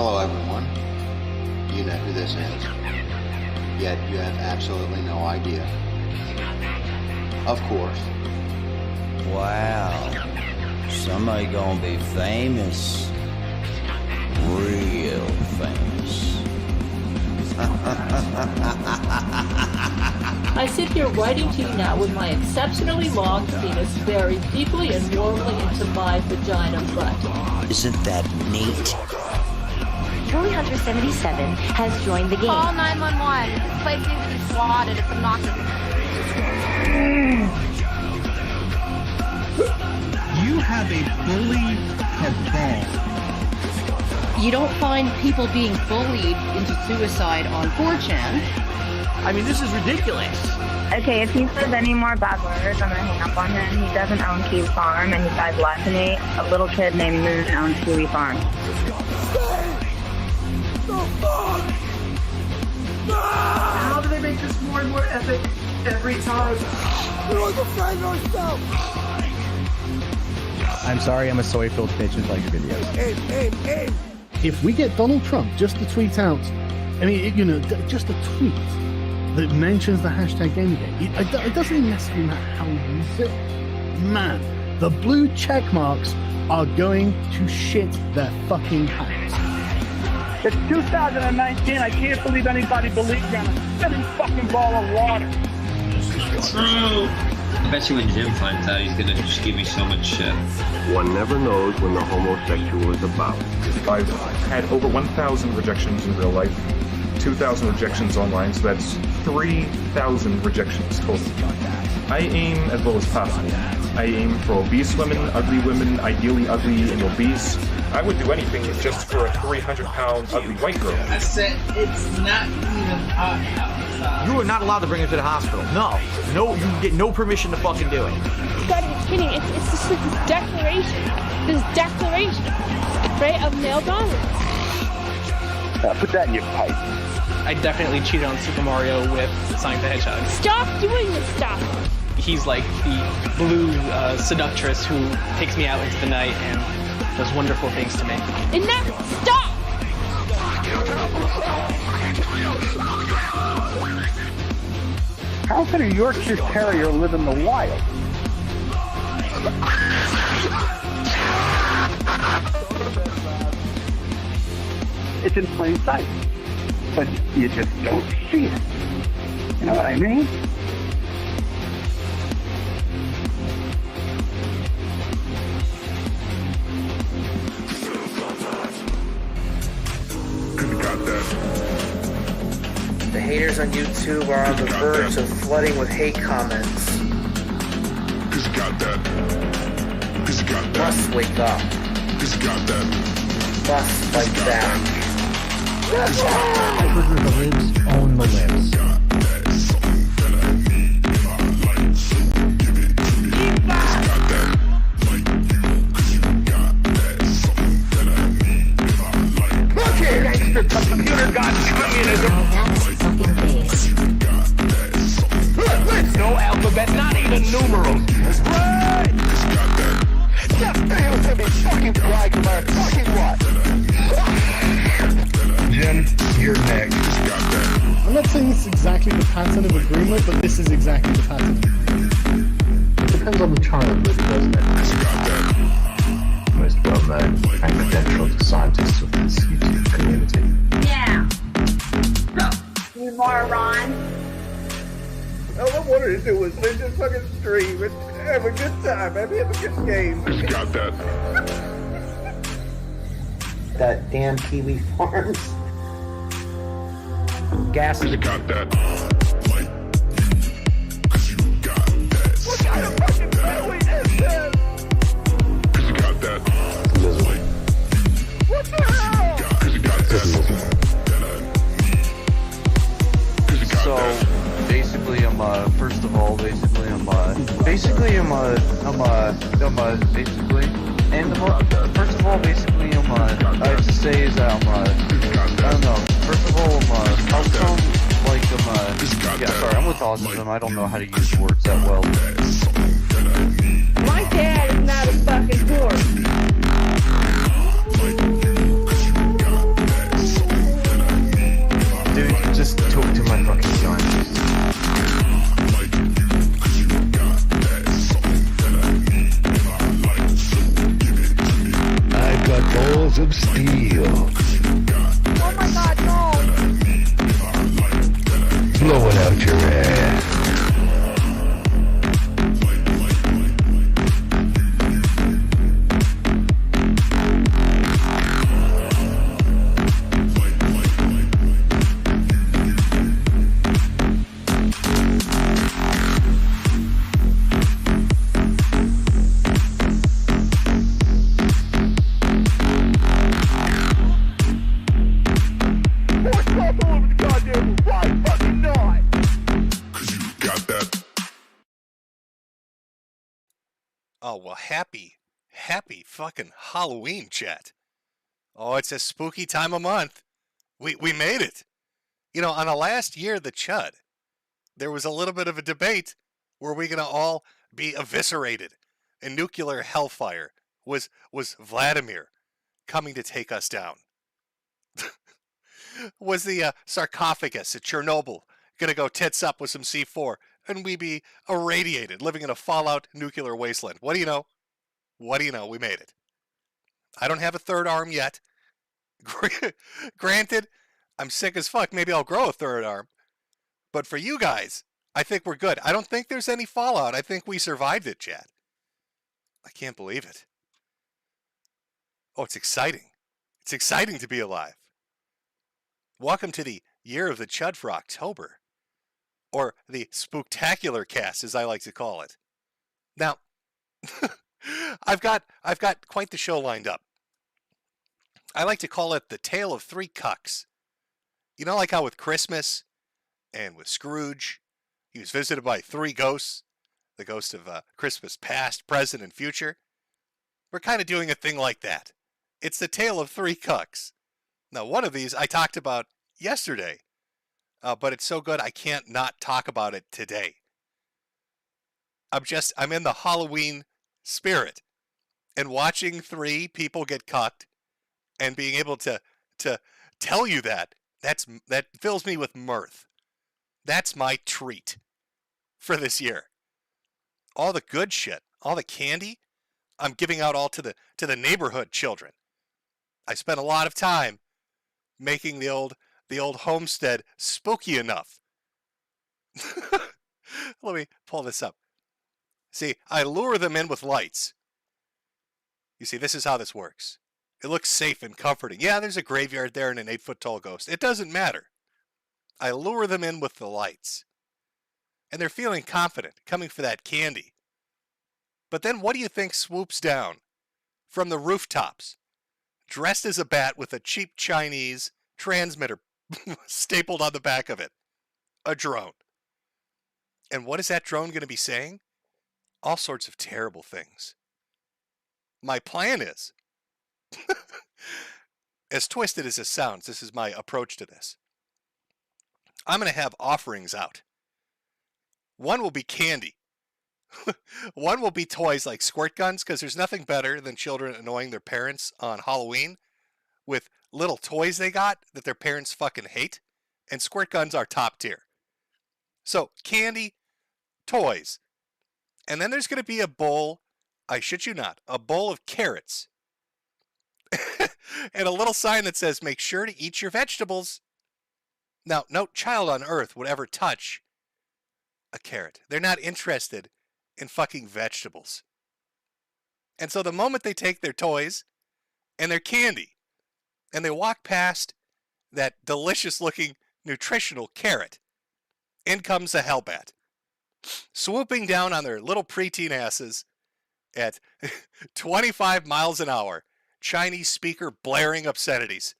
Hello everyone. You know who this is. Yet you have absolutely no idea. Of course. Wow. Somebody gonna be famous. Real famous. I sit here writing to you now with my exceptionally long penis buried deeply and warmly into my vagina butt. Isn't that neat? Julie Hunter 77 has joined the game. Call 911. This place needs to be swatted. It's obnoxious. You have a bully cabal. You don't find people being bullied into suicide on 4chan. I mean, this is ridiculous. Okay, if he says any more bad words, I'm gonna hang up on him. He doesn't own Kiwi Farm, and he died last night. A little kid named Moon owns Kiwi Farm. How do they make this more and more epic every time? We're defend ourselves. I'm sorry, I'm a soy-filled bitch and like your videos. Aim. If we get Donald Trump just to tweet out, I mean, you know, just a tweet that mentions the hashtag Gamergate, it doesn't even necessarily matter how we use it. Man, the blue check marks are going to shit their fucking pants. It's 2019. I can't believe anybody believes in a spinning fucking ball of water. True. I bet you when Jim finds out, he's gonna just give me so much shit. One never knows when the homosexual is about. I've had over 1,000 rejections in real life, 2,000 rejections online, so that's 3,000 rejections total. I aim as low as possible. I aim for obese women, ideally ugly and obese. I would do anything just for a 300-pound ugly white girl. I said it's not even hot outside. You are not allowed to bring her to the hospital. No, you get no permission to fucking do it. You gotta be kidding. It's just like this declaration, right, of male dominance. Put that in your pipe. I definitely cheated on Super Mario with Sonic the Hedgehog. Stop doing this stuff. He's like the blue seductress who takes me out into the night and does wonderful things to me. Enough! Stop! How can a Yorkshire Terrier live in the wild? It's in plain sight, but you just don't see it. You know what I mean? The haters on YouTube are on the verge of flooding with hate comments. Must wake up. Must fight back. The libs own the libs. Computer got communism. No alphabet, not even numerals. Right! Just fails to be fucking bragging about fucking what? Jim, you're next. I'm not saying it's exactly the pattern of agreement, but this is exactly the pattern of agreement. It depends on the child, really, doesn't it? Most well-known and credentialed scientists of this YouTube community. Yeah. You moron. All I wanted to do was let this fucking stream and have a good time, have a good game. Got that. That damn Kiwi Farms. Gas in the got that. What kind of fucking family is this? You got that. What the hell? You got that. So basically, first of all, basically, first of all, basically, I have to say is that I don't know. First of all, how come, like, yeah, sorry, I'm with autism. I don't know how to use words that well. My dad is not a fucking horse. Just talk to my fucking scientist. I've got balls of steel. Oh my god, no! Blowing out your ass. Oh, well, happy fucking Halloween, chat. Oh, it's a spooky time of month. We made it. You know, on the last year of the Chud, there was a little bit of a debate. Were we going to all be eviscerated in nuclear hellfire? Was Vladimir coming to take us down? Was the sarcophagus at Chernobyl going to go tits up with some C4 and we be irradiated, living in a fallout nuclear wasteland? What do you know? What do you know? We made it. I don't have a third arm yet. Granted, I'm sick as fuck. Maybe I'll grow a third arm. But for you guys, I think we're good. I don't think there's any fallout. I think we survived it, Chad. I can't believe it. Oh, it's exciting. It's exciting to be alive. Welcome to the year of the Chud for October. Or the spooktacular cast, as I like to call it. Now, I've got quite the show lined up. I like to call it the Tale of Three Cucks. You know, like how with Christmas and with Scrooge, he was visited by three ghosts, the ghost of Christmas past, present, and future. We're kind of doing a thing like that. It's the Tale of Three Cucks. Now, one of these I talked about yesterday, but it's so good I can't not talk about it today. I'm in the Halloween spirit, and watching three people get cucked and being able to tell you that fills me with mirth. That's my treat for this year. All the good shit, all the candy, I'm giving out all to the neighborhood children. I spent a lot of time making the old homestead spooky enough. Let me pull this up. See, I lure them in with lights. You see, this is how this works. It looks safe and comforting. Yeah, there's a graveyard there and an 8-foot-tall ghost. It doesn't matter. I lure them in with the lights. And they're feeling confident, coming for that candy. But then what do you think swoops down from the rooftops, dressed as a bat with a cheap Chinese transmitter stapled on the back of it? A drone. And what is that drone going to be saying? All sorts of terrible things. My plan is, as twisted as this sounds, this is my approach to this. I'm going to have offerings out. One will be candy. One will be toys like squirt guns, because there's nothing better than children annoying their parents on Halloween with little toys they got that their parents fucking hate. And squirt guns are top tier. So, candy, toys. And then there's going to be a bowl, I shit you not, a bowl of carrots. And a little sign that says, make sure to eat your vegetables. Now, no child on earth would ever touch a carrot. They're not interested in fucking vegetables. And so the moment they take their toys and their candy and they walk past that delicious looking nutritional carrot, in comes a hellbat, swooping down on their little preteen asses at 25 miles an hour, Chinese speaker blaring obscenities.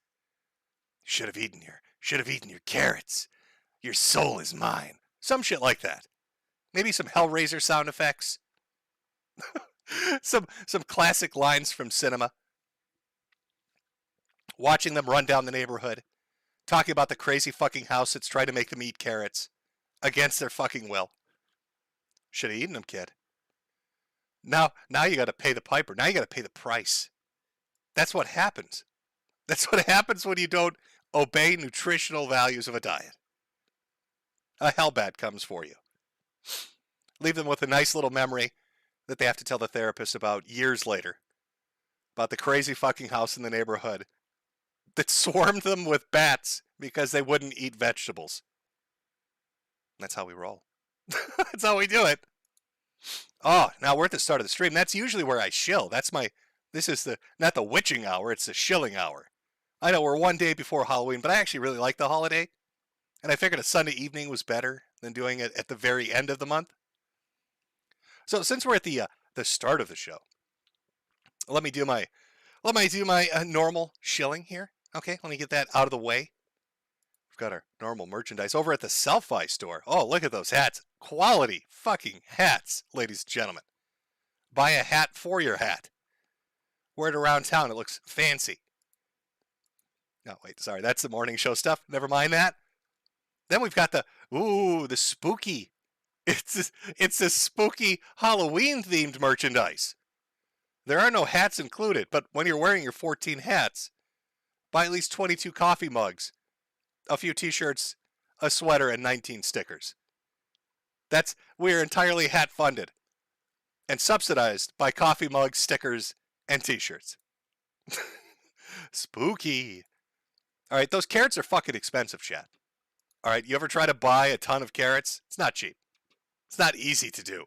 Should have eaten your carrots. Your soul is mine. Some shit like that. Maybe some Hellraiser sound effects. some classic lines from cinema. Watching them run down the neighborhood, talking about the crazy fucking house that's trying to make them eat carrots against their fucking will. Should have eaten them, kid. Now you got to pay the piper. Now you got to pay the price. That's what happens. That's what happens when you don't obey nutritional values of a diet. a hellbat comes for you. Leave them with a nice little memory that they have to tell the therapist about years later. About the crazy fucking house in the neighborhood that swarmed them with bats because they wouldn't eat vegetables. That's how we roll. That's how we do it. Oh, now we're at the start of the stream. That's usually where I shill. This is not the witching hour, it's the shilling hour. I know we're one day before Halloween, but I actually really like the holiday. And I figured a Sunday evening was better than doing it at the very end of the month. So since we're at the start of the show, let me do my normal shilling here. Okay, let me get that out of the way. We've got our normal merchandise over at the Selfie store. Oh, look at those hats. Quality fucking hats, ladies and gentlemen. Buy a hat for your hat. Wear it around town. It looks fancy. No, wait, sorry. That's the morning show stuff. Never mind that. Then we've got the spooky. It's a spooky Halloween-themed merchandise. There are no hats included, but when you're wearing your 14 hats, buy at least 22 coffee mugs, a few t-shirts, a sweater, and 19 stickers. We're entirely hat-funded and subsidized by coffee mugs, stickers, and t-shirts. Spooky. All right, those carrots are fucking expensive, chat. All right, you ever try to buy a ton of carrots? It's not cheap. It's not easy to do.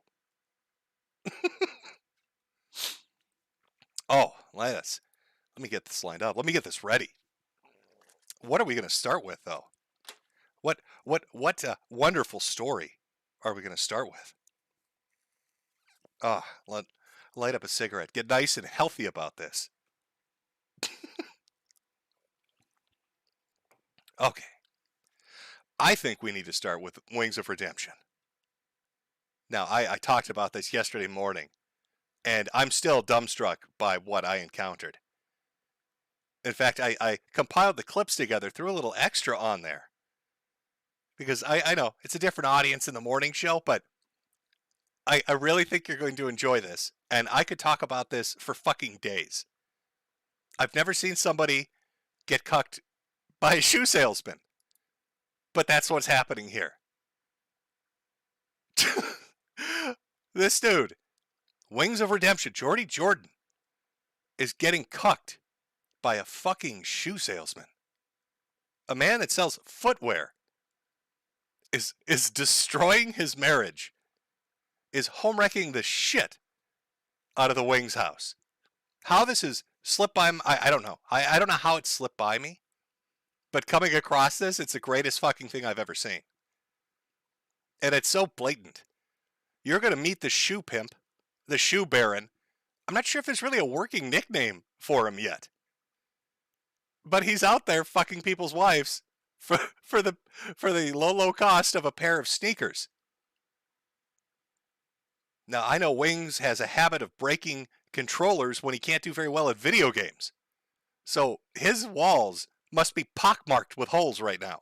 Oh, let me get this lined up. Let me get this ready. What are we going to start with, though? What wonderful story are we going to start with? Light up a cigarette. Get nice and healthy about this. Okay. I think we need to start with Wings of Redemption. Now, I talked about this yesterday morning, and I'm still dumbstruck by what I encountered. In fact, I compiled the clips together, threw a little extra on there. Because I know, it's a different audience in the morning show, but I really think you're going to enjoy this. And I could talk about this for fucking days. I've never seen somebody get cucked by a shoe salesman. But that's what's happening here. This dude, Wings of Redemption, Jordy Jordan, is getting cucked by a fucking shoe salesman. A man that sells footwear is destroying his marriage, is home-wrecking the shit out of the Wings house. How this has slipped by me, I don't know. I don't know how it slipped by me. But coming across this, it's the greatest fucking thing I've ever seen. And it's so blatant. You're going to meet the shoe pimp, the shoe baron. I'm not sure if there's really a working nickname for him yet. But he's out there fucking people's wives for the low cost of a pair of sneakers. Now, I know Wings has a habit of breaking controllers when he can't do very well at video games. So his walls must be pockmarked with holes right now.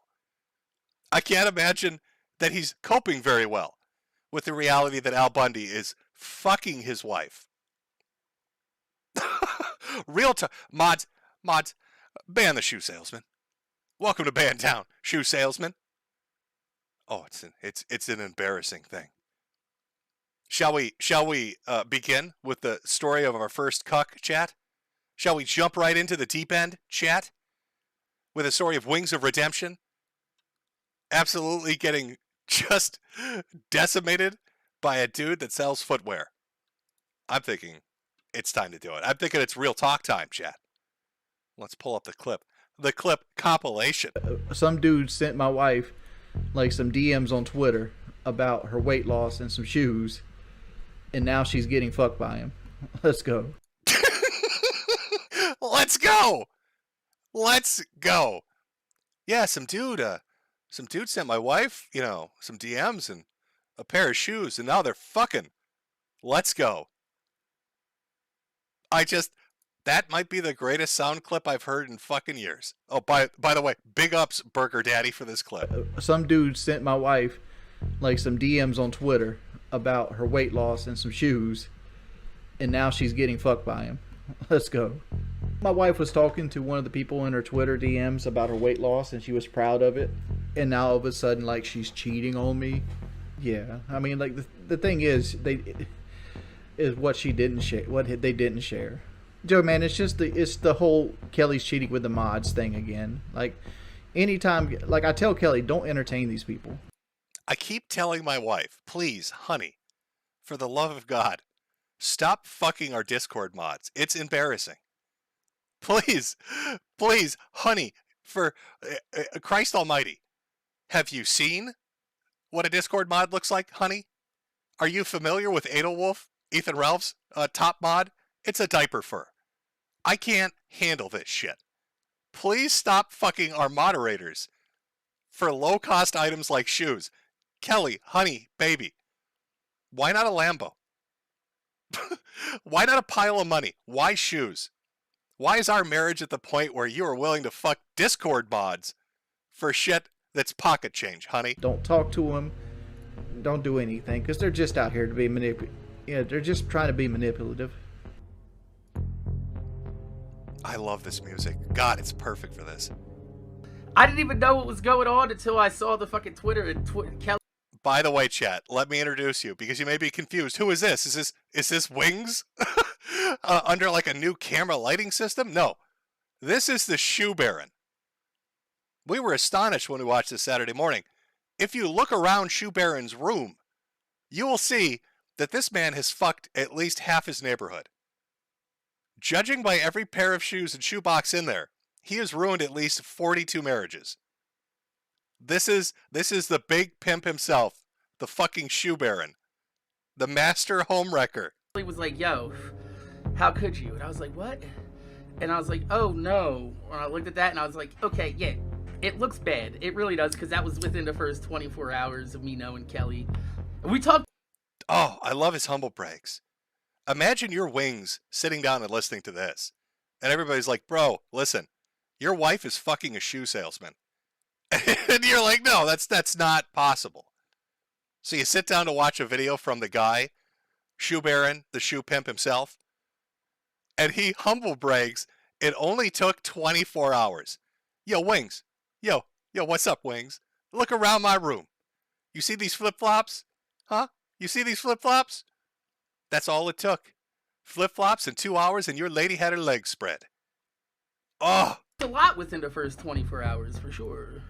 I can't imagine that he's coping very well with the reality that Al Bundy is fucking his wife. Real time. Mods, ban the shoe salesman. Welcome to Ban Town, shoe salesman. Oh, it's an embarrassing thing. Shall we begin with the story of our first cuck, chat? Shall we jump right into the deep end, chat? With a story of Wings of Redemption? Absolutely getting just decimated by a dude that sells footwear. I'm thinking it's time to do it. I'm thinking it's real talk time, chat. Let's pull up the clip. The clip compilation. Some dude sent my wife like some DMs on Twitter about her weight loss and some shoes, and now she's getting fucked by him. Let's go. Let's go. Let's go. Yeah, some dude sent my wife, some DMs and a pair of shoes, and now they're fucking. Let's go. That might be the greatest sound clip I've heard in fucking years. Oh, by the way, big ups Burger Daddy for this clip. Some dude sent my wife like some DMs on Twitter about her weight loss and some shoes, and now she's getting fucked by him. Let's go. My wife was talking to one of the people in her Twitter DMs about her weight loss, and she was proud of it. and now all of a sudden, like, she's cheating on me. Yeah, I mean, like, the thing is, what she didn't share, what they didn't share. Joe, man, it's the whole Kelly's cheating with the mods thing again. Like, anytime, like, I tell Kelly, don't entertain these people. I keep telling my wife, please, honey, for the love of God, stop fucking our Discord mods. It's embarrassing. Please, please, honey, for Christ almighty, have you seen what a Discord mod looks like, honey? Are you familiar with Edelwolf, Ethan Ralph's top mod? It's a diaper fur. I can't handle this shit. Please stop fucking our moderators for low-cost items like shoes. Kelly, honey, baby, why not a Lambo? Why not a pile of money? Why shoes? Why is our marriage at the point where you are willing to fuck Discord mods for shit that's pocket change, honey? Don't talk to them. Don't do anything, because they're just out here to be they're just trying to be manipulative. I love this music. God, it's perfect for this. I didn't even know what was going on until I saw the fucking Twitter and Kelly. By the way, chat, let me introduce you, because you may be confused. Who is this? Is this Wings? Under like a new camera lighting system? No. This is the Shoe Baron. We were astonished when we watched this Saturday morning. If you look around Shoe Baron's room, you will see that this man has fucked at least half his neighborhood. Judging by every pair of shoes and shoebox in there, he has ruined at least 42 marriages. This is the big pimp himself, the fucking Shoe Baron, the master home wrecker. He was like, yo, how could you? And I was like, what? And I was like, oh no. And I looked at that and I was like, okay, yeah, it looks bad. It really does, because that was within the first 24 hours of me knowing Kelly. And we talked. Oh, I love his humble brags. Imagine your Wings sitting down and listening to this. And everybody's like, bro, listen, your wife is fucking a shoe salesman. And you're like, no, that's not possible. So you sit down to watch a video from the guy, Shoe Baron, the shoe pimp himself, and he humble brags, it only took 24 hours. Yo, Wings. Yo, what's up, Wings? Look around my room. You see these flip-flops? Huh? You see these flip-flops? That's all it took. Flip-flops in 2 hours and your lady had her legs spread. Oh! A lot within the first 24 hours, for sure.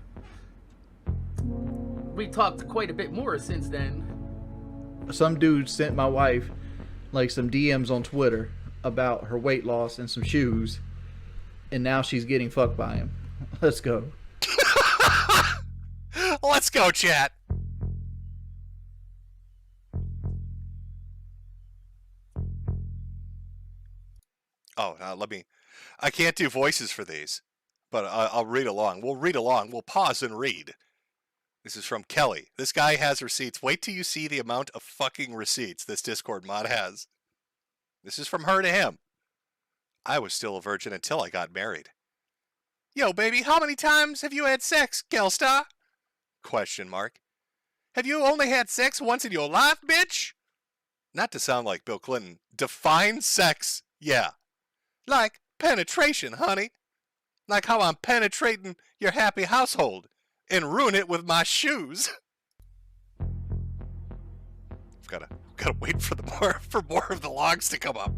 We talked quite a bit more since then. Some dude sent my wife like some DMs on Twitter about her weight loss and some shoes, and now she's getting fucked by him. Let's go. Let's go, chat. Oh, now I can't do voices for these, but I'll read along. We'll read along. We'll pause and read. This is from Kelly. This guy has receipts. Wait till you see the amount of fucking receipts this Discord mod has. This is from her to him. I was still a virgin until I got married. Yo, baby, how many times have you had sex, Gelstar? Question mark. Have you only had sex once in your life, bitch? Not to sound like Bill Clinton. Define sex, yeah. Like penetration, honey. Like how I'm penetrating your happy household and ruin it with my shoes. I've gotta wait for more of the logs to come up.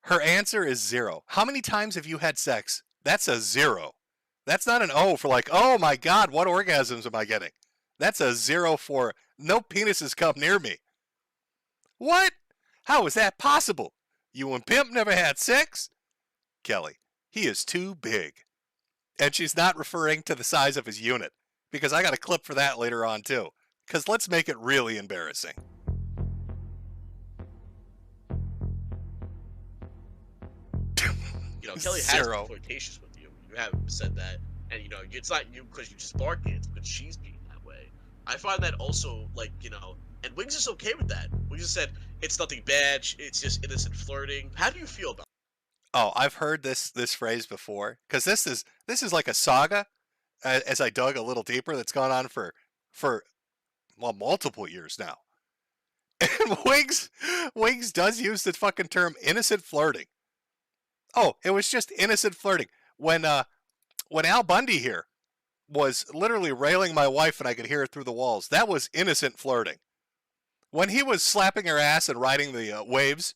Her answer is 0. How many times have you had sex? That's a 0. That's not an O for like, oh my God, what orgasms am I getting? That's a 0 for no penises come near me. What? How is that possible? You and Pimp never had sex? Kelly, he is too big. And she's not referring to the size of his unit, because I got a clip for that later on too. Because let's make it really embarrassing. You know, Kelly has been flirtatious with you. You haven't said that. And, you know, it's not you because you just bark it. It's because she's being that way. I find that also, like, you know, and Wings is okay with that. Wings just said, it's nothing bad. It's just innocent flirting. How do you feel about it? Oh, I've heard this phrase before. Because this is like a saga, as I dug a little deeper, that's gone on for well, multiple years now. And Wings does use the fucking term innocent flirting. Oh, it was just innocent flirting. When When Al Bundy here was literally railing my wife and I could hear it through the walls, that was innocent flirting. When he was slapping her ass and riding the waves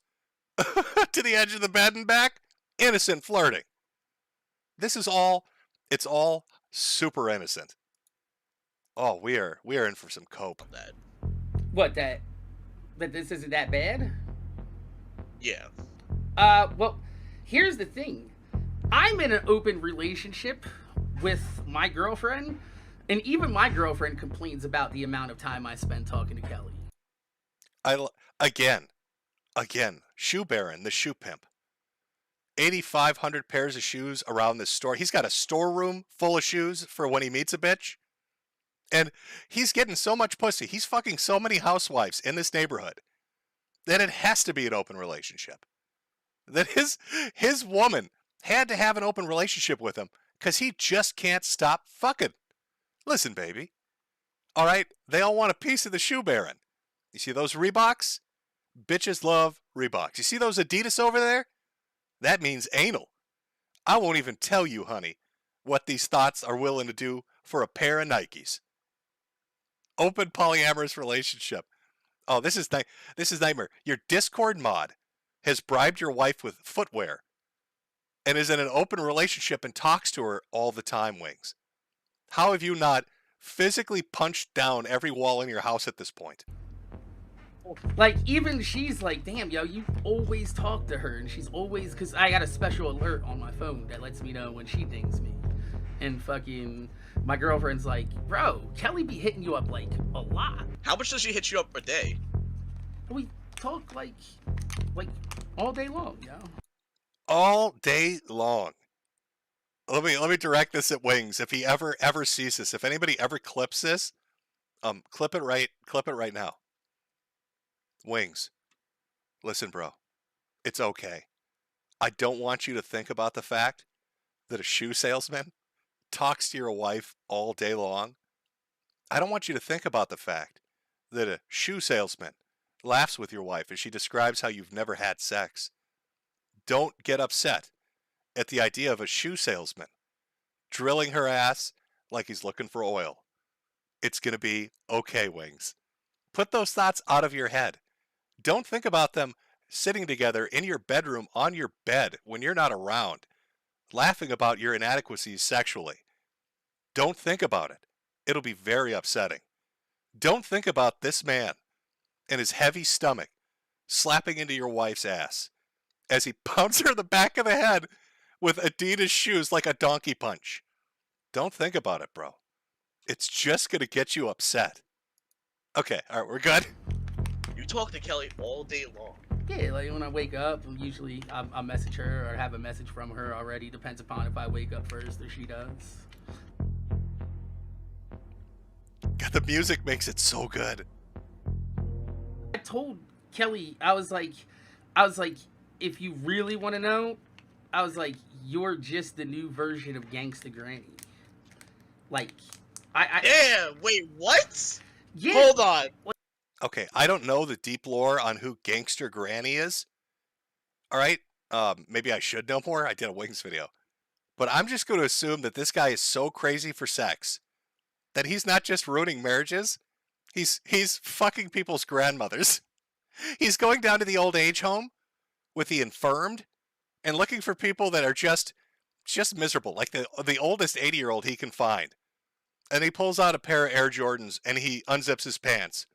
to the edge of the bed and back, innocent flirting. This is all, it's all super innocent. Oh, we are in for some cope. What, that this isn't that bad? Yeah. Well, here's the thing. I'm in an open relationship with my girlfriend, and even my girlfriend complains about the amount of time I spend talking to Kelly. Again, Shoe Baron, the shoe pimp. 8,500 pairs of shoes around this store. He's got a storeroom full of shoes for when he meets a bitch. And he's getting so much pussy. He's fucking so many housewives in this neighborhood that it has to be an open relationship. That his woman had to have an open relationship with him because he just can't stop fucking. Listen, baby. All right, they all want a piece of the Shoe Baron. You see those Reeboks? Bitches love Reeboks. You see those Adidas over there? That means anal. I won't even tell you, honey, what these thoughts are willing to do for a pair of Nikes. Open polyamorous relationship. Oh, this is nightmare. Your Discord mod has bribed your wife with footwear and is in an open relationship and talks to her all the time, Wings. How have you not physically punched down every wall in your house at this point? Like, even she's like, damn, yo, you always talk to her. And she's always, because I got a special alert on my phone that lets me know when she dings me. And fucking, my girlfriend's like, bro, Kelly be hitting you up, like, a lot. How much does she hit you up a day? We talk, like all day long, yo. All day long. Let me direct this at Wings. If he ever sees this, if anybody ever clips this, clip it right now. Wings, listen, bro, it's okay. I don't want you to think about the fact that a shoe salesman talks to your wife all day long. I don't want you to think about the fact that a shoe salesman laughs with your wife as she describes how you've never had sex. Don't get upset at the idea of a shoe salesman drilling her ass like he's looking for oil. It's going to be okay, Wings. Put those thoughts out of your head. Don't think about them sitting together in your bedroom on your bed when you're not around, laughing about your inadequacies sexually. Don't think about it. It'll be very upsetting. Don't think about this man and his heavy stomach slapping into your wife's ass as he pounds her in the back of the head with Adidas shoes like a donkey punch. Don't think about it, bro. It's just going to get you upset. Okay, all right, we're good. You talk to Kelly all day long. Yeah, like when I wake up, usually I message her or have a message from her already. Depends upon if I wake up first or she does. God, the music makes it so good. I told Kelly, I was like, if you really want to know, I was like, you're just the new version of Gangsta Granny. Like, Yeah, wait, what? Yeah. Hold on. Okay, I don't know the deep lore on who Gangster Granny is. All right, maybe I should know more. I did a Wings video. But I'm just going to assume that this guy is so crazy for sex that he's not just ruining marriages, he's fucking people's grandmothers. He's going down to the old age home with the infirmed and looking for people that are just miserable, like the oldest 80-year-old he can find. And he pulls out a pair of Air Jordans and he unzips his pants.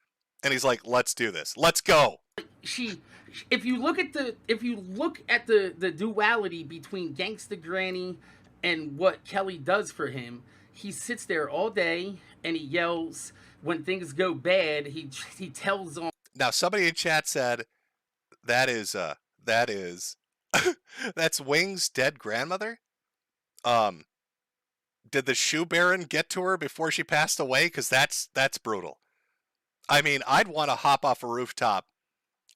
And he's like, let's do this. Let's go. If you look at the duality between Gangsta Granny and what Kelly does for him, he sits there all day and he yells. When things go bad, he tells on. Now, somebody in chat said that is that's Wing's dead grandmother. Did the Shoe Baron get to her before she passed away? Because that's brutal. I mean, I'd want to hop off a rooftop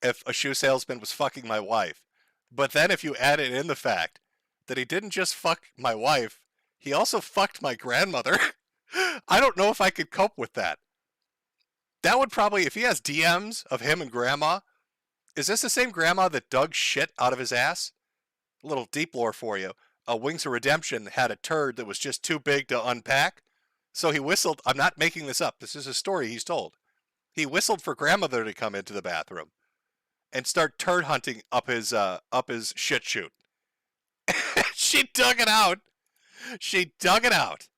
if a shoe salesman was fucking my wife. But then if you added in the fact that he didn't just fuck my wife, he also fucked my grandmother, I don't know if I could cope with that. That would probably, if he has DMs of him and grandma, is this the same grandma that dug shit out of his ass? A little deep lore for you. Wings of Redemption had a turd that was just too big to unpack. So he whistled. I'm not making this up. This is a story he's told. He whistled for grandmother to come into the bathroom and start turd hunting up his shit chute. She dug it out. She dug it out.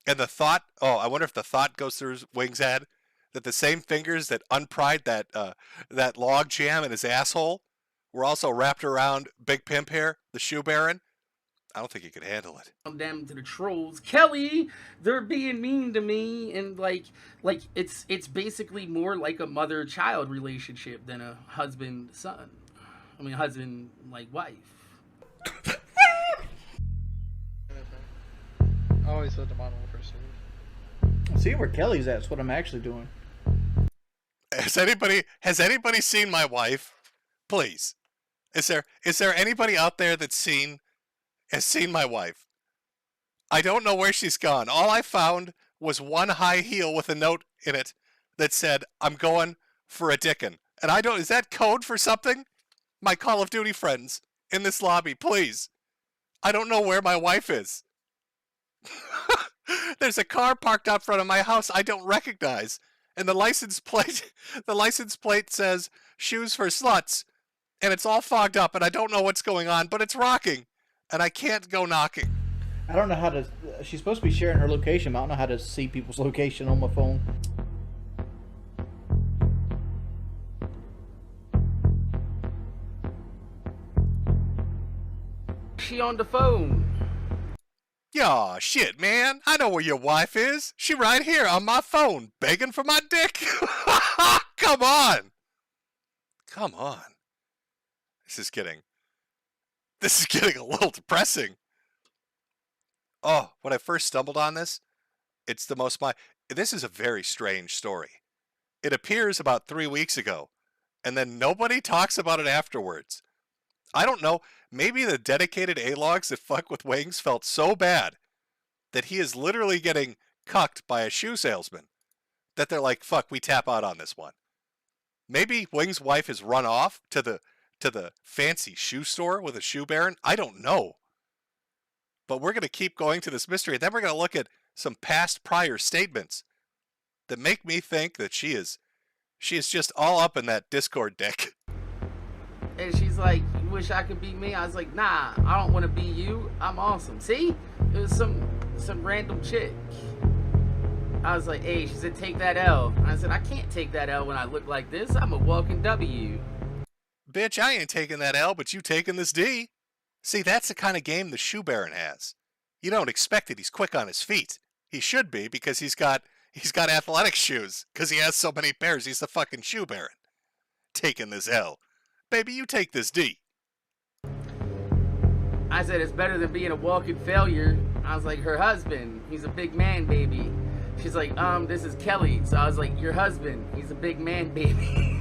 And the thought, I wonder if the thought goes through Wings' head that the same fingers that unpried that log jam in his asshole were also wrapped around Big Pimp here, the shoe baron. I don't think he could handle it. Them to the trolls, Kelly, they're being mean to me, and like it's basically more like a mother-child relationship than a husband-son. I mean, husband like wife. I always let the model first. See where Kelly's at. That's what I'm actually doing. Has anybody seen my wife? Please, is there anybody out there has seen my wife? I don't know where she's gone. All I found was one high heel with a note in it that said, "I'm going for a dickin'." And is that code for something? My Call of Duty friends in this lobby, please. I don't know where my wife is. There's a car parked out front of my house I don't recognize, and the license plate says "Shoes for Sluts," and it's all fogged up, and I don't know what's going on, but it's rocking, and I can't go knocking. I don't know how to. She's supposed to be sharing her location, but I don't know how to see people's location on my phone. She on the phone. Yaw, shit, man. I know where your wife is. She right here on my phone, begging for my dick. Come on. Come on. This is getting a little depressing. Oh, when I first stumbled on this, this is a very strange story. It appears about 3 weeks ago, and then nobody talks about it afterwards. I don't know, maybe the dedicated A-logs that fuck with Wings felt so bad that he is literally getting cucked by a shoe salesman that they're like, fuck, we tap out on this one. Maybe Wings' wife has run off to the fancy shoe store with a shoe baron. I don't know. But we're going to keep going to this mystery. Then we're going to look at some past prior statements that make me think that she is just all up in that Discord dick. And she's like, "You wish I could be me?" I was like, "Nah, I don't want to be you. I'm awesome." See? It was some random chick. I was like, "Hey," she said, "Take that L." I said, "I can't take that L when I look like this. I'm a walking W." Bitch, I ain't taking that L, but you taking this D. See, that's the kind of game the shoe baron has. You don't expect it. He's quick on his feet. He should be, because he's got athletic shoes, because he has so many pairs. He's the fucking shoe baron. Taking this L. Baby, you take this D. I said, "It's better than being a walking failure." I was like, "Her husband, he's a big man, baby." She's like, "This is Kelly." So I was like, "Your husband, he's a big man, baby."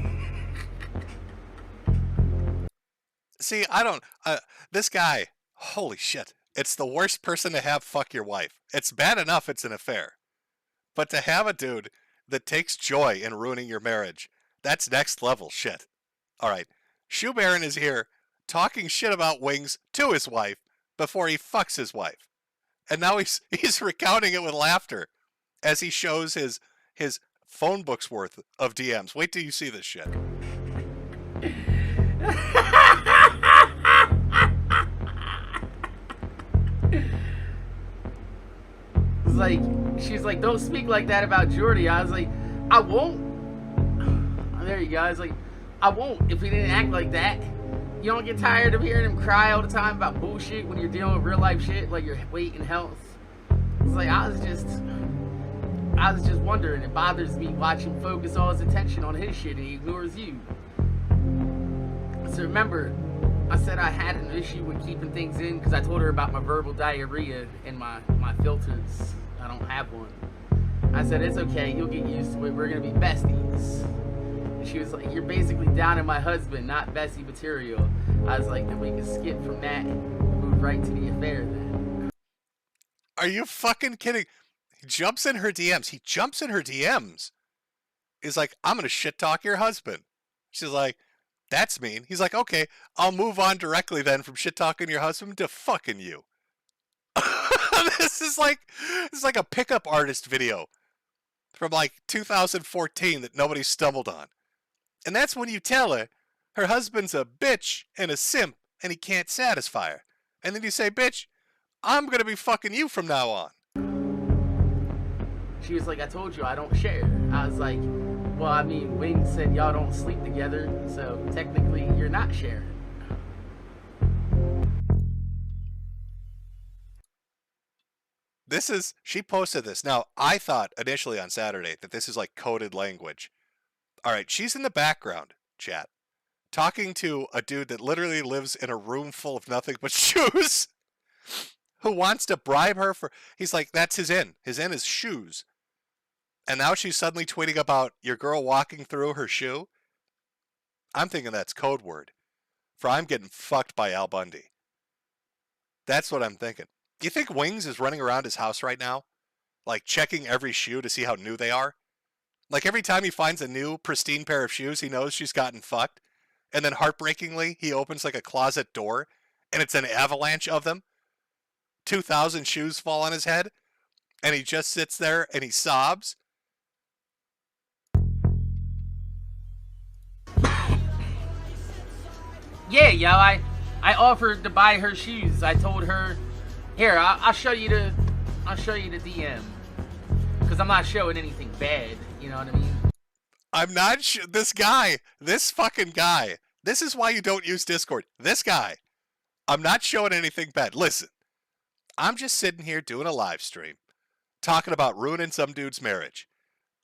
See, this guy, holy shit. It's the worst person to have fuck your wife. It's bad enough it's an affair. But to have a dude that takes joy in ruining your marriage, that's next level shit. All right. Shoe Baron is here talking shit about Wings to his wife before he fucks his wife. And now he's recounting it with laughter as he shows his phone book's worth of DMs. Wait till you see this shit. It's like, she's like, "Don't speak like that about Jordy." I was like, "I won't." There you go. I was like, "I won't if he didn't act like that." You don't get tired of hearing him cry all the time about bullshit when you're dealing with real life shit like your weight and health. It's like, I was just wondering. It bothers me watching focus all his attention on his shit and he ignores you. So remember, I said I had an issue with keeping things in because I told her about my verbal diarrhea and my filters. I don't have one. I said, "It's okay, you'll get used to it. We're gonna be besties." And she was like, "You're basically down in my husband, not bestie material." I was like, "Then we can skip from that and move right to the affair then." Are you fucking kidding? He jumps in her DMs. He's like, "I'm gonna shit talk your husband." She's like, That's mean. He's like, okay, I'll move on directly then from shit talking your husband to fucking you. This is like a pickup artist video from like 2014 that nobody stumbled on. And that's when you tell her husband's a bitch and a simp and he can't satisfy her. And then you say, bitch, I'm going to be fucking you from now on. She was like, I told you I don't share. I was like, well, I mean, Wings said y'all don't sleep together, so technically you're not sharing. She posted this. Now, I thought initially on Saturday that this is like coded language. All right, she's in the background, chat, talking to a dude that literally lives in a room full of nothing but shoes, who wants to bribe her for, he's like, that's his in. His in is shoes. And now she's suddenly tweeting about your girl walking through her shoe. I'm thinking that's code word for I'm getting fucked by Al Bundy. That's what I'm thinking. You think Wings is running around his house right now, like checking every shoe to see how new they are? Like every time he finds a new pristine pair of shoes, he knows she's gotten fucked. And then heartbreakingly, he opens like a closet door and it's an avalanche of them. 2,000 shoes fall on his head and he just sits there and he sobs. Yeah, yo, I offered to buy her shoes. I told her, here, I'll show you the DM, because I'm not showing anything bad. You know what I mean? I'm not this fucking guy. This is why you don't use Discord. This guy, I'm not showing anything bad. Listen, I'm just sitting here doing a live stream, talking about ruining some dude's marriage,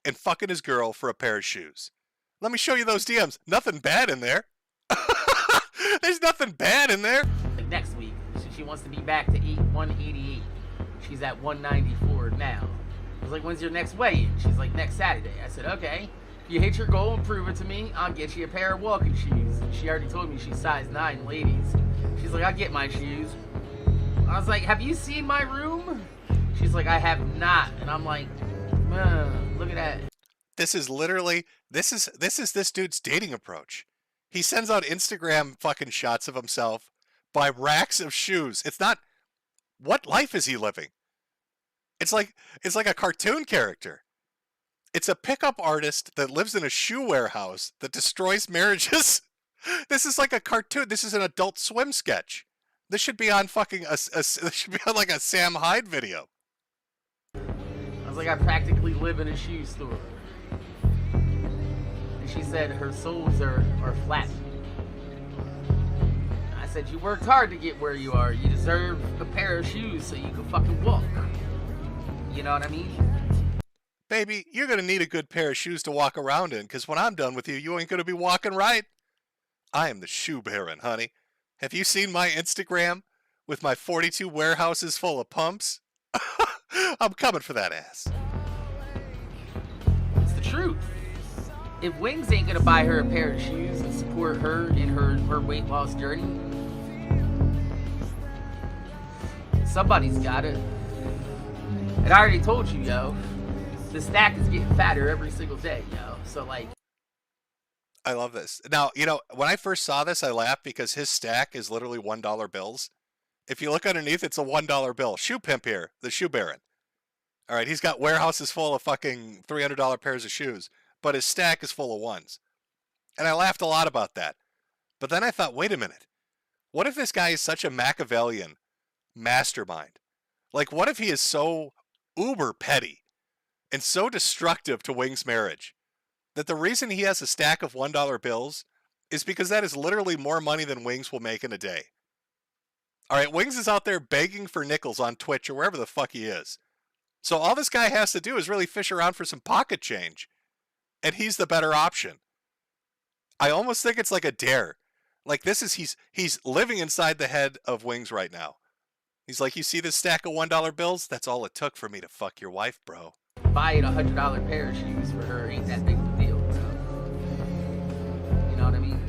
and fucking his girl for a pair of shoes. Let me show you those DMs. Nothing bad in there. There's nothing bad in there. Like next week, she wants to be back to 188. She's at 194 now. I was like, when's your next weigh-in? She's like, next Saturday. I said, okay. If you hit your goal and prove it to me, I'll get you a pair of walking shoes. And she already told me she's size 9 ladies. She's like, I'll get my shoes. I was like, have you seen my room? She's like, I have not. And I'm like, look at that. This is literally, this is this dude's dating approach. He sends out Instagram fucking shots of himself by racks of shoes. It's not, what life is he living? It's like a cartoon character. It's a pickup artist that lives in a shoe warehouse that destroys marriages. This is like a cartoon. This is an Adult Swim sketch. This should be on fucking this should be on like a Sam Hyde video. I was like, I practically live in a shoe store. And she said her soles are flat. I said, you worked hard to get where you are. You deserve a pair of shoes so you can fucking walk. You know what I mean? Baby, you're going to need a good pair of shoes to walk around in, because when I'm done with you, you ain't going to be walking right. I am the shoe baron, honey. Have you seen my Instagram with my 42 warehouses full of pumps? I'm coming for that ass. It's the truth. If Wings ain't going to buy her a pair of shoes and support her in her weight loss journey, somebody's got it. And I already told you, yo, the stack is getting fatter every single day, yo. So, like... I love this. Now, you know, when I first saw this, I laughed because his stack is literally $1 bills. If you look underneath, it's a $1 bill. Shoe pimp here, the shoe baron. All right, he's got warehouses full of fucking $300 pairs of shoes, but his stack is full of ones. And I laughed a lot about that. But then I thought, wait a minute. What if this guy is such a Machiavellian mastermind? Like, what if he is so uber petty and so destructive to Wing's marriage that the reason he has a stack of $1 bills is because that is literally more money than Wings will make in a day? All right, Wings is out there begging for nickels on Twitch or wherever the fuck he is. So all this guy has to do is really fish around for some pocket change, and he's the better option. I almost think it's like a dare. Like this is, he's living inside the head of Wings right now. He's like, you see this stack of $1 bills? That's all it took for me to fuck your wife, bro. Buying a $100 pair of shoes for her ain't that big of a deal, so. You know what I mean?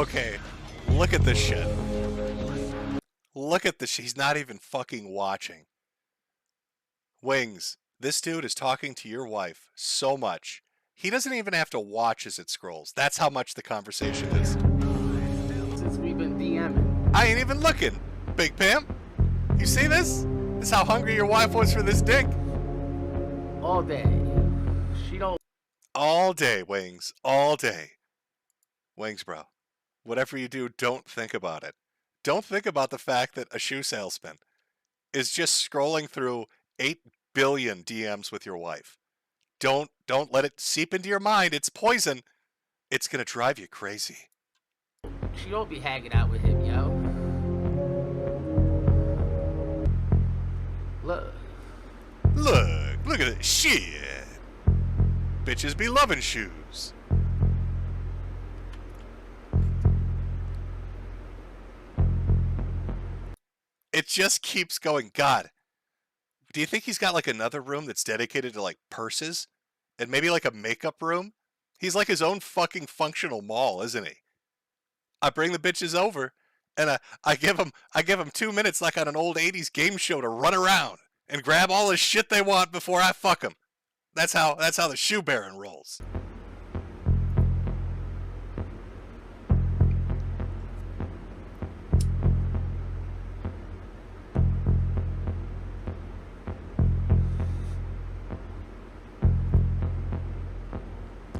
Okay, look at this shit. Look at this. He's not even fucking watching. Wings, this dude is talking to your wife so much. He doesn't even have to watch as it scrolls. That's how much the conversation is. Since we've been DMing. I ain't even looking, Big Pam. You see this? This is how hungry your wife was for this dick. All day. She don't. All day, Wings. All day. Wings, bro. Whatever you do, don't think about it. Don't think about the fact that a shoe salesman is just scrolling through 8 billion DMs with your wife. Don't let it seep into your mind. It's poison. It's gonna drive you crazy. She don't be hanging out with him, yo. Look at this shit. Bitches be loving shoes. It just keeps going. God, do you think he's got like another room that's dedicated to like purses? And maybe like a makeup room? He's like his own fucking functional mall, isn't he? I bring the bitches over and I give them 2 minutes like on an old 80s game show to run around and grab all the shit they want before I fuck them. That's how the shoe baron rolls.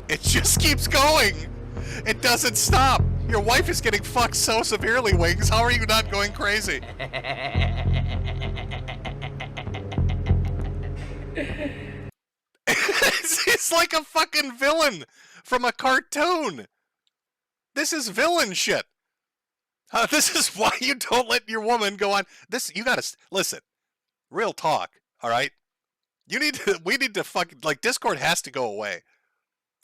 It just keeps going. It doesn't stop. Your wife is getting fucked so severely, Wings. How are you not going crazy? It's like a fucking villain from a cartoon. This is villain shit. This is why you don't let your woman go on. This, you gotta listen. Real talk, all right? We need to fucking, like, Discord has to go away.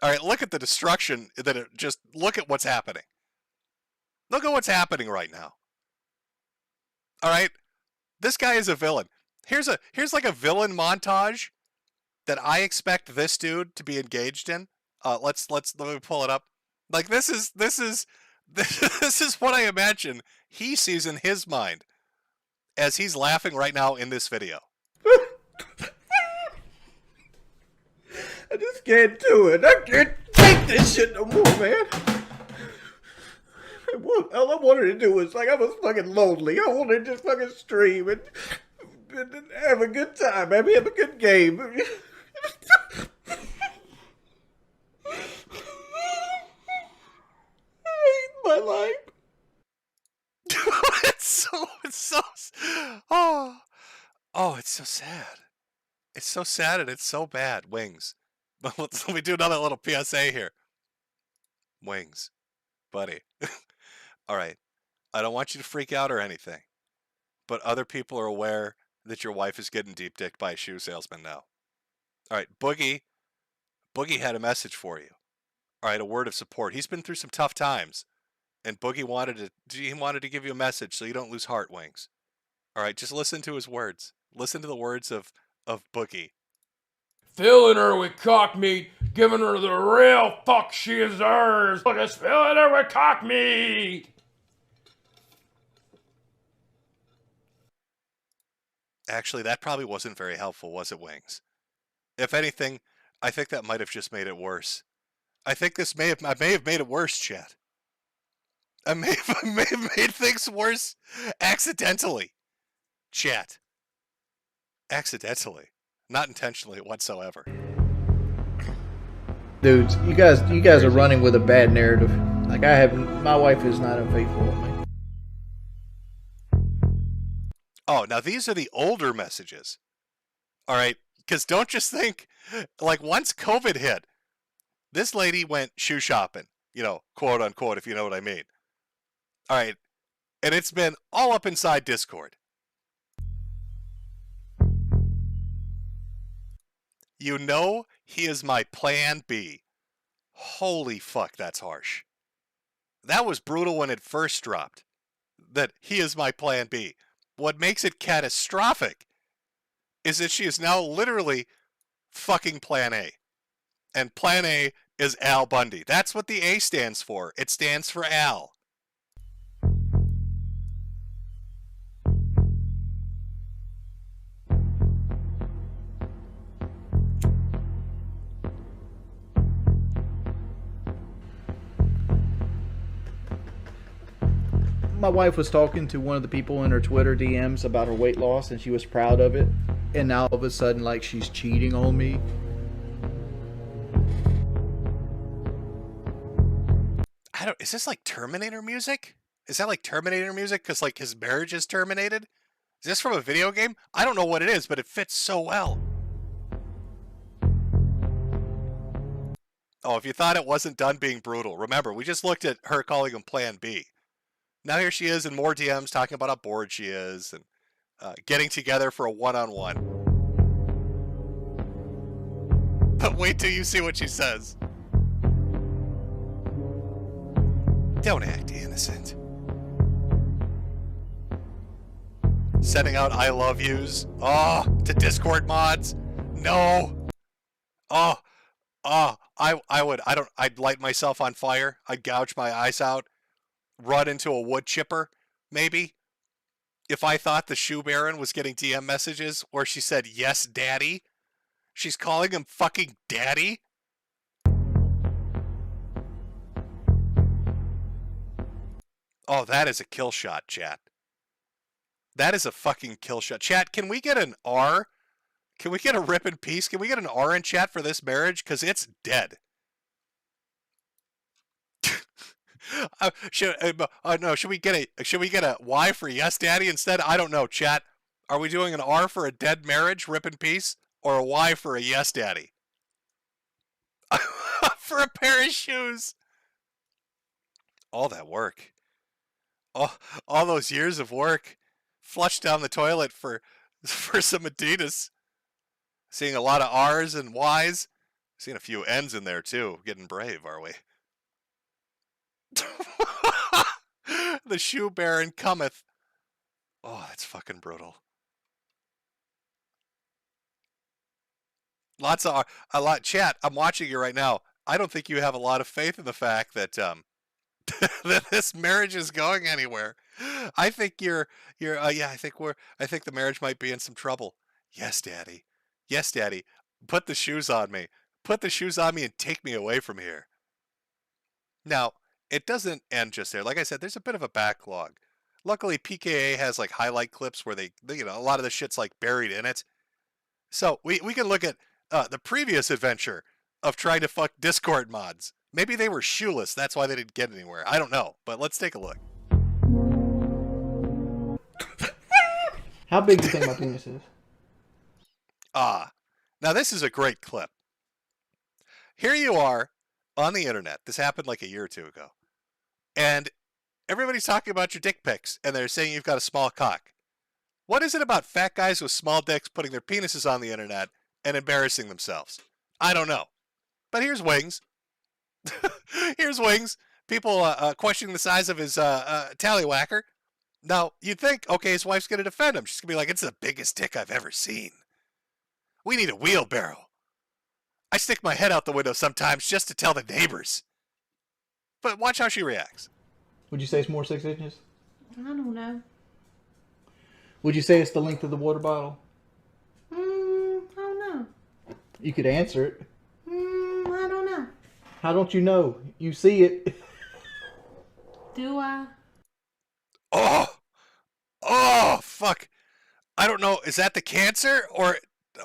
All right, look at the destruction look at what's happening. Look at what's happening right now. All right? This guy is a villain. Here's like a villain montage that I expect this dude to be engaged in. Let me pull it up. Like this is what I imagine he sees in his mind as he's laughing right now in this video. I just can't do it. I can't take this shit no more, man. All I wanted to do was, like, I was fucking lonely. I wanted to just fucking stream and have a good time, man. Have a good game. I hate my life. it's so it's so sad. It's so sad and it's so bad. Wings. Let me do another little PSA here. Wings. Buddy. All right. I don't want you to freak out or anything. But other people are aware that your wife is getting deep dicked by a shoe salesman now. All right. Boogie had a message for you. All right. A word of support. He's been through some tough times. And Boogie wanted to give you a message so you don't lose heart, Wings. All right. Just listen to his words. Listen to the words of Boogie. Filling her with cock meat, giving her the real fuck she deserves. Look, it's filling her with cock meat. Actually, that probably wasn't very helpful, was it, Wings? If anything, I think that might have just made it worse. I think I may have made it worse, chat. I may have made things worse accidentally. Chat. Accidentally. Not intentionally whatsoever. Dudes, you guys are running with a bad narrative. Like, my wife is not unfaithful with me. Oh, now these are the older messages. All right, because don't just think, like, once COVID hit, this lady went shoe shopping, quote unquote, if you know what I mean. All right, and it's been all up inside Discord. You know he is my plan B. Holy fuck, that's harsh. That was brutal when it first dropped. That he is my plan B. What makes it catastrophic is that she is now literally fucking plan A. And plan A is Al Bundy. That's what the A stands for. It stands for Al. My wife was talking to one of the people in her Twitter DMs about her weight loss, and she was proud of it. And now all of a sudden, like, she's cheating on me. Is this like Terminator music? Is that like Terminator music because like his marriage is terminated? Is this from a video game? I don't know what it is, but it fits so well. Oh, if you thought it wasn't done being brutal, remember, we just looked at her calling him Plan B. Now here she is in more DMs talking about how bored she is and getting together for a one-on-one. But wait till you see what she says. Don't act innocent. Sending out I love yous. Oh, to Discord mods. No. Oh, I'd light myself on fire. I'd gouge my eyes out. Run into a wood chipper, maybe. If I thought the Shoe Baron was getting DM messages where she said, yes, daddy. She's calling him fucking daddy. Oh, that is a kill shot, chat. That is a fucking kill shot. Chat, can we get an R? Can we get a rip in peace? Can we get an R in chat for this marriage? Because it's dead. Should we get a Y for yes, daddy instead? I don't know, chat. Are we doing an R for a dead marriage, rip in peace, or a Y for a yes, daddy? For a pair of shoes. All that work. All those years of work flushed down the toilet for some Adidas. Seeing a lot of R's and Y's. Seeing a few N's in there too. Getting brave, are we? The Shoe Baron cometh. Oh, that's fucking brutal. Chat, I'm watching you right now. I don't think you have a lot of faith in the fact that that this marriage is going anywhere. I think I think the marriage might be in some trouble. Yes, daddy. Yes, daddy. Put the shoes on me. Put the shoes on me and take me away from here. Now, it doesn't end just there. Like I said, there's a bit of a backlog. Luckily, PKA has like highlight clips where they a lot of the shit's like buried in it. So we can look at the previous adventure of trying to fuck Discord mods. Maybe they were shoeless. That's why they didn't get anywhere. I don't know, but let's take a look. How big do you think my penis is? Now this is a great clip. Here you are on the internet. This happened like a year or two ago. And everybody's talking about your dick pics, and they're saying you've got a small cock. What is it about fat guys with small dicks putting their penises on the internet and embarrassing themselves? I don't know. But here's Wings. Here's Wings. People questioning the size of his tallywhacker. Now, you'd think, okay, his wife's going to defend him. She's going to be like, it's the biggest dick I've ever seen. We need a wheelbarrow. I stick my head out the window sometimes just to tell the neighbors. But watch how she reacts. Would you say it's more 6 inches? I don't know. Would you say it's the length of the water bottle? I don't know. You could answer it. I don't know. How don't you know? You see it. Do I? Oh, fuck. I don't know. Is that the cancer? Or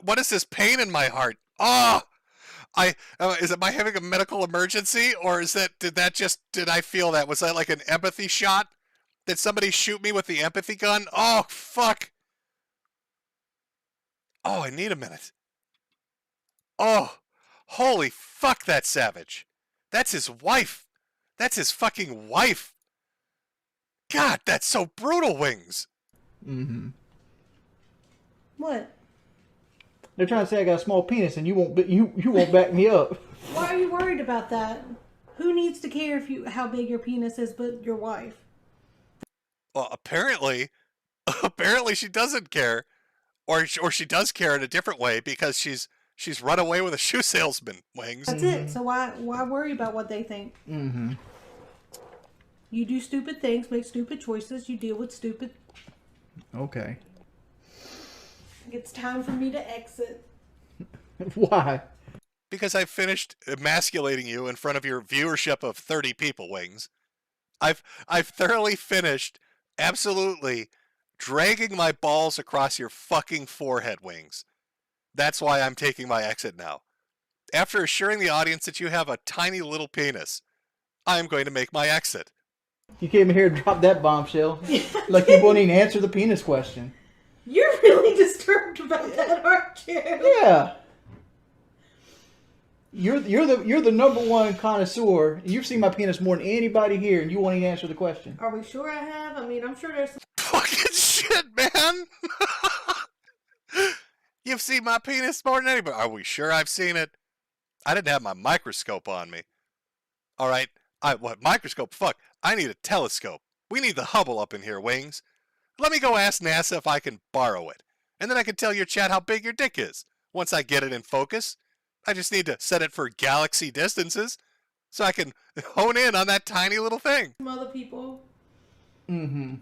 what is this pain in my heart? Is it my having a medical emergency? Or is that, did I feel that? Was that like an empathy shot? Did somebody shoot me with the empathy gun? Oh, fuck. Oh, I need a minute. Oh, holy fuck, that's savage. That's his wife. That's his fucking wife. God, that's so brutal, Wings. Mm-hmm. What? They're trying to say I got a small penis, and you won't back me up. Why are you worried about that? Who needs to care how big your penis is but your wife? Well, apparently she doesn't care, or she does care in a different way because she's run away with a shoe salesman. Wings. That's it. So why worry about what they think? Mm-hmm. You do stupid things, make stupid choices. You deal with stupid. Okay. It's time for me to exit. Why? Because I've finished emasculating you in front of your viewership of 30 people, Wings. I've thoroughly finished absolutely dragging my balls across your fucking forehead, Wings. That's why I'm taking my exit now. After assuring the audience that you have a tiny little penis, I am going to make my exit. You came here to drop that bombshell. Like you won't even answer the penis question. You're really disturbed about that, aren't you? Yeah. You're the number one connoisseur. You've seen my penis more than anybody here, and you won't even answer the question. Are we sure I have? I mean, I'm sure there's... Fucking shit, man! You've seen my penis more than anybody. Are we sure I've seen it? I didn't have my microscope on me. Alright, what, microscope? Fuck, I need a telescope. We need the Hubble up in here, Wings. Let me go ask NASA if I can borrow it. And then I can tell your chat how big your dick is. Once I get it in focus, I just need to set it for galaxy distances so I can hone in on that tiny little thing. Some other people. Mm-hmm.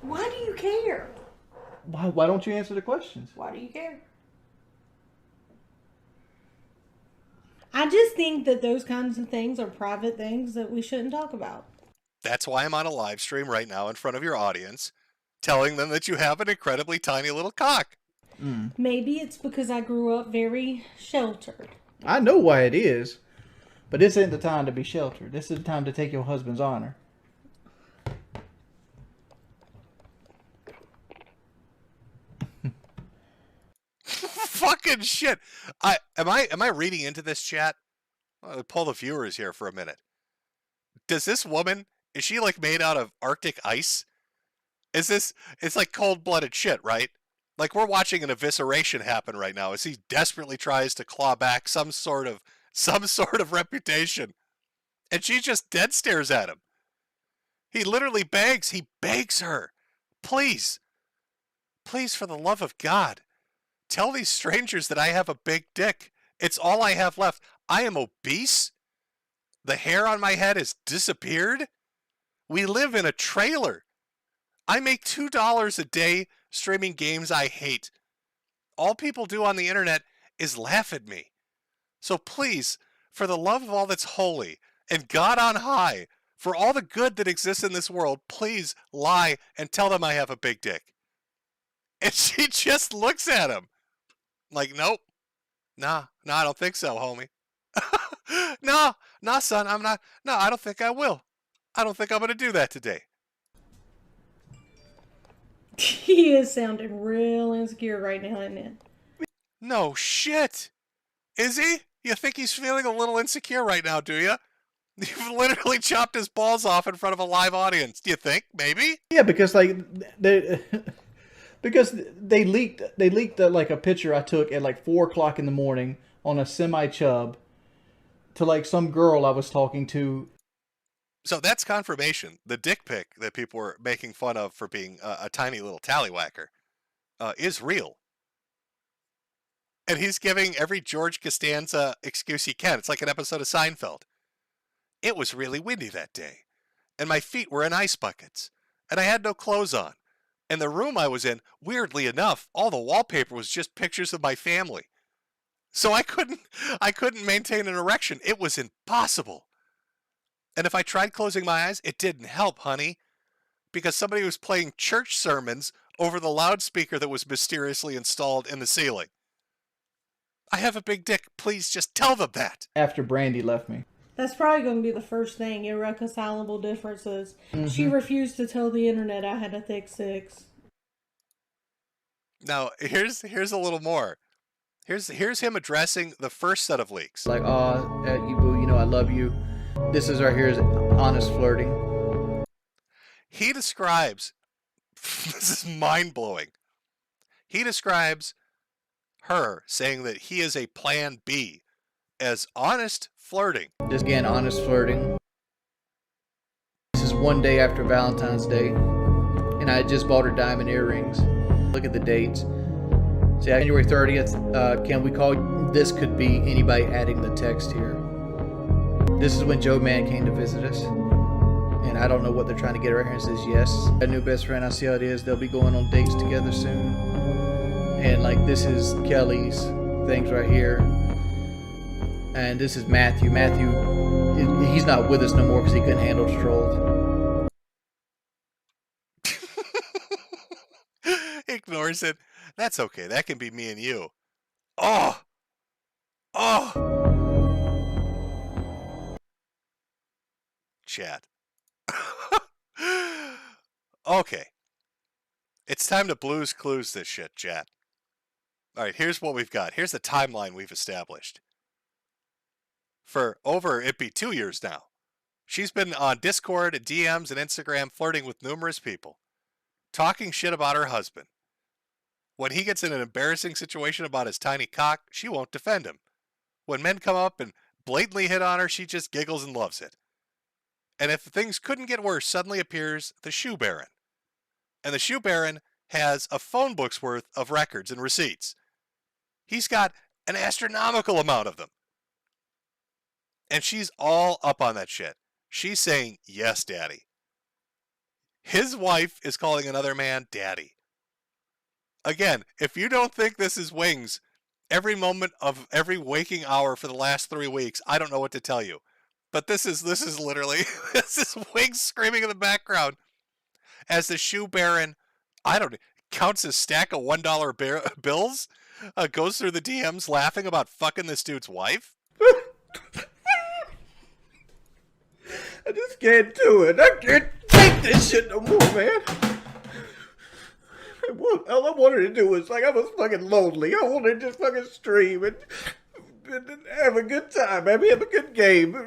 Why do you care? Why don't you answer the questions? Why do you care? I just think that those kinds of things are private things that we shouldn't talk about. That's why I'm on a live stream right now in front of your audience, telling them that you have an incredibly tiny little cock. Maybe it's because I grew up very sheltered. I know why it is, but this isn't the time to be sheltered. This is the time to take your husband's honor. Fucking shit. Am I reading into this chat? I'll pull the viewers here for a minute. Does this woman, is she like made out of Arctic ice? It's like cold-blooded shit, right? Like we're watching an evisceration happen right now as he desperately tries to claw back some sort of reputation. And she just dead stares at him. He literally begs her. Please, for the love of God, tell these strangers that I have a big dick. It's all I have left. I am obese. The hair on my head has disappeared. We live in a trailer. I make $2 a day streaming games I hate. All people do on the internet is laugh at me. So please, for the love of all that's holy and God on high, for all the good that exists in this world, please lie and tell them I have a big dick. And she just looks at him like, nope. Nah, I don't think so, homie. Nah, son, I'm not. No, I don't think I will. I don't think I'm going to do that today. He is sounding real insecure right now, isn't it? No shit. Is he? You think he's feeling a little insecure right now, do you? You've literally chopped his balls off in front of a live audience. Do you think? Maybe? Yeah, because like they leaked like a picture I took at like 4 o'clock in the morning on a semi-chub to like some girl I was talking to. So that's confirmation. The dick pic that people were making fun of for being a tiny little tallywhacker is real. And he's giving every George Costanza excuse he can. It's like an episode of Seinfeld. It was really windy that day, and my feet were in ice buckets, and I had no clothes on. And the room I was in, weirdly enough, all the wallpaper was just pictures of my family. So I couldn't maintain an erection. It was impossible. And if I tried closing my eyes, it didn't help, honey, because somebody was playing church sermons over the loudspeaker that was mysteriously installed in the ceiling. I have a big dick. Please just tell them that. After Brandy left me. That's probably going to be the first thing. Irreconcilable differences. She refused to tell the internet I had a thick six. Now, here's a little more. Here's him addressing the first set of leaks. Like, you boo, you know I love you. This is right here is honest flirting. He describes, this is mind-blowing. He describes her saying that he is a plan B as honest flirting. Just again, honest flirting. This is one day after Valentine's Day, and I just bought her diamond earrings. Look at the dates. So January 30th, can we call, this could be anybody adding the text here. This is when Joe Man came to visit us. And I don't know what they're trying to get right here. It says yes. A new best friend, I see how it is. They'll be going on dates together soon. And like this is Kelly's things right here. And this is Matthew. Matthew he's not with us no more because he couldn't handle the trolls. Ignores it. That's okay. That can be me and you. Oh! Oh! Chat. Okay. It's time to Blue's Clues this shit, chat. Alright, here's what we've got. Here's the timeline we've established. For over, it'd be 2 years now. She's been on Discord, and DMs, and Instagram flirting with numerous people. Talking shit about her husband. When he gets in an embarrassing situation about his tiny cock, she won't defend him. When men come up and blatantly hit on her, she just giggles and loves it. And if things couldn't get worse, suddenly appears the Shoe Baron. And the Shoe Baron has a phone book's worth of records and receipts. He's got an astronomical amount of them. And she's all up on that shit. She's saying, yes, daddy. His wife is calling another man daddy. Again, if you don't think this is Wings, every moment of every waking hour for the last 3 weeks, I don't know what to tell you. But this is literally, this is Wings screaming in the background as the Shoe Baron, counts a stack of $1 bills, goes through the DMs laughing about fucking this dude's wife. I just can't do it. I can't take this shit no more, man. All I wanted to do was, I was fucking lonely. I wanted to just fucking stream and have a good time. Maybe have a good game. I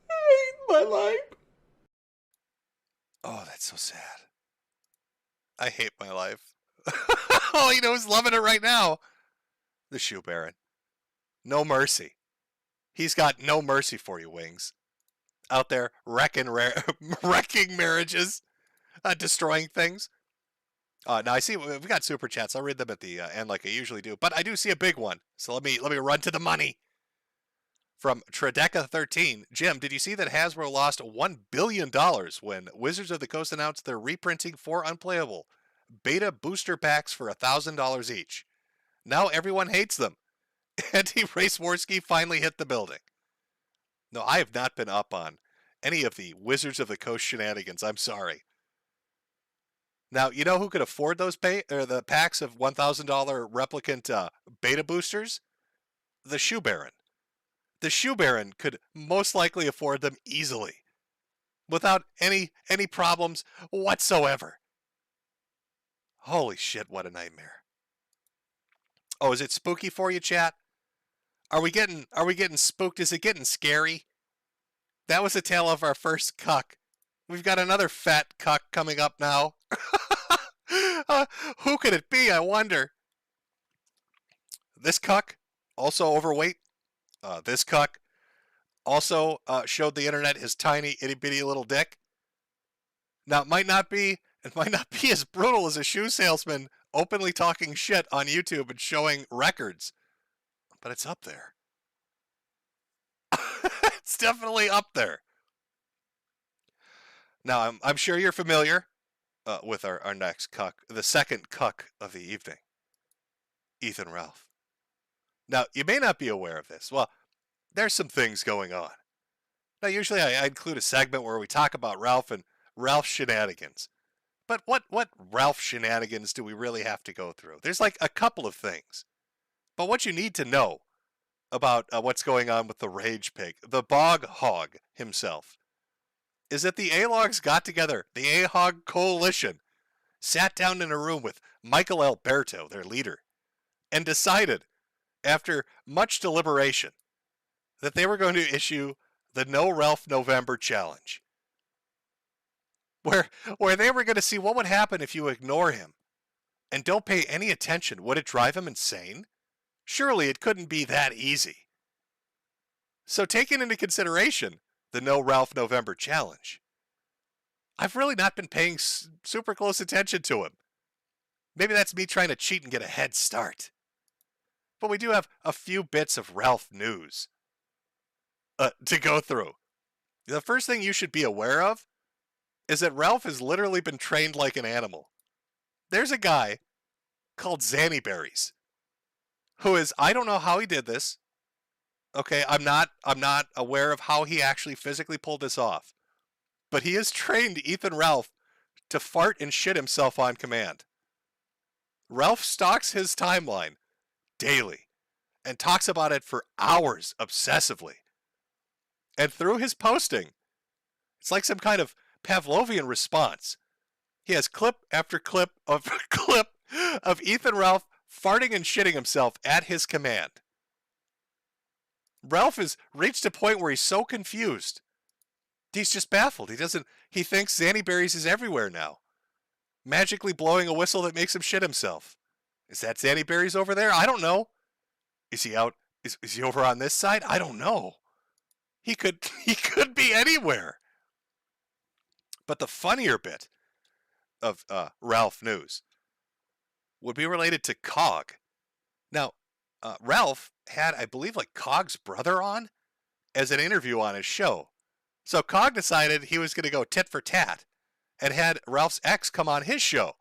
hate my life. Oh, that's so sad. I hate my life. All you know is loving it right now. The Shoe Baron. No mercy. He's got no mercy for you, Wings. Out there wrecking marriages, destroying things. Now I see we got super chats. I'll read them at the end like I usually do, but I do see a big one. So let me run to the money. From Trideca13, Jim, did you see that Hasbro lost $1 billion when Wizards of the Coast announced they're reprinting 4 unplayable beta booster packs for $1,000 each? Now everyone hates them. Anti-Ray Swarsky finally hit the building. No, I have not been up on any of the Wizards of the Coast shenanigans. I'm sorry. Now, you know who could afford those the packs of $1,000 replicant beta boosters? The Shoe Baron. The Shoe Baron could most likely afford them easily, without any problems whatsoever. Holy shit, what a nightmare. Oh, is it spooky for you, chat? Are we getting spooked? Is it getting scary? That was the tale of our first cuck. We've got another fat cuck coming up now. Who could it be, I wonder? This cuck, also overweight. This cuck also showed the internet his tiny itty-bitty little dick. Now, it might not be as brutal as a shoe salesman openly talking shit on YouTube and showing records, but it's up there. It's definitely up there. Now, I'm sure you're familiar with our next cuck, the second cuck of the evening, Ethan Ralph. Now, you may not be aware of this. Well, there's some things going on. Now, usually I include a segment where we talk about Ralph and Ralph's shenanigans. But what Ralph shenanigans do we really have to go through? There's like a couple of things. But what you need to know about what's going on with the Rage Pig, the Bog Hog himself, is that the A-Logs got together, the A-Hog Coalition, sat down in a room with Michael Alberto, their leader, and decided, after much deliberation, that they were going to issue the No Ralph November Challenge, where they were going to see what would happen if you ignore him and don't pay any attention. Would it drive him insane? Surely it couldn't be that easy. So taking into consideration the No Ralph November Challenge, I've really not been paying super close attention to him. Maybe that's me trying to cheat and get a head start. But we do have a few bits of Ralph news to go through. The first thing you should be aware of is that Ralph has literally been trained like an animal. There's a guy called Zanny Berries who is, I don't know how he did this. Okay, I'm not aware of how he actually physically pulled this off. But he has trained Ethan Ralph to fart and shit himself on command. Ralph stalks his timeline daily and talks about it for hours obsessively. And through his posting, it's like some kind of Pavlovian response. He has clip after clip of Ethan Ralph farting and shitting himself at his command. Ralph has reached a point where he's so confused. He's just baffled. He thinks Zanny Berries is everywhere now. Magically blowing a whistle that makes him shit himself. Is that Zanny Berries over there? I don't know. Is he out? Is he over on this side? I don't know. He could be anywhere. But the funnier bit of Ralph news would be related to Cog. Now, Ralph had, I believe, like Cog's brother on as an interview on his show. So Cog decided he was going to go tit for tat and had Ralph's ex come on his show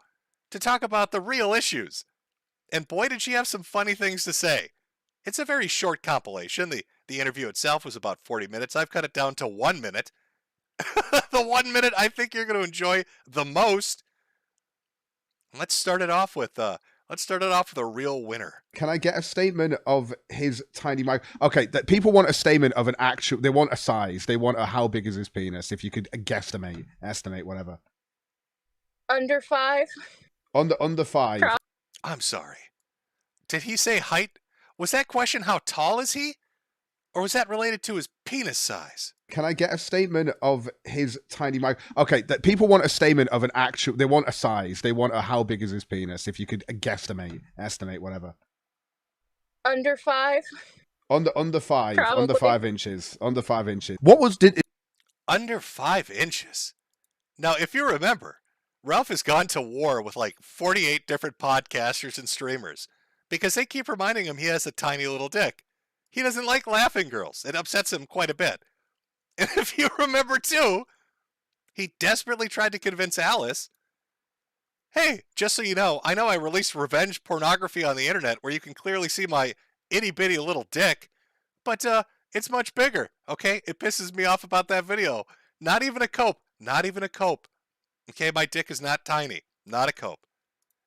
to talk about the real issues. And boy, did she have some funny things to say. It's a very short compilation. The interview itself was about 40 minutes. I've cut it down to 1 minute. The 1 minute I think you're going to enjoy the most. Let's start it off with a real winner. Can I get a statement of his tiny mic? Okay, that people want a statement of an actual. They want a size. They want a how big is his penis? If you could estimate, whatever. Under 5. Under 5. I'm sorry. Did he say height? Was that question how tall is he? Or was that related to his penis size? Can I get a statement of his tiny mic? Okay, that people want a statement of an actual. They want a size. They want a how big is his penis? If you could estimate, whatever. Under 5. Under 5. Probably. Under 5 inches. Under 5 inches. Under 5 inches. Now, if you remember, Ralph has gone to war with like 48 different podcasters and streamers because they keep reminding him he has a tiny little dick. He doesn't like laughing girls. It upsets him quite a bit. And if you remember too, he desperately tried to convince Alice, hey, just so you know I released revenge pornography on the internet where you can clearly see my itty bitty little dick, but it's much bigger, okay? It pisses me off about that video. Not even a cope. Okay, my dick is not tiny. Not a cope.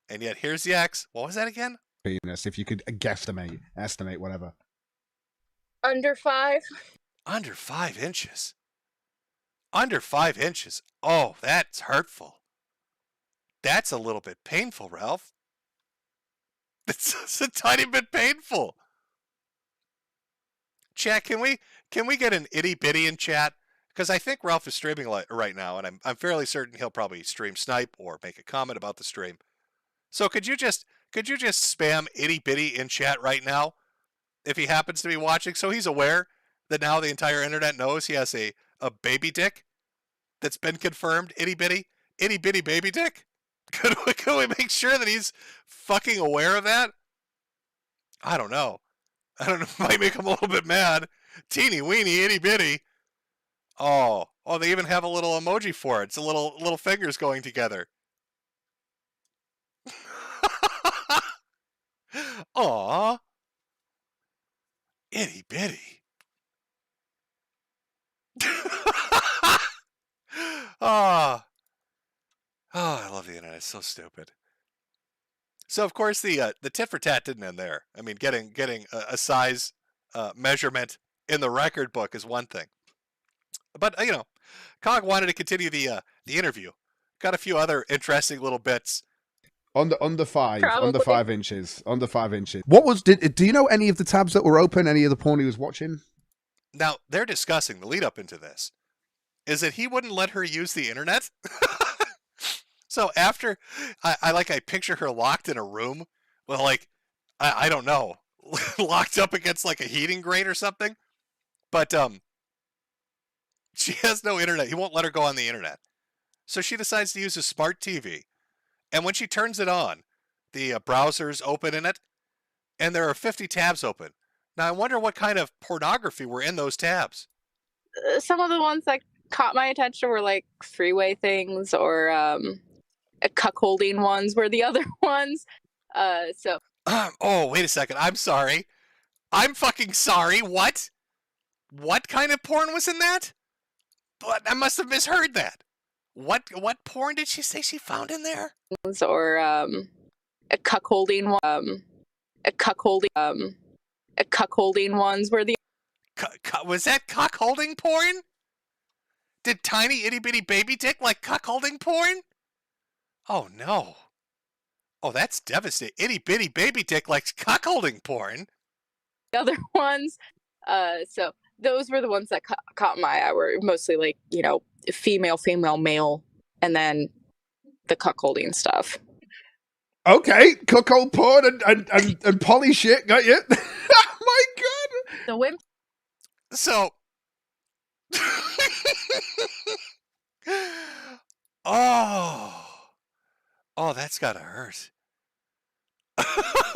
And yet here's the X. What was that again? Penis. If you could estimate, whatever. Under 5. Under 5 inches. Under 5 inches. Oh, that's hurtful. That's a little bit painful, Ralph. It's a tiny bit painful. Chat, can we get an itty bitty in chat? Because I think Ralph is streaming right now, and I'm fairly certain he'll probably stream snipe or make a comment about the stream. So could you just spam itty bitty in chat right now, if he happens to be watching, so he's aware that now the entire internet knows he has a baby dick that's been confirmed, itty bitty baby dick? Could we make sure that he's fucking aware of that? I don't know. It might make him a little bit mad. Teeny weeny itty bitty. Oh, they even have a little emoji for it. It's a little fingers going together. Aw. Itty bitty. Oh, I love the internet. It's so stupid. So of course the tit for tat didn't end there. I mean, getting a size measurement in the record book is one thing, but Cog wanted to continue the interview. Got a few other interesting little bits. Under 5. Probably. Under 5 inches. Under 5 inches. Do you know any of the tabs that were open? Any of the porn he was watching? Now they're discussing the lead up into this is that he wouldn't let her use the internet. So after I picture her locked in a room with like I don't know, locked up against like a heating grate or something. But she has no internet. He won't let her go on the internet. So she decides to use a smart TV. And when she turns it on, the browser's open in it, and there are 50 tabs open. Now I wonder what kind of pornography were in those tabs. Some of the ones that caught my attention were like three-way things or cuckolding ones were the other ones. Oh, wait a second. I'm sorry. I'm fucking sorry. What? What kind of porn was in that? But I must have misheard that. What porn did she say she found in there? Or a cuckolding one. A cuckolding ones were the. Was that cuckolding porn? Did tiny itty bitty baby dick like cuckolding porn? Oh no. Oh, that's devastating. Itty bitty baby dick likes cuckolding porn. The other ones. So those were the ones that caught my eye. Were mostly like, you know, female, male, and then the cuckolding stuff. Okay, cuckold porn and poly shit. Got you. Oh my god. The wimp. So. Oh, that's gotta hurt.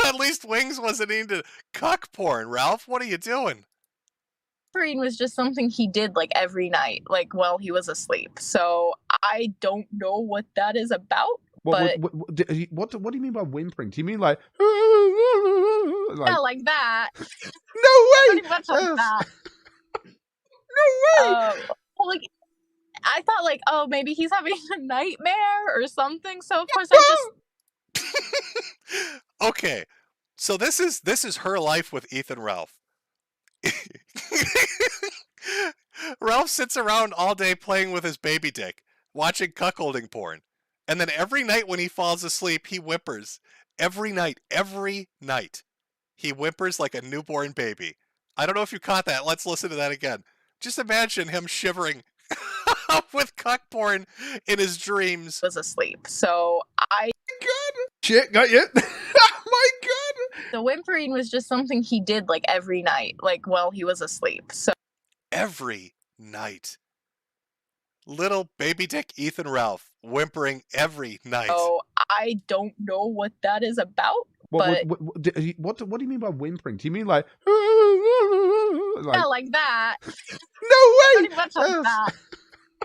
At least Wings wasn't into cuck porn. Ralph, what are you doing? Was just something he did like every night, like while he was asleep. So I don't know what that is about. What do you mean by whimpering? Do you mean like yeah, like that? No way! Pretty much like that. No way! Like I thought, like, oh, maybe he's having a nightmare or something. So of course I just. Okay, so this is her life with Ethan Ralph. Ralph sits around all day playing with his baby dick, watching cuckolding porn, and then every night when he falls asleep, he whimpers. Every night, he whimpers like a newborn baby. I don't know if you caught that. Let's listen to that again. Just imagine him shivering with cuck porn in his dreams. Was asleep, so I. God. Shit, got you. Oh my god. The whimpering was just something he did like every night, like while he was asleep. So every night. Little baby dick Ethan Ralph whimpering every night. Oh, I don't know what that is about. What do you mean by whimpering? Do you mean like yeah, like that? No way! Pretty much like that.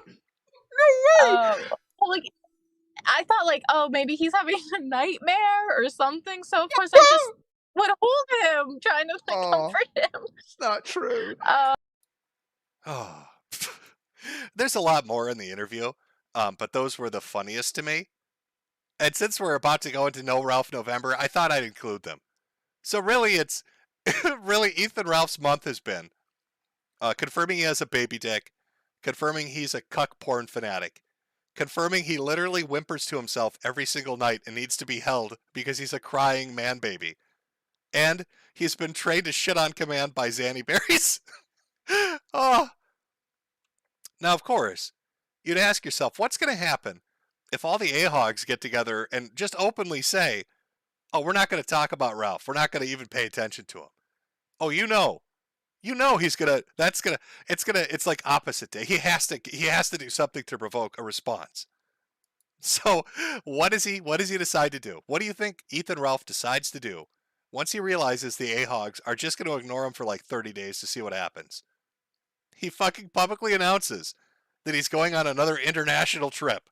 No way! Like I thought, like, oh, maybe he's having a nightmare or something. So of course I just would hold him, trying to comfort him. It's not true. Oh. There's a lot more in the interview, but those were the funniest to me. And since we're about to go into No Ralph November, I thought I'd include them. So really, it's really Ethan Ralph's month has been confirming he has a baby dick, confirming he's a cuck porn fanatic, confirming he literally whimpers to himself every single night and needs to be held because he's a crying man baby, and he's been trained to shit on command by Zanny berries. Oh. Now, of course, you'd ask yourself, what's going to happen if all the A-hogs get together and just openly say, oh, we're not going to talk about Ralph. We're not going to even pay attention to him. Oh, you know he's going to, it's like opposite day. He has to do something to provoke a response. So what does he decide to do? What do you think Ethan Ralph decides to do once he realizes the A-hogs are just going to ignore him for like 30 days to see what happens? He fucking publicly announces that he's going on another international trip.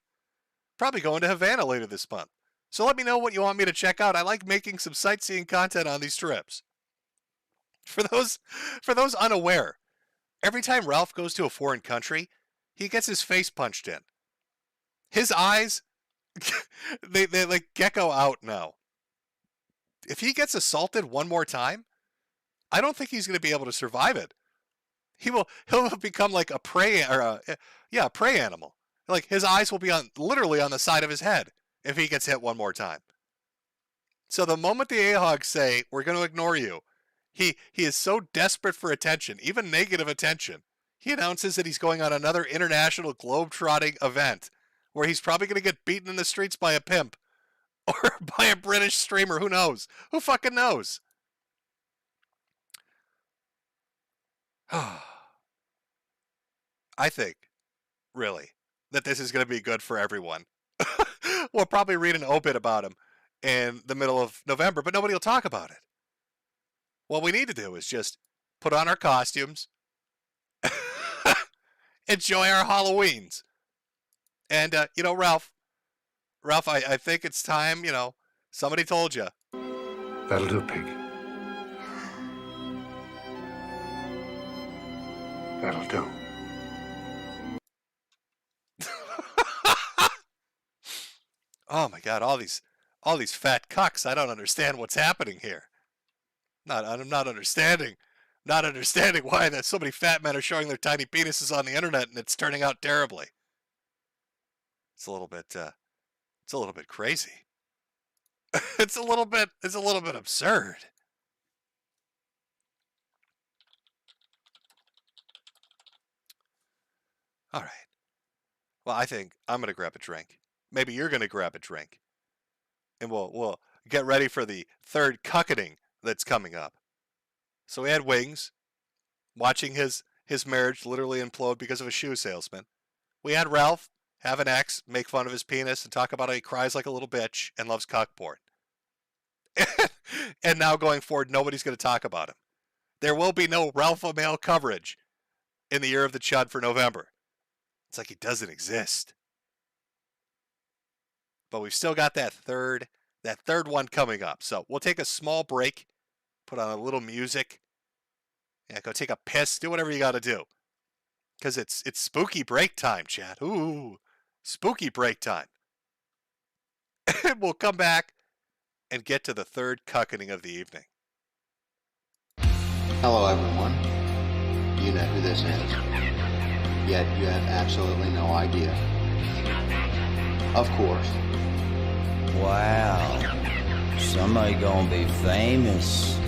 Probably going to Havana later this month. So let me know what you want me to check out. I like making some sightseeing content on these trips. For those unaware, every time Ralph goes to a foreign country, he gets his face punched in. His eyes, they like gecko out now. If he gets assaulted one more time, I don't think he's going to be able to survive it. He'll become like a prey animal. Like his eyes will be literally on the side of his head if he gets hit one more time. So the moment the A-hogs say, we're going to ignore you, he is so desperate for attention, even negative attention, he announces that he's going on another international globe-trotting event where he's probably going to get beaten in the streets by a pimp or by a British streamer. Who knows? Who fucking knows? I think, really, that this is going to be good for everyone. We'll probably read an obit about him in the middle of November, but nobody will talk about it. What we need to do is just put on our costumes, enjoy our Halloweens. And, Ralph, I think it's time, somebody told you. That'll do, pig. That'll do. Oh my god, all these fat cucks. I don't understand what's happening here. I'm not understanding. Not understanding why that so many fat men are showing their tiny penises on the internet and it's turning out terribly. It's a little bit crazy. It's a little bit absurd. All right. Well, I think I'm going to grab a drink. Maybe you're going to grab a drink. And we'll get ready for the third cucketing that's coming up. So we had Wings watching his marriage literally implode because of a shoe salesman. We had Ralph have an ex make fun of his penis and talk about how he cries like a little bitch and loves cock porn. And now going forward, nobody's going to talk about him. There will be no Ralph O'Mail coverage in the year of the Chud for November. It's like he doesn't exist. But we've still got that third one coming up. So we'll take a small break, put on a little music. Yeah, go take a piss, do whatever you got to do. Because it's spooky break time, chat. Ooh, spooky break time. And we'll come back and get to the third cuckening of the evening. Hello, everyone. You know who this is. Yet you have absolutely no idea. Of course. Wow. Somebody gonna be famous.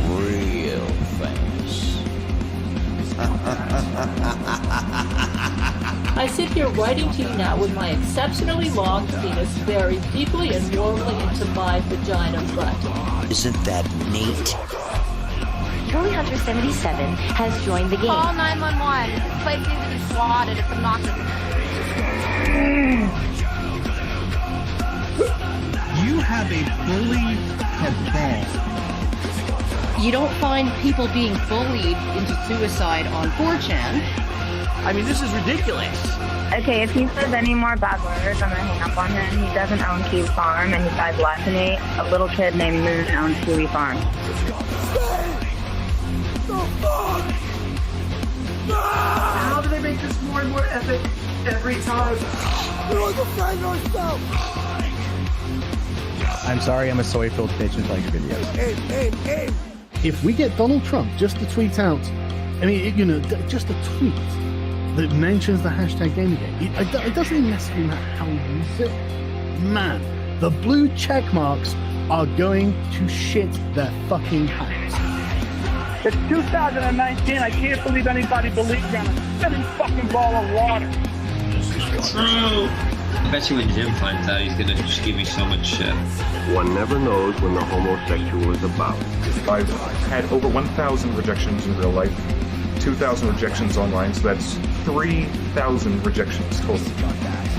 Real famous. I sit here writing to you now with my exceptionally long penis very deeply and warmly into my vagina butt. Isn't that neat? Charlie Hunter 77 has joined the game. Call 911. This place needs to be swatted. It's obnoxious. You have a bully cabal. You don't find people being bullied into suicide on 4chan. I mean, this is ridiculous. Okay, if he says any more bad words, I'm gonna hang up on him. He doesn't own Kiwi Farm, and he died blasphemy. A little kid named Moon owns Kiwi Farm. How do they make this more and more epic every time? We're defend ourselves! I'm sorry I'm a soy-filled bitch and like your videos. Aim. If we get Donald Trump just to tweet out, I mean, just a tweet that mentions the hashtag Gamergate, it doesn't even necessarily matter how we use it. Man, the blue check marks are going to shit their fucking pants. It's 2019. I can't believe anybody believes in a spinning fucking ball of water. True. I bet you when Jim finds out, he's gonna just give me so much shit. One never knows when the homosexual is about. I've had over 1,000 rejections in real life, 2,000 rejections online, so that's 3,000 rejections total.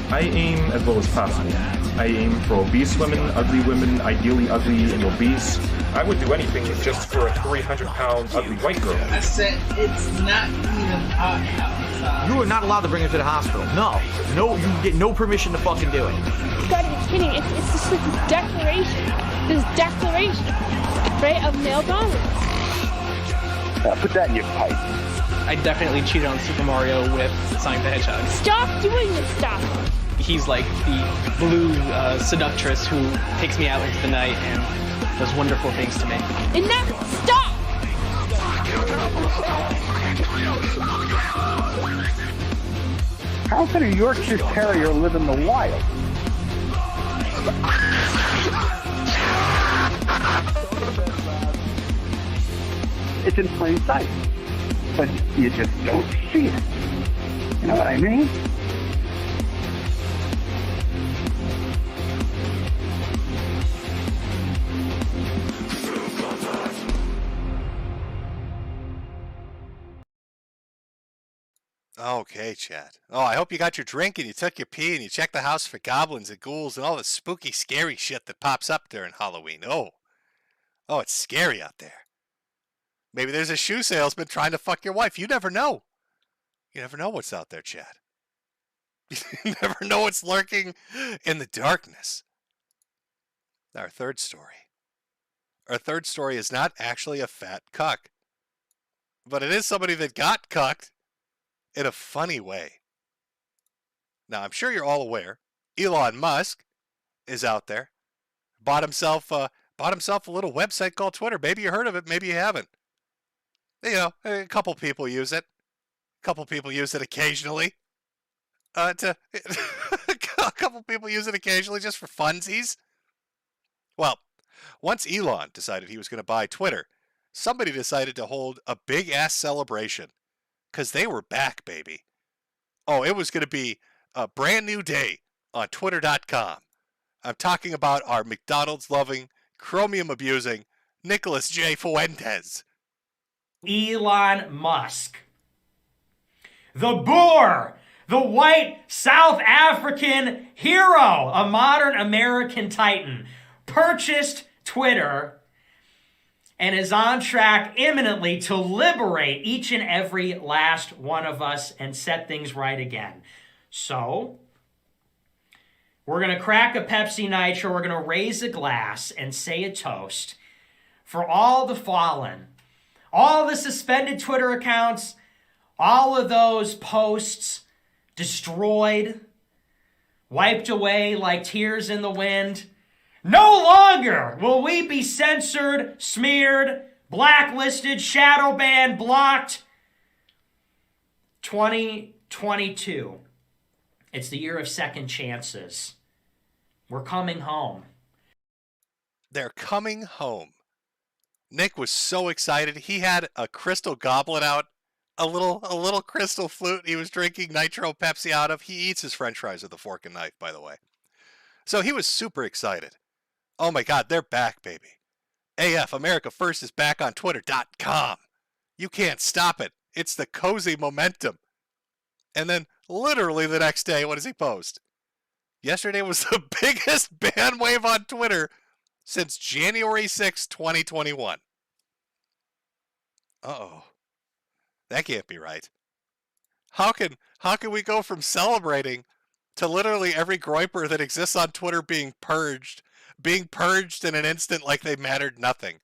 I aim as low as possible. I aim for obese women, ideally ugly and obese. I would do anything just for a 300-pound ugly white girl. I said it's not even hot outside. You are not allowed to bring her to the hospital. No, you get no permission to fucking do it. You gotta be kidding. It's just like this declaration, right, of male dominance. Put that in your pipe. I definitely cheated on Super Mario with Sonic the Hedgehog. Stop doing this stuff. He's like the blue seductress who takes me out into the night and does wonderful things to me. Enough! Stop! How can a Yorkshire Terrier live in the wild? It's in plain sight, but you just don't see it. You know what I mean? Okay, chat. Oh, I hope you got your drink and you took your pee and you checked the house for goblins and ghouls and all the spooky, scary shit that pops up during Halloween. Oh, it's scary out there. Maybe there's a shoe salesman trying to fuck your wife. You never know. You never know what's out there, chat. You never know what's lurking in the darkness. Our third story. Our third story is not actually a fat cuck, but it is somebody that got cucked in a funny way. Now, I'm sure you're all aware, Elon Musk is out there, bought himself a little website called Twitter. Maybe you heard of it, maybe you haven't. You know, a couple people use it. A couple people use it occasionally. A couple people use it occasionally just for funsies. Well, once Elon decided he was going to buy Twitter, somebody decided to hold a big-ass celebration. Because they were back, baby. Oh, it was going to be a brand new day on Twitter.com. I'm talking about our McDonald's-loving, chromium-abusing Nicholas J. Fuentes. Elon Musk. The boor, the white South African hero, a modern American titan, purchased Twitter and is on track imminently to liberate each and every last one of us and set things right again. So, we're going to crack a Pepsi Nitro, we're going to raise a glass and say a toast for all the fallen, all the suspended Twitter accounts, all of those posts destroyed, wiped away like tears in the wind. No longer will we be censored, smeared, blacklisted, shadow banned, blocked. 2022. It's the year of second chances. We're coming home. They're coming home. Nick was so excited. He had a crystal goblet out, a little crystal flute he was drinking Nitro Pepsi out of. He eats his french fries with a fork and knife, by the way. So he was super excited. Oh my God, they're back, baby. AF, America First is back on Twitter.com. You can't stop it. It's the cozy momentum. And then literally the next day, what does he post? Yesterday was the biggest ban wave on Twitter since January 6, 2021. Uh-oh. That can't be right. How can we go from celebrating to literally every groiper that exists on Twitter being purged in an instant like they mattered nothing?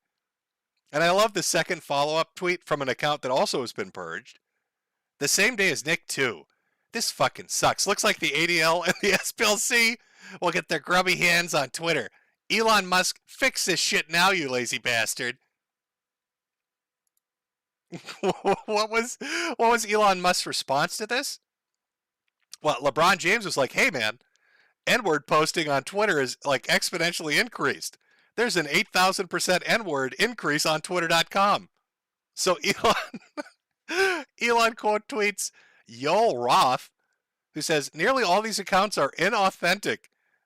And I love the second follow-up tweet from an account that also has been purged. The same day as Nick, too. This fucking sucks. Looks like the ADL and the SPLC will get their grubby hands on Twitter. Elon Musk, fix this shit now, you lazy bastard. What was Elon Musk's response to this? Well, LeBron James was like, hey man, N-word posting on Twitter is like exponentially increased. There's an 8,000% N-word increase on Twitter.com. So Elon quote tweets Yoel Roth, who says, nearly all these accounts are inauthentic.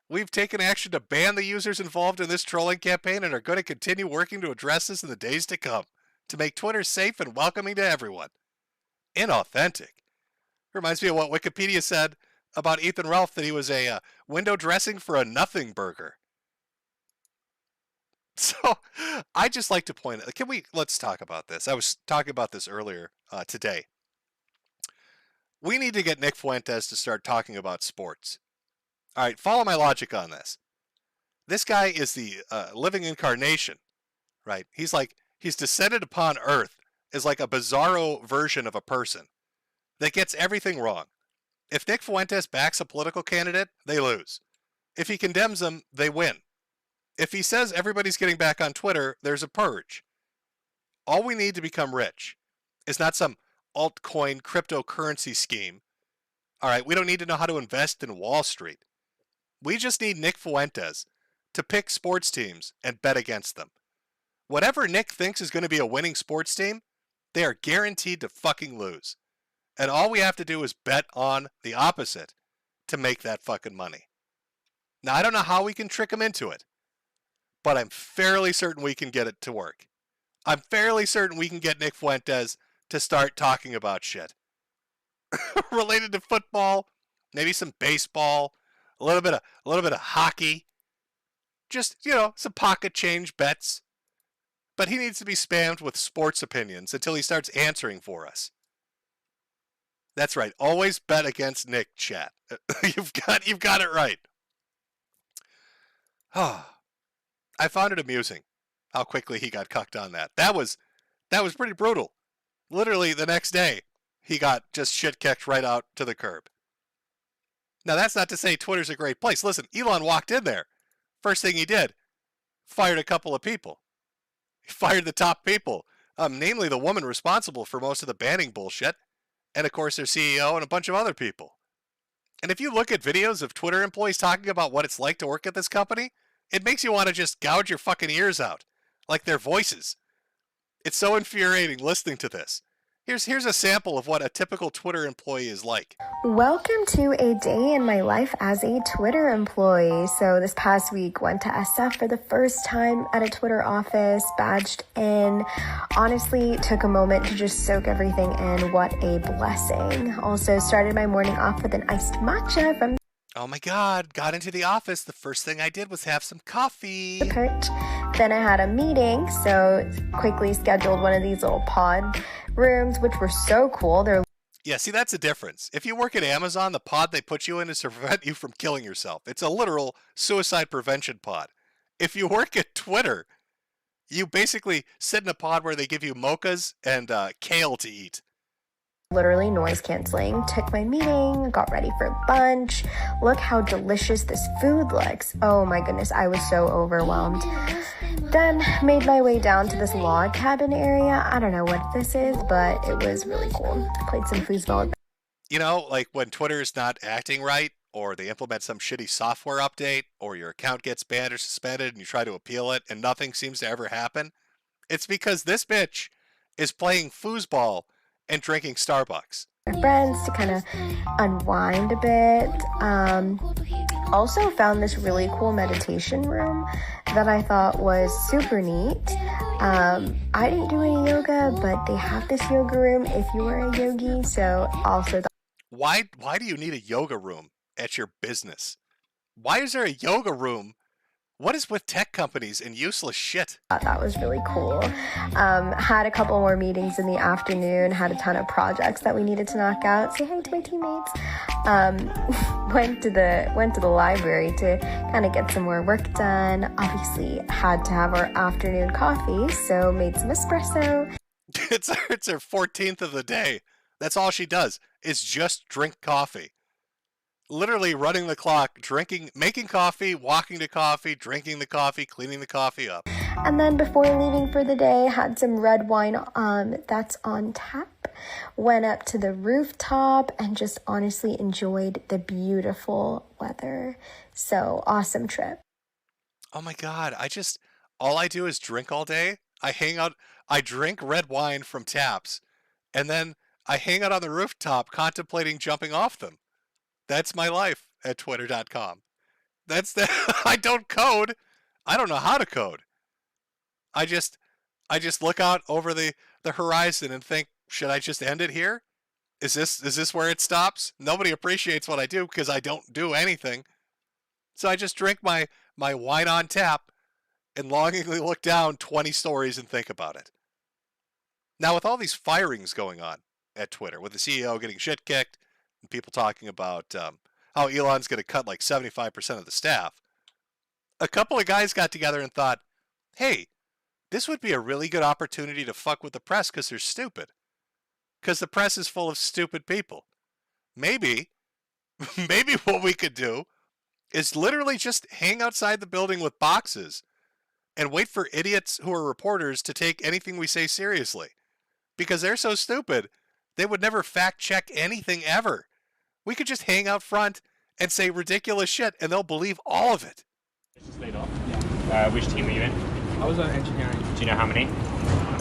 We've taken action to ban the users involved in this trolling campaign and are going to continue working to address this in the days to come to make Twitter safe and welcoming to everyone. Inauthentic. Reminds me of what Wikipedia said about Ethan Ralph, that he was a window dressing for a nothing burger. So I just like to point out, let's talk about this. I was talking about this earlier today. We need to get Nick Fuentes to start talking about sports. All right, follow my logic on this. This guy is the living incarnation, right? He's descended upon Earth as like a bizarro version of a person that gets everything wrong. If Nick Fuentes backs a political candidate, they lose. If he condemns them, they win. If he says everybody's getting back on Twitter, there's a purge. All we need to become rich is not some altcoin cryptocurrency scheme. All right, we don't need to know how to invest in Wall Street. We just need Nick Fuentes to pick sports teams and bet against them. Whatever Nick thinks is going to be a winning sports team, they are guaranteed to fucking lose. And all we have to do is bet on the opposite to make that fucking money. Now, I don't know how we can trick him into it, but I'm fairly certain we can get it to work. I'm fairly certain we can get Nick Fuentes to start talking about shit related to football, maybe some baseball, a little bit of hockey, just, some pocket change bets. But he needs to be spammed with sports opinions until he starts answering for us. That's right. Always bet against Nick, chat. You've got it right. I found it amusing. how quickly he got cucked on that. That was pretty brutal. Literally the next day, he got just shit kicked right out to the curb. Now, that's not to say Twitter's a great place. Listen, Elon walked in there. First thing he did, fired a couple of people. He fired the top people, namely the woman responsible for most of the banning bullshit, and of course their CEO and a bunch of other people. And if you look at videos of Twitter employees talking about what it's like to work at this company, it makes you want to just gouge your fucking ears out, like their voices. It's so infuriating listening to this. Here's a sample of what a typical Twitter employee is like. Welcome to a day in my life as a Twitter employee. So this past week, went to SF for the first time at a Twitter office, badged in. Honestly, took a moment to just soak everything in. What a blessing. Also started my morning off with an iced matcha from Oh my God, got into the office. The first thing I did was have some coffee. the perch. Then I had a meeting, so quickly scheduled one of these little pod rooms, which were so cool. They're Yeah, see, that's the difference. If you work at Amazon, the pod they put you in is to prevent you from killing yourself. It's a literal suicide prevention pod. If you work at Twitter, you basically sit in a pod where they give you mochas and kale to eat. literally noise canceling. Took my meeting, got ready for lunch. Look how delicious this food looks. Oh my goodness, I was so overwhelmed. Then made my way down to this log cabin area. I don't know what this is, but it was really cool. Played some foosball. You know, like when Twitter's not acting right, or they implement some shitty software update, or your account gets banned or suspended and you try to appeal it and nothing seems to ever happen, it's because this bitch is playing foosball and drinking Starbucks. Friends to kind of unwind a bit. Also found this really cool meditation room that I thought was super neat. I didn't do any yoga, but they have this yoga room if you are a yogi. So also Why do you need a yoga room at your business? Why is there a yoga room? What is with tech companies and useless shit? that was really cool. Had a couple more meetings in the afternoon, had a ton of projects that we needed to knock out. Say hi to my teammates. Went to the library to kind of get some more work done. Obviously had to have our afternoon coffee, so made some espresso. It's her 14th of the day. That's all she does is just drink coffee. Literally running the clock, drinking, making coffee, walking to coffee, drinking the coffee, cleaning the coffee up. And then before leaving for the day, had some red wine that's on tap. Went up to the rooftop and just honestly enjoyed the beautiful weather. So awesome trip. Oh my God, all I do is drink all day. I hang out, I drink red wine from taps, and then I hang out on the rooftop contemplating jumping off them. That's my life at twitter.com. I don't code. I don't know how to code. I just look out over the horizon and think, should I just end it here? Is this where it stops? Nobody appreciates what I do because I don't do anything. So I just drink my wine on tap and longingly look down 20 stories and think about it. Now, with all these firings going on at Twitter, with the CEO getting shit kicked, and people talking about how Elon's going to cut like 75% of the staff, a couple of guys got together and thought, hey, this would be a really good opportunity to fuck with the press because they're stupid. Because the press is full of stupid people. Maybe what we could do is literally just hang outside the building with boxes and wait for idiots who are reporters to take anything we say seriously. Because they're so stupid, they would never fact check anything ever. We could just hang out front and say ridiculous shit and they'll believe all of it. Laid off? Yeah. Which team are you in? I was on engineering. Do you know how many?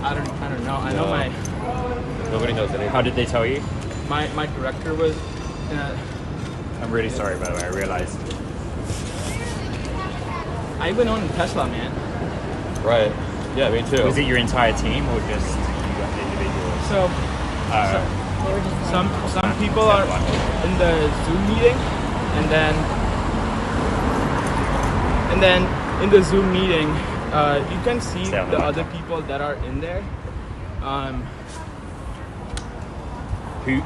I don't know. I know my... Nobody knows anything. How did they tell you? My director was... I'm really sorry, by the way. I realized. I went on Tesla, man. Right. Yeah, me too. Was it your entire team or just you individuals? So some people are in the Zoom meeting, and then in the Zoom meeting, you can see the other people that are in there. Who?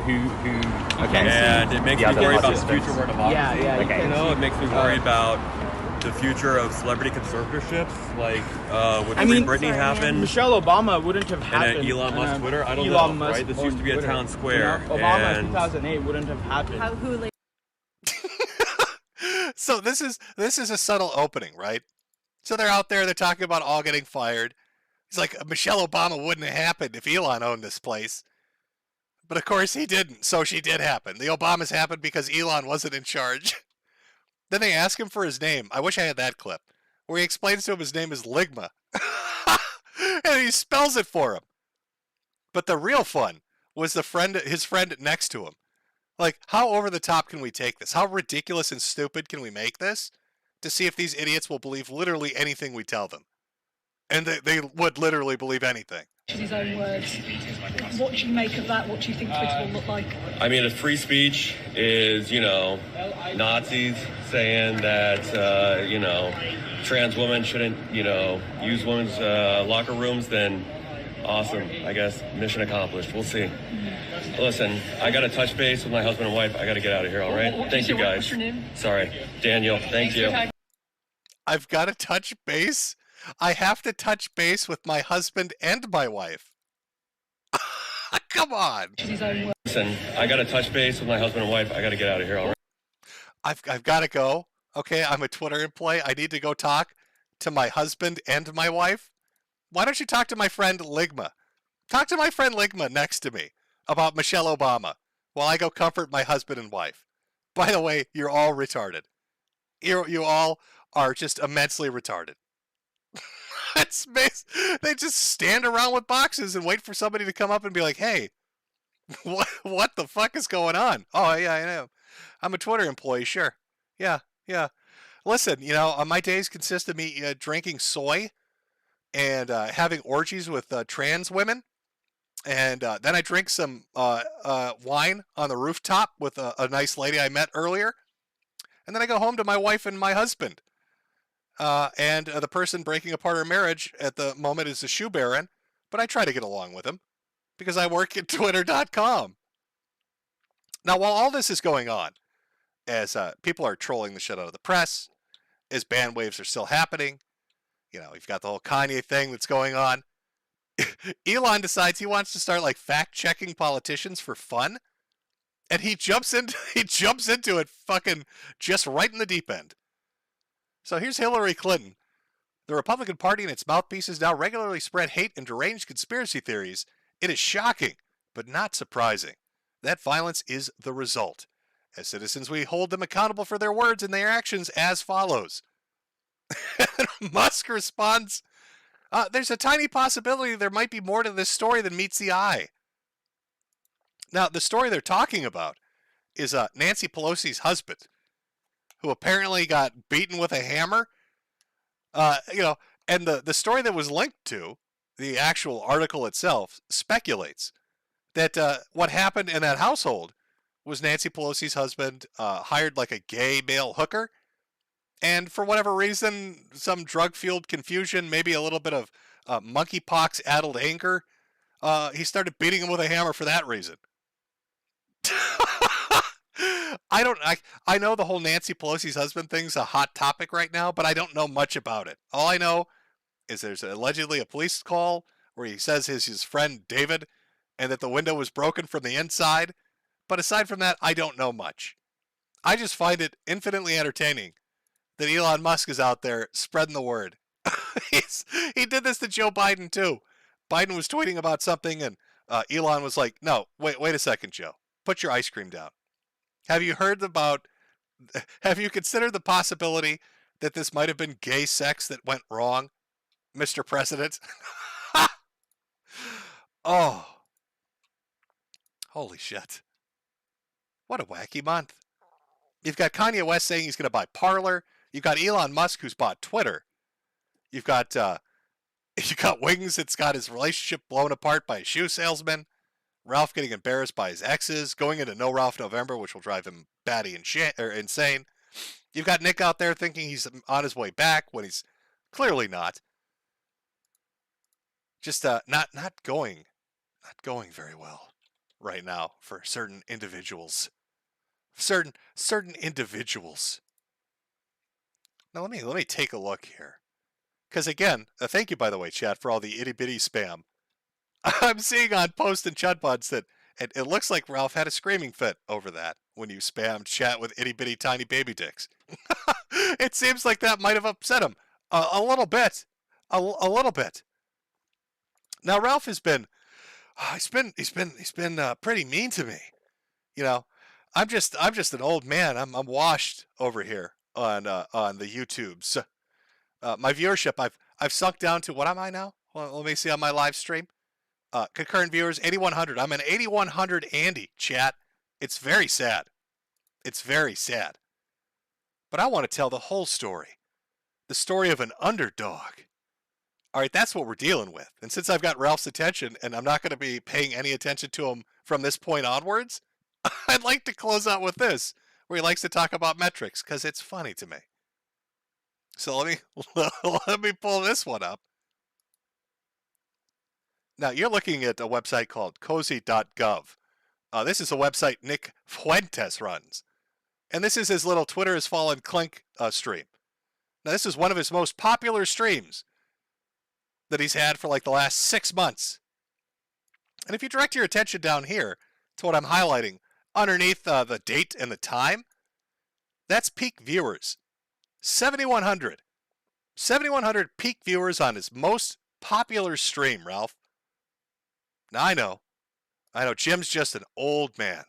Okay. And it makes me worry about the future word of democracy. Yeah. Okay. It makes me worry about the future of celebrity conservatorships? Like, would I mean, Britney happen? Michelle Obama wouldn't have happened. And Elon Musk Twitter? I don't Elon know, Musk right? This on used to be a Twitter. town square. You know, Obama in and 2008 wouldn't have happened. So this is a subtle opening, right? So they're out there, they're talking about all getting fired. He's like, Michelle Obama wouldn't have happened if Elon owned this place. But of course he didn't, so she did happen. The Obamas happened because Elon wasn't in charge. Then they ask him for his name. I wish I had that clip. Where he explains to him his name is Ligma. And he spells it for him. But the real fun was his friend next to him. Like, how over the top can we take this? How ridiculous and stupid can we make this? To see if these idiots will believe literally anything we tell them. And they would literally believe anything. His own words. What do you make of that? What do you think Twitter will look like? I mean, if free speech is, Nazis saying that, trans women shouldn't, use women's locker rooms, then awesome. I guess mission accomplished. We'll see. Listen, I got to touch base with my husband and wife. I got to get out of here, all right? Thank you, guys. What's your name? Sorry. Daniel. Thank you. I've got to touch base? I have to touch base with my husband and my wife. Come on. Listen, I got to touch base with my husband and wife. I got to get out of here, all right? I've got to go. Okay, I'm a Twitter employee. I need to go talk to my husband and my wife. Why don't you talk to my friend Ligma? Talk to my friend Ligma next to me about Michelle Obama while I go comfort my husband and wife. By the way, you're all retarded. You all are just immensely retarded. They just stand around with boxes and wait for somebody to come up and be like, hey, what the fuck is going on? Oh, yeah, I know. I'm a Twitter employee, sure. Yeah. Listen, my days consist of me drinking soy and having orgies with trans women. And then I drink some wine on the rooftop with a nice lady I met earlier. And then I go home to my wife and my husband. And the person breaking apart our marriage at the moment is a shoe baron, but I try to get along with him because I work at Twitter.com. Now, while all this is going on, as people are trolling the shit out of the press, as band waves are still happening, you've got the whole Kanye thing that's going on. Elon decides he wants to start fact-checking politicians for fun, and he jumps into it fucking just right in the deep end. So here's Hillary Clinton. The Republican Party and its mouthpieces now regularly spread hate and deranged conspiracy theories. It is shocking, but not surprising. That violence is the result. As citizens, we hold them accountable for their words and their actions as follows. Musk responds, there's a tiny possibility there might be more to this story than meets the eye. Now, the story they're talking about is Nancy Pelosi's husband, who apparently got beaten with a hammer. And the story that was linked to the actual article itself speculates that what happened in that household was Nancy Pelosi's husband hired a gay male hooker. And for whatever reason, some drug-fueled confusion, maybe a little bit of monkeypox-addled anger, he started beating him with a hammer for that reason. I know the whole Nancy Pelosi's husband thing's a hot topic right now, but I don't know much about it. All I know is there's allegedly a police call where he says his friend David and that the window was broken from the inside. But aside from that, I don't know much. I just find it infinitely entertaining that Elon Musk is out there spreading the word. He did this to Joe Biden too. Biden was tweeting about something and Elon was like, no, wait a second, Joe. Put your ice cream down. Have you considered the possibility that this might have been gay sex that went wrong, Mr. President? Oh. Holy shit. What a wacky month. You've got Kanye West saying he's going to buy Parler. You've got Elon Musk who's bought Twitter. You've got Wings that's got his relationship blown apart by a shoe salesman. Ralph getting embarrassed by his exes, going into No Ralph November, which will drive him batty and insane. You've got Nick out there thinking he's on his way back when he's clearly not. Just not going very well right now for certain individuals. Certain individuals. Now let me take a look here. Because again, thank you by the way, chat, for all the itty bitty spam. I'm seeing on Post and Chud Buds that it looks like Ralph had a screaming fit over that when you spammed chat with itty bitty tiny baby dicks. It seems like that might have upset him a little bit, a little bit. Now Ralph has been, he's been pretty mean to me. You know, I'm just an old man. I'm washed over here on the YouTubes. My viewership, I've sunk down to, what am I now? Well, let me see on my live stream. Concurrent viewers, 8,100. I'm an 8,100 Andy, chat. It's very sad. It's very sad. But I want to tell the whole story. The story of an underdog. All right, that's what we're dealing with. And since I've got Ralph's attention and I'm not going to be paying any attention to him from this point onwards, I'd like to close out with this, where he likes to talk about metrics because it's funny to me. So let me pull this one up. Now, you're looking at a website called cozy.gov. This is a website Nick Fuentes runs. And this is his little Twitter has fallen clink stream. Now, this is one of his most popular streams that he's had for like the last 6 months. And if you direct your attention down here to what I'm highlighting underneath the date and the time, that's peak viewers. 7,100. 7,100 peak viewers on his most popular stream, Ralph. Now, I know Jim's just an old man.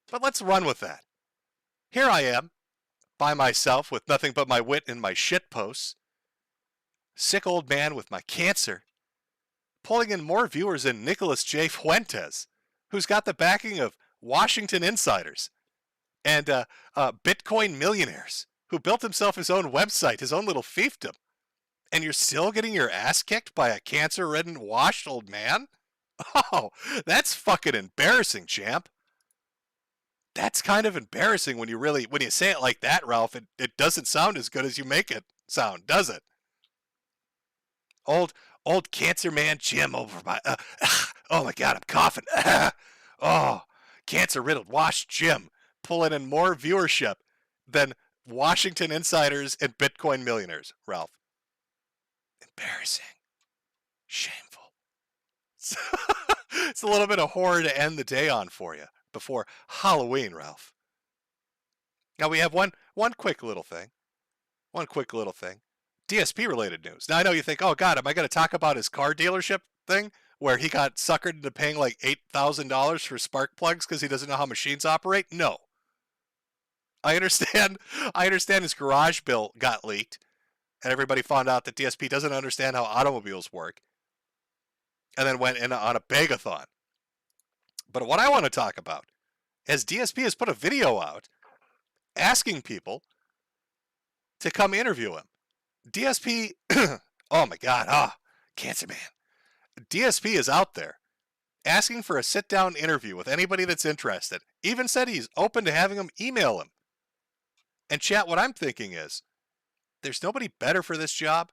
But let's run with that. Here I am, by myself, with nothing but my wit and my shit posts. Sick old man with my cancer. Pulling in more viewers than Nicholas J. Fuentes, who's got the backing of Washington insiders and Bitcoin millionaires, who built himself his own website, his own little fiefdom. And you're still getting your ass kicked by a cancer-ridden, washed old man? Oh, that's fucking embarrassing, champ. That's kind of embarrassing when you say it like that, Ralph. It doesn't sound as good as you make it sound, does it? Old cancer man Jim over my, oh my God, I'm coughing. Oh, cancer-riddled washed Jim pulling in more viewership than Washington insiders and Bitcoin millionaires, Ralph. Embarrassing. Shameful. It's a little bit of horror to end the day on for you before Halloween, Ralph. Now we have one quick little thing. One quick little thing. DSP related news. Now I know you think, oh God, am I going to talk about his car dealership thing where he got suckered into paying like $8,000 for spark plugs because he doesn't know how machines operate? No. I understand his garage bill got leaked and everybody found out that DSP doesn't understand how automobiles work and then went in on a begathon. But what I want to talk about is DSP has put a video out asking people to come interview him. DSP, oh my God, cancer man. DSP is out there asking for a sit-down interview with anybody that's interested. Even said he's open to having them email him. And chat, what I'm thinking is, there's nobody better for this job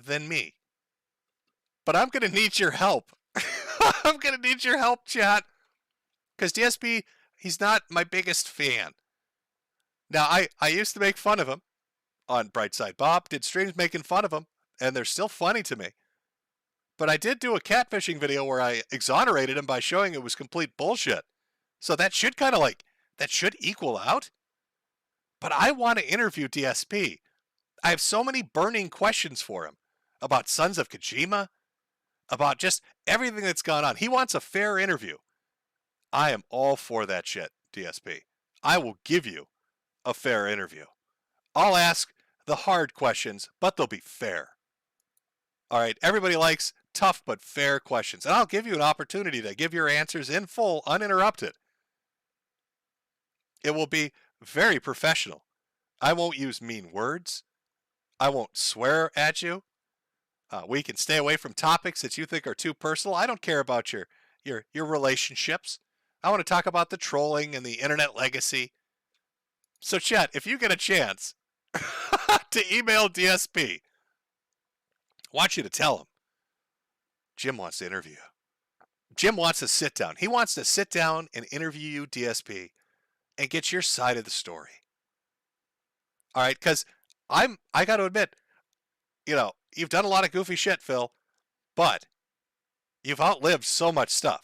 than me. But I'm going to need your help. I'm going to need your help, chat. Because DSP, he's not my biggest fan. Now, I used to make fun of him on Brightside Bob, did streams making fun of him, and they're still funny to me. But I did do a catfishing video where I exonerated him by showing it was complete bullshit. So that should that should equal out. But I want to interview DSP. I have so many burning questions for him about Sons of Kojima, about just everything that's gone on. He wants a fair interview. I am all for that shit, DSP. I will give you a fair interview. I'll ask the hard questions, but they'll be fair. All right, everybody likes tough but fair questions, and I'll give you an opportunity to give your answers in full, uninterrupted. It will be very professional. I won't use mean words. I won't swear at you. We can stay away from topics that you think are too personal. I don't care about your relationships. I want to talk about the trolling and the internet legacy. So chat, if you get a chance to email DSP, I want you to tell him Jim wants to interview you. Jim wants to sit down. He wants to sit down and interview you, DSP, and get your side of the story. All right, because I got to admit, you've done a lot of goofy shit, Phil, but you've outlived so much stuff.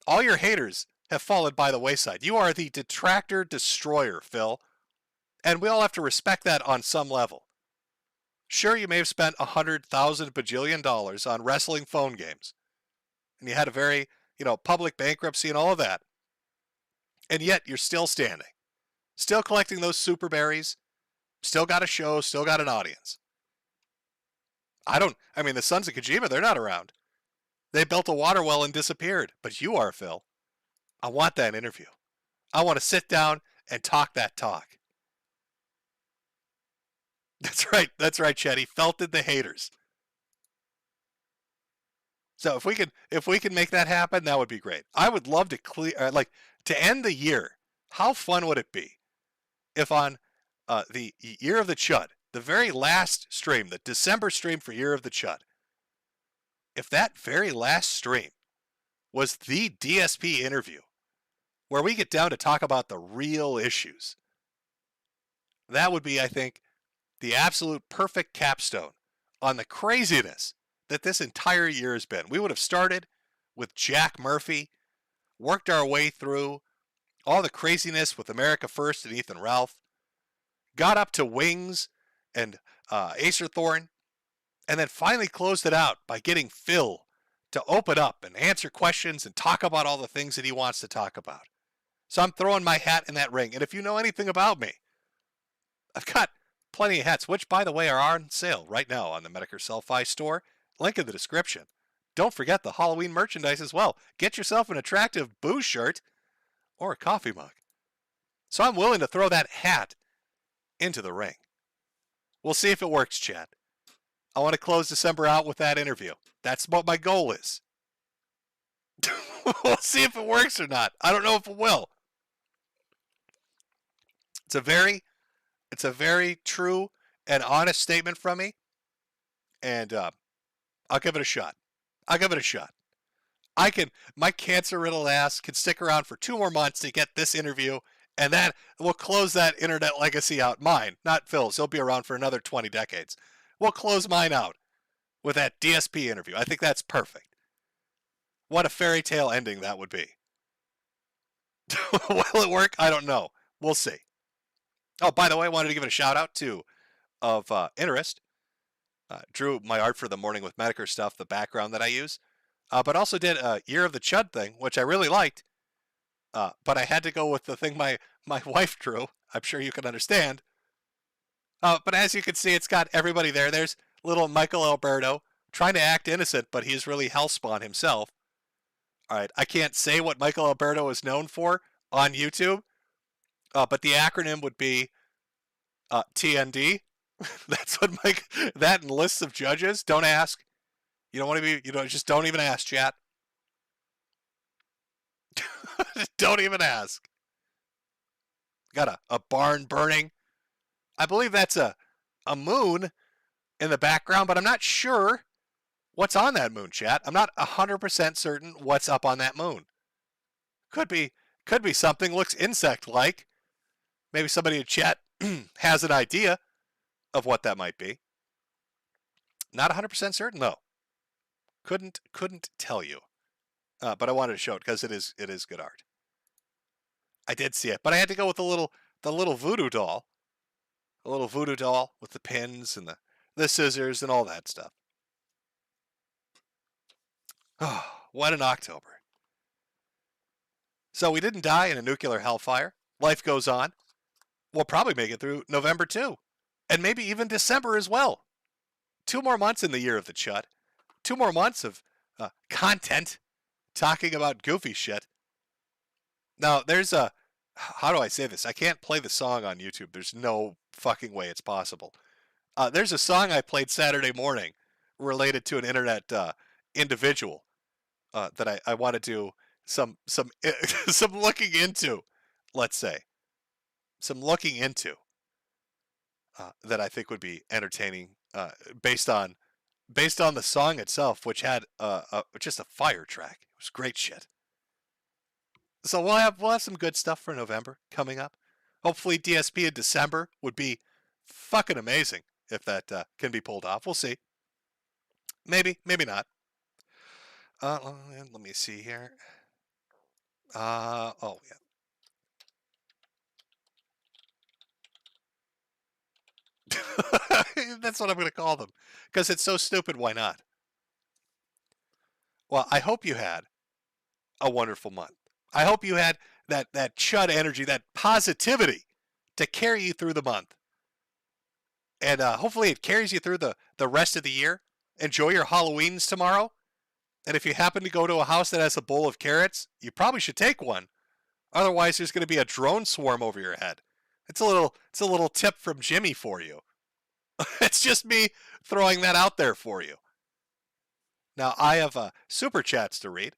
All your haters have fallen by the wayside. You are the detractor destroyer, Phil. And we all have to respect that on some level. Sure, you may have spent 100,000 bajillion dollars on wrestling phone games. And you had a very, public bankruptcy and all of that. And yet you're still standing. Still collecting those super berries. Still got a show, still got an audience. The Sons of Kojima, they're not around. They built a water well and disappeared. But you are, Phil. I want that interview. I want to sit down and talk that talk. That's right, Chet. He felted the haters. So if we can make that happen, that would be great. I would love to to end the year. How fun would it be if on the Year of the Chud, the very last stream, the December stream for Year of the Chud, if that very last stream was the DSP interview, where we get down to talk about the real issues, that would be, I think, the absolute perfect capstone on the craziness that this entire year has been. We would have started with Jack Murphy, worked our way through all the craziness with America First and Ethan Ralph, got up to Wings and Acer Thorn, and then finally closed it out by getting Phil to open up and answer questions and talk about all the things that he wants to talk about. So I'm throwing my hat in that ring. And if you know anything about me, I've got plenty of hats, which, by the way, are on sale right now on the Metokur Self-Fi store. Link in the description. Don't forget the Halloween merchandise as well. Get yourself an attractive boo shirt or a coffee mug. So I'm willing to throw that hat into the ring. We'll see if it works, Chad. I want to close December out with that interview. That's what my goal is. We'll see if it works or not. I don't know if it will. It's a very true and honest statement from me. And I'll give it a shot. My cancer-riddled ass can stick around for 2 more months to get this interview, and then we'll close that internet legacy out. Mine, not Phil's. He'll be around for another 20 decades. We'll close mine out with that DSP interview. I think that's perfect. What a fairy tale ending that would be. Will it work? I don't know. We'll see. Oh, by the way, I wanted to give it a shout out to of interest. Drew my art for the Morning with Metokur stuff, the background that I use, but also did a Year of the Chud thing, which I really liked. But I had to go with the thing my wife drew. I'm sure you can understand. But as you can see, it's got everybody there. There's little Michael Alberto trying to act innocent, but he's really hellspawn himself. All right, I can't say what Michael Alberto is known for on YouTube, but the acronym would be TND. That's what that and lists of judges. Don't ask. You don't want to be, just don't even ask, chat. Don't even ask. Got a barn burning. I believe that's a moon in the background, but I'm not sure what's on that moon, chat. I'm not 100% certain what's up on that moon. Could be something looks insect-like. Maybe somebody in chat has an idea of what that might be. Not 100% certain though. Couldn't tell you. But I wanted to show it because it is good art. I did see it, but I had to go with the little voodoo doll. A little voodoo doll with the pins and the scissors and all that stuff. Oh, what an October. So we didn't die in a nuclear hellfire. Life goes on. We'll probably make it through November too. And maybe even December as well. 2 more months in the Year of the Chud. 2 more months of content talking about goofy shit. Now, there's how do I say this? I can't play the song on YouTube. There's no fucking way it's possible. There's a song I played Saturday morning related to an internet individual that I want to do some some looking into, let's say. Some looking into that I think would be entertaining based on the song itself, which had just a fire track. It was great shit. So we'll have some good stuff for November coming up. Hopefully DSP in December would be fucking amazing if that can be pulled off. We'll see. Maybe, maybe not. Let me see here. Oh, yeah. That's what I'm going to call them. Because it's so stupid, why not? Well, I hope you had a wonderful month. I hope you had that chud energy, that positivity to carry you through the month. And hopefully it carries you through the rest of the year. Enjoy your Halloweens tomorrow. And if you happen to go to a house that has a bowl of carrots, you probably should take one. Otherwise, there's going to be a drone swarm over your head. It's a little tip from Jimmy for you. It's just me throwing that out there for you. Now, I have super chats to read.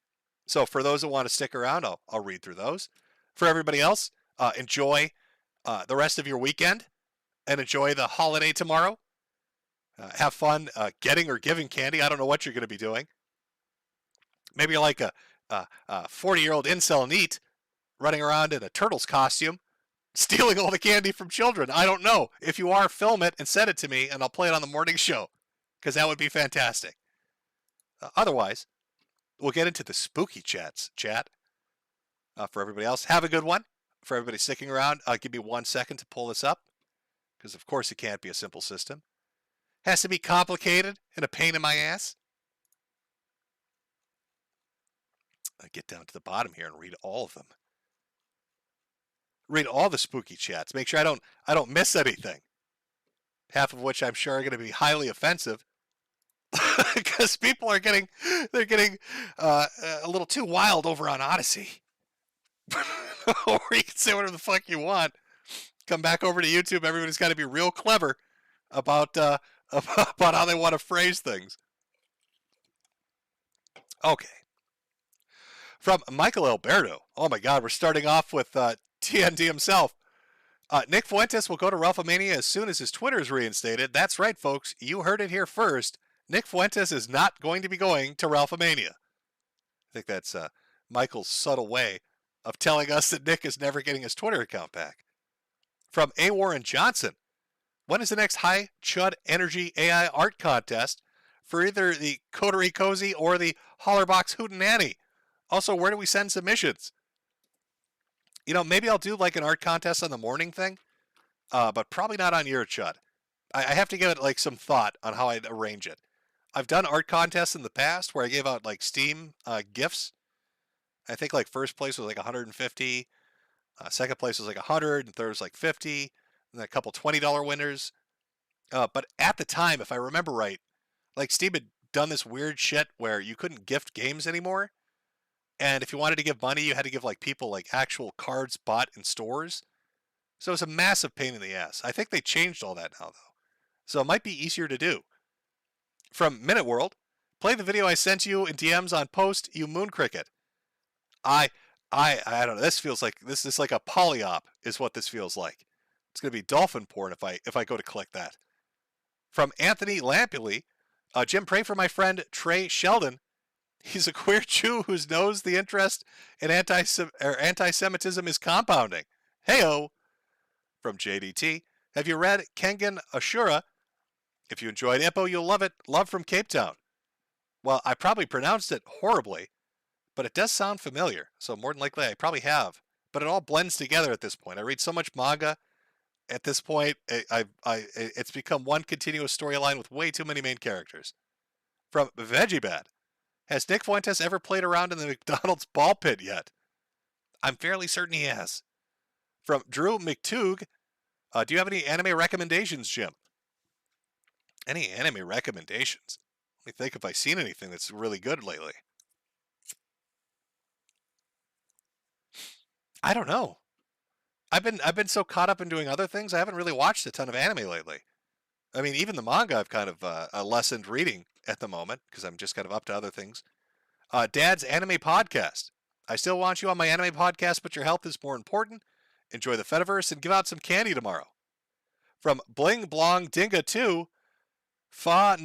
So for those that want to stick around, I'll read through those. For everybody else, enjoy the rest of your weekend and enjoy the holiday tomorrow. Have fun getting or giving candy. I don't know what you're going to be doing. Maybe you're like a 40-year-old incel neat running around in a Turtles costume, stealing all the candy from children. I don't know. If you are, film it and send it to me, and I'll play it on the morning show, because that would be fantastic. Otherwise, we'll get into the spooky chat. For everybody else, have a good one. For everybody sticking around, give me 1 second to pull this up, because of course it can't be a simple system. Has to be complicated and a pain in my ass. I get down to the bottom here and read all of them. Read all the spooky chats. Make sure I don't miss anything. Half of which I'm sure are going to be highly offensive, because people are getting a little too wild over on Odyssey. Or you can say whatever the fuck you want. Come back over to YouTube. Everybody's got to be real clever about how they want to phrase things. Okay. From Michael Alberto. Oh my God, we're starting off with TND himself. Nick Fuentes will go to Ralphomania as soon as his Twitter is reinstated. That's right, folks. You heard it here first. Nick Fuentes is not going to be going to Ralphomania. I think that's Michael's subtle way of telling us that Nick is never getting his Twitter account back. From A. Warren Johnson. When is the next High Chud Energy AI art contest for either the Coterie Cozy or the Hollerbox Hootenanny? Also, where do we send submissions? You know, maybe I'll do like an art contest on the morning thing, but probably not on your Chud. I have to give it like some thought on how I'd arrange it. I've done art contests in the past where I gave out like Steam gifts. I think like first place was like 150, second place was like 100, and third was like 50, and a couple $20 winners. But at the time, if I remember right, like Steam had done this weird shit where you couldn't gift games anymore. And if you wanted to give money, you had to give like people like actual cards bought in stores. So it's a massive pain in the ass. I think they changed all that now though. So it might be easier to do. From Minute World, play the video I sent you in DMs on post, you moon cricket. I don't know. This feels like this is like a polyop is what this feels like. It's gonna be dolphin porn if I go to click that. From Anthony Lampily, Jim, pray for my friend Trey Sheldon. He's a queer Jew who knows the interest in anti-Semitism is compounding. Heyo! From JDT, have you read Kengan Ashura? If you enjoyed Ippo, you'll love it. Love from Cape Town. Well, I probably pronounced it horribly, but it does sound familiar, so more than likely I probably have. But it all blends together at this point. I read so much manga. At this point, it's become one continuous storyline with way too many main characters. From VeggieBad. Has Nick Fuentes ever played around in the McDonald's ball pit yet? I'm fairly certain he has. From Drew McToog, do you have any anime recommendations, Jim? Any anime recommendations? Let me think if I've seen anything that's really good lately. I don't know. I've been so caught up in doing other things, I haven't really watched a ton of anime lately. I mean, even the manga I've kind of lessened reading at the moment because I'm just kind of up to other things. Dad's Anime Podcast. I still want you on my anime podcast, but your health is more important. Enjoy the Fediverse and give out some candy tomorrow. From Bling Blong Dinga 2, Fa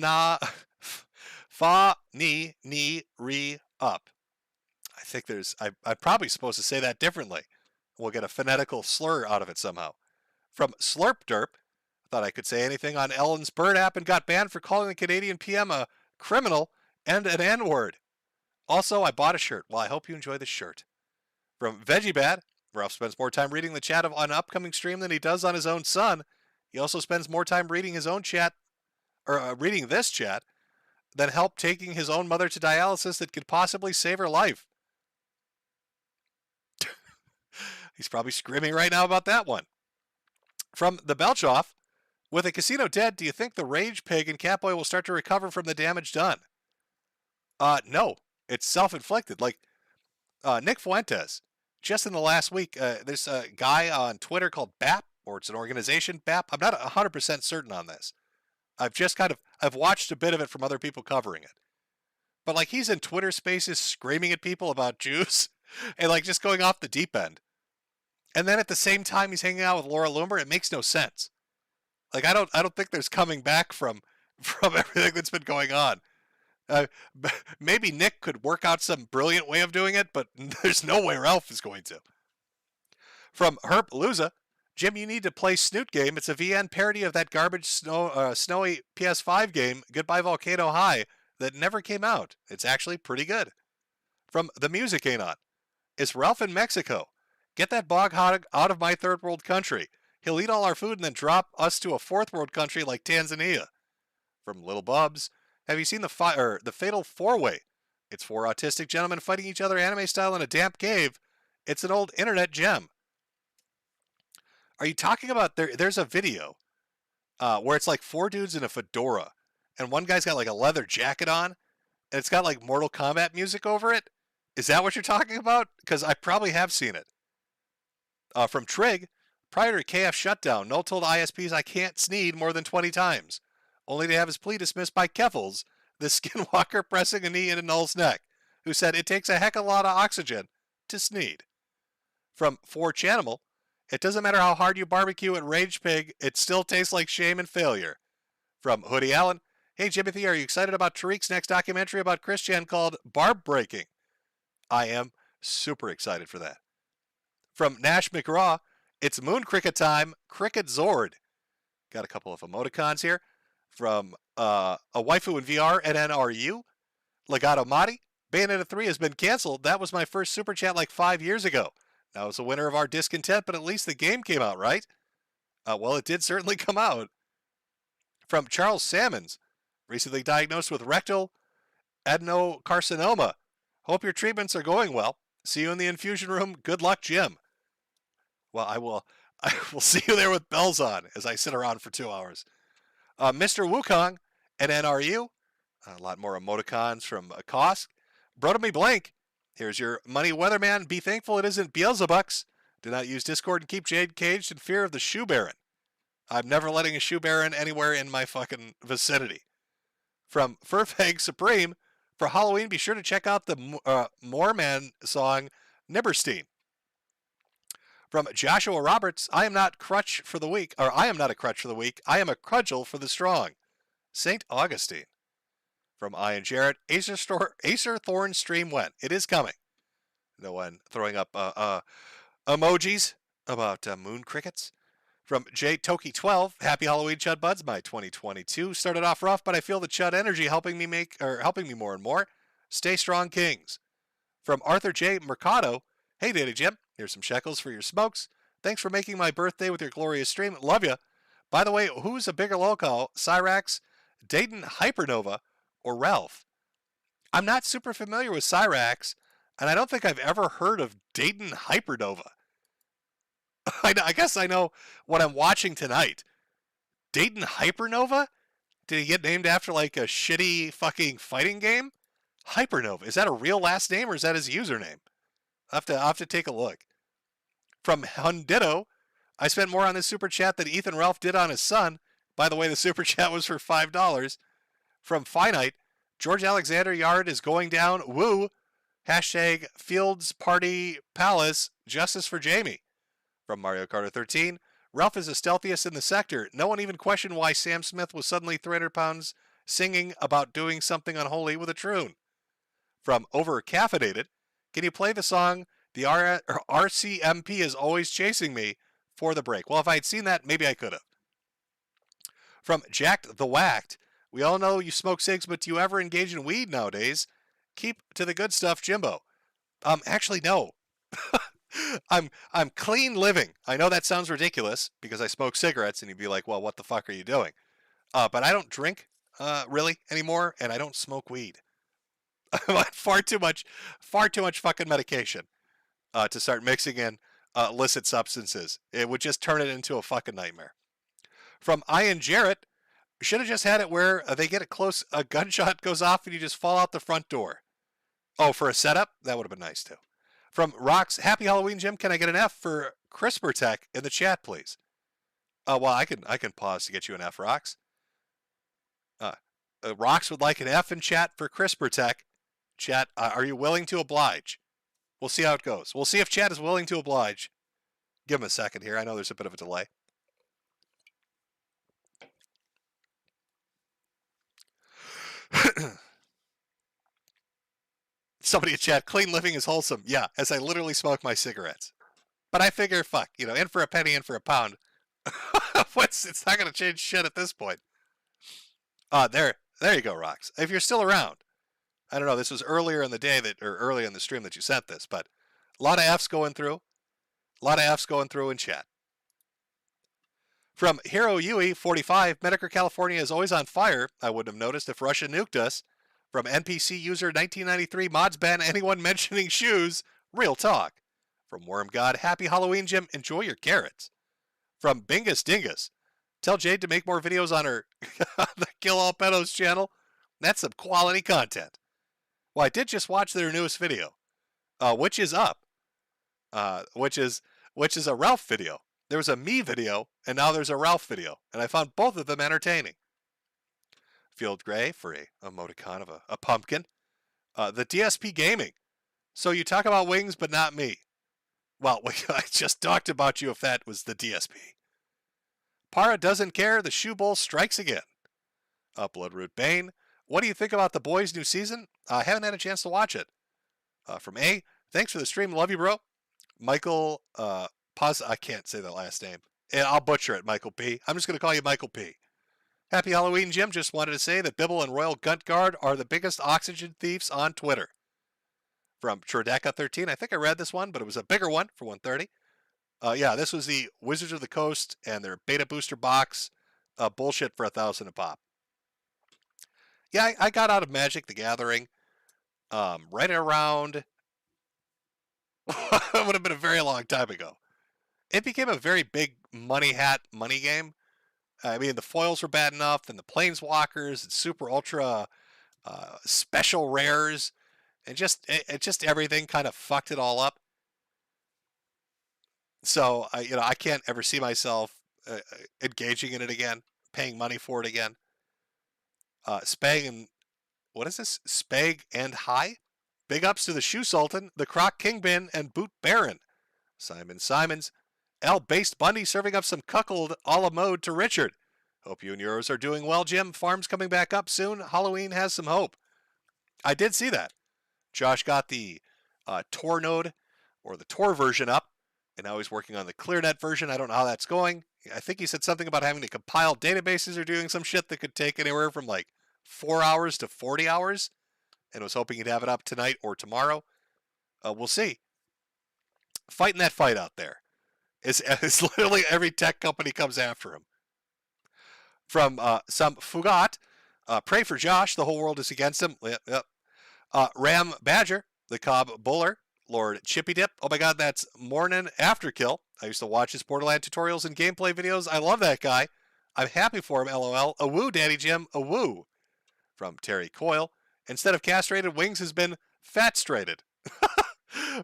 Ni Ni Re Up. I think I'm probably supposed to say that differently. We'll get a phonetical slur out of it somehow. From Slurp Derp, Thought I could say anything on Ellen's Bird app and got banned for calling the Canadian PM a criminal and an N-word. Also, I bought a shirt. Well, I hope you enjoy the shirt. From Veggie Bad, Ralph spends more time reading the chat on an upcoming stream than he does on his own son. He also spends more time reading his own chat, or reading this chat, than help taking his own mother to dialysis that could possibly save her life. He's probably screaming right now about that one. From the Belchoff, with a casino dead, do you think the Rage Pig and Catboy will start to recover from the damage done? No. It's self-inflicted. Like, Nick Fuentes, just in the last week, there's a guy on Twitter called BAP, or it's an organization, BAP. I'm not 100% certain on this. I've watched a bit of it from other people covering it. But, like, he's in Twitter spaces screaming at people about Jews and, like, just going off the deep end. And then at the same time he's hanging out with Laura Loomer. It makes no sense. Like, I don't think there's coming back from everything that's been going on. Maybe Nick could work out some brilliant way of doing it, but there's no way Ralph is going to. From Herp Luza, Jim, you need to play Snoot Game. It's a VN parody of that garbage snowy PS5 game, Goodbye Volcano High, that never came out. It's actually pretty good. From The Music Ain't On, it's Ralph in Mexico. Get that bog hog out of my third world country. He'll eat all our food and then drop us to a fourth world country like Tanzania. From Little Bubs, have you seen the Fatal 4-Way? It's 4 autistic gentlemen fighting each other anime style in a damp cave. It's an old internet gem. Are you talking about, there's a video where it's like 4 dudes in a fedora, and one guy's got like a leather jacket on, and it's got like Mortal Kombat music over it? Is that what you're talking about? Because I probably have seen it. From Trig, prior to KF shutdown, Noel told ISPs I can't sneed more than 20 times, only to have his plea dismissed by Keffels, the skinwalker pressing a knee into Noel's neck, who said it takes a heck of a lot of oxygen to sneed. From 4chanimal, it doesn't matter how hard you barbecue at Rage Pig, it still tastes like shame and failure. From Hoodie Allen, hey Jimothy, are you excited about Tariq's next documentary about Christian called Barb Breaking? I am super excited for that. From Nash McGraw, it's Moon Cricket time, Cricket Zord. Got a couple of emoticons here. From a waifu in VR at NRU, Legato Madi, Bayonetta 3 has been canceled. That was my first super chat like 5 years ago. Now it's a winner of our discontent, but at least the game came out, right? Well, it did certainly come out. From Charles Salmons, recently diagnosed with rectal adenocarcinoma. Hope your treatments are going well. See you in the infusion room. Good luck, Jim. Well, I will see you there with bells on as I sit around for 2 hours. Mr. Wukong at NRU. A lot more emoticons from Kosk. Brodomy Blank. Here's your money weatherman. Be thankful it isn't Beelzebucks. Do not use Discord and keep Jade caged in fear of the Shoe Baron. I'm never letting a Shoe Baron anywhere in my fucking vicinity. From Furfang Supreme. For Halloween, be sure to check out the Moorman song, Nibberstein. From Joshua Roberts, I am not a crutch for the weak. I am a cudgel for the strong. St. Augustine. From Ian Jarrett, Acer Thorn stream went. It is coming. No one throwing up emojis about moon crickets. From J Toki 12, happy Halloween, Chud Buds. My 2022 started off rough, but I feel the Chud energy helping me more and more. Stay strong, Kings. From Arthur J Mercado, hey Daddy Jim, here's some shekels for your smokes. Thanks for making my birthday with your glorious stream. Love ya. By the way, who's a bigger local, Cyrax, Dayton Hypernova, or Ralph? I'm not super familiar with Cyrax, and I don't think I've ever heard of Dayton Hypernova. I guess I know what I'm watching tonight. Dayton Hypernova? Did he get named after like a shitty fucking fighting game? Hypernova. Is that a real last name or is that his username? I'll have to take a look. From Hunditto, I spent more on this super chat than Ethan Ralph did on his son. By the way, the super chat was for $5. From Finite, George Alexander Yard is going down. Woo. Hashtag Fields Party Palace. Justice for Jamie. From Mario Kart 13, Ralph is the stealthiest in the sector. No one even questioned why Sam Smith was suddenly 300 pounds singing about doing something unholy with a troon. From Overcaffeinated, can you play the song The RCMP is Always Chasing Me for the break? Well, if I had seen that, maybe I could have. From Jacked the Whacked. We all know you smoke cigs, but do you ever engage in weed nowadays? Keep to the good stuff, Jimbo. Actually, no. I'm clean living. I know that sounds ridiculous because I smoke cigarettes, and you'd be like, well, what the fuck are you doing? But I don't drink really anymore, and I don't smoke weed. I'm on far too much fucking medication to start mixing in illicit substances. It would just turn it into a fucking nightmare. From Ian Jarrett, should have just had it where they get it close, a gunshot goes off, and you just fall out the front door. Oh, for a setup? That would have been nice, too. From Rocks, happy Halloween, Jim. Can I get an F for CRISPR Tech in the chat, please? Well, I can pause to get you an F, Rocks. Rocks would like an F in chat for CRISPR Tech. Chat, are you willing to oblige? We'll see how it goes. We'll see if chat is willing to oblige. Give him a second here. I know there's a bit of a delay. Somebody in chat, clean living is wholesome. Yeah, as I literally smoke my cigarettes. But I figure, fuck, in for a penny, in for a pound. It's not going to change shit at this point. There you go, Rocks. If you're still around. I don't know, this was earlier in the day or earlier in the stream that you sent this, but a lot of F's going through. A lot of F's going through in chat. From Hero Yui 45, Metokur, California is always on fire. I wouldn't have noticed if Russia nuked us. From NPC user 1993, mods ban anyone mentioning shoes. Real talk. From Worm God, happy Halloween, Jim. Enjoy your carrots. From Bingus Dingus, tell Jade to make more videos on her the Kill All Pedos channel. That's some quality content. Well, I did just watch their newest video, which is up, which is a Ralph video. There was a me video, and now there's a Ralph video, and I found both of them entertaining. Field Gray for a emoticon of a pumpkin. The DSP Gaming. So you talk about wings, but not me. Well, I just talked about you if that was the DSP. Para doesn't care. The Shoe Bowl strikes again. Bloodroot Bane. What do you think about The Boys' new season? I haven't had a chance to watch it. From A, thanks for the stream. Love you, bro. Michael, I can't say the last name. And I'll butcher it, Michael P. I'm just going to call you Michael P. Happy Halloween, Jim. Just wanted to say that Bibble and Royal Guntguard are the biggest oxygen thieves on Twitter. From Trideca13. I think I read this one, but it was a bigger one for 130. Yeah, this was the Wizards of the Coast and their beta booster box. Bullshit for 1,000 a pop. Yeah, I got out of Magic the Gathering right around... it would have been a very long time ago. It became a very big money game. I mean, the foils were bad enough, and the Planeswalkers, and Super Ultra special rares, and just everything kind of fucked it all up. So, I can't ever see myself engaging in it again, paying money for it again. Spag and... What is this? Spag and High? Big ups to the Shoe Sultan, the Croc Kingpin, and Boot Baron. Simon Simons. L-Based Bundy serving up some cuckold a la mode to Richard. Hope you and yours are doing well, Jim. Farm's coming back up soon. Halloween has some hope. I did see that. Josh got the Tor node, or the Tor version up, and now he's working on the ClearNet version. I don't know how that's going. I think he said something about having to compile databases or doing some shit that could take anywhere from like 4 hours to 40 hours, and was hoping he'd have it up tonight or tomorrow. We'll see. Fighting that fight out there. It's literally every tech company comes after him. From some Fugat, pray for Josh, the whole world is against him. Yep. Ram Badger, the Cobb Buller, Lord Chippy Dip. Oh my god, that's Mornin Afterkill. I used to watch his Borderland tutorials and gameplay videos. I love that guy. I'm happy for him, LOL. A woo, Daddy Jim, a woo. From Terry Coyle, instead of castrated, Wings has been fat-strated.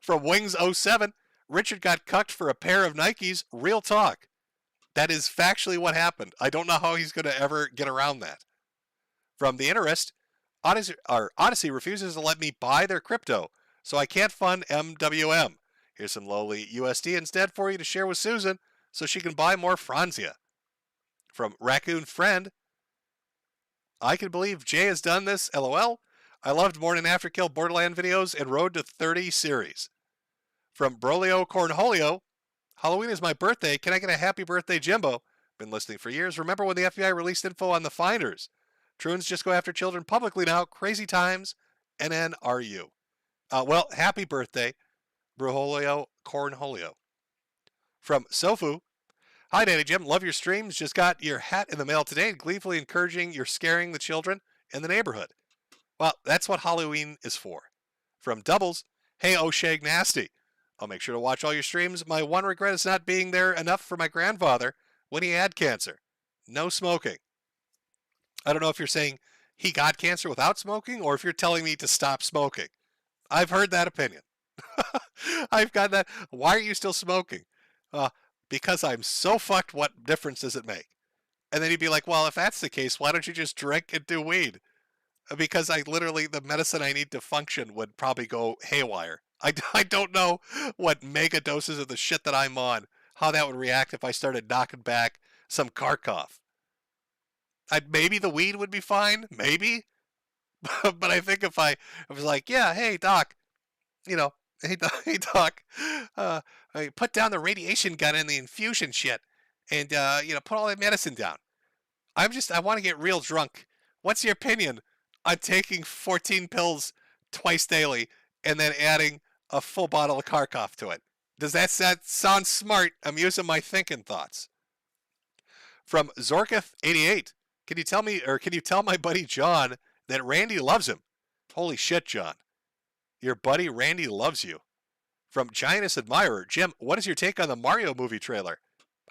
From Wings07, Richard got cucked for a pair of Nikes. Real talk. That is factually what happened. I don't know how he's going to ever get around that. From The Interest, Odyssey refuses to let me buy their crypto, so I can't fund MWM. Here's some lowly USD instead for you to share with Susan so she can buy more Franzia. From Raccoon Friend, I can believe Jay has done this, LOL. I loved Morning After Kill Borderland videos and Road to 30 series. From Brolio Cornholio, Halloween is my birthday. Can I get a happy birthday, Jimbo? Been listening for years. Remember when the FBI released info on the finders? Troons just go after children publicly now. Crazy times. NNRU. Well, happy birthday, Brujolio Cornholio. From Sofu. Hi, Danny Jim. Love your streams. Just got your hat in the mail today, gleefully encouraging you're scaring the children in the neighborhood. Well, that's what Halloween is for. From Doubles. Hey, O'Shag Nasty. I'll make sure to watch all your streams. My one regret is not being there enough for my grandfather when he had cancer. No smoking. I don't know if you're saying he got cancer without smoking or if you're telling me to stop smoking. I've heard that opinion. I've got that. Why are you still smoking? Because I'm so fucked, what difference does it make? And then he'd be like, well, if that's the case, why don't you just drink and do weed? Because I literally, the medicine I need to function would probably go haywire. I don't know what mega doses of the shit that I'm on, how that would react if I started knocking back some Kharkov. Maybe the weed would be fine, maybe. But I think if I was like, yeah, hey, doc, hey, doc, I put down the radiation gun and the infusion shit and, put all that medicine down. I want to get real drunk. What's your opinion on taking 14 pills twice daily and then adding a full bottle of Kharkov to it? Does that sound smart? I'm using my thinking thoughts. From Zorketh88. Can you tell my buddy John that Randy loves him? Holy shit, John. Your buddy Randy loves you. From Giantess Admirer. Jim, what is your take on the Mario movie trailer?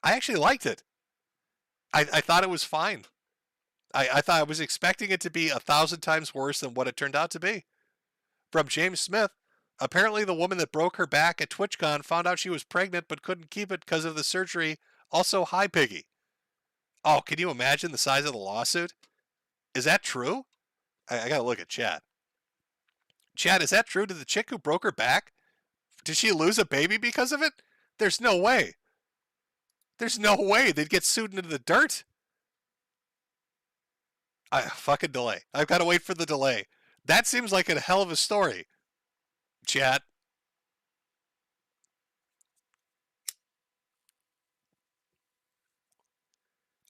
I actually liked it. I thought it was fine. I thought I was expecting it to be 1,000 times worse than what it turned out to be. From James Smith. Apparently the woman that broke her back at TwitchCon found out she was pregnant but couldn't keep it because of the surgery. Also, hi, Piggy. Oh, can you imagine the size of the lawsuit? Is that true? I gotta look at chat. Chat, is that true? Did the chick who broke her back, did she lose a baby because of it? There's no way. There's no way they'd get sued into the dirt. Fucking delay. I've got to wait for the delay. That seems like a hell of a story. Chat.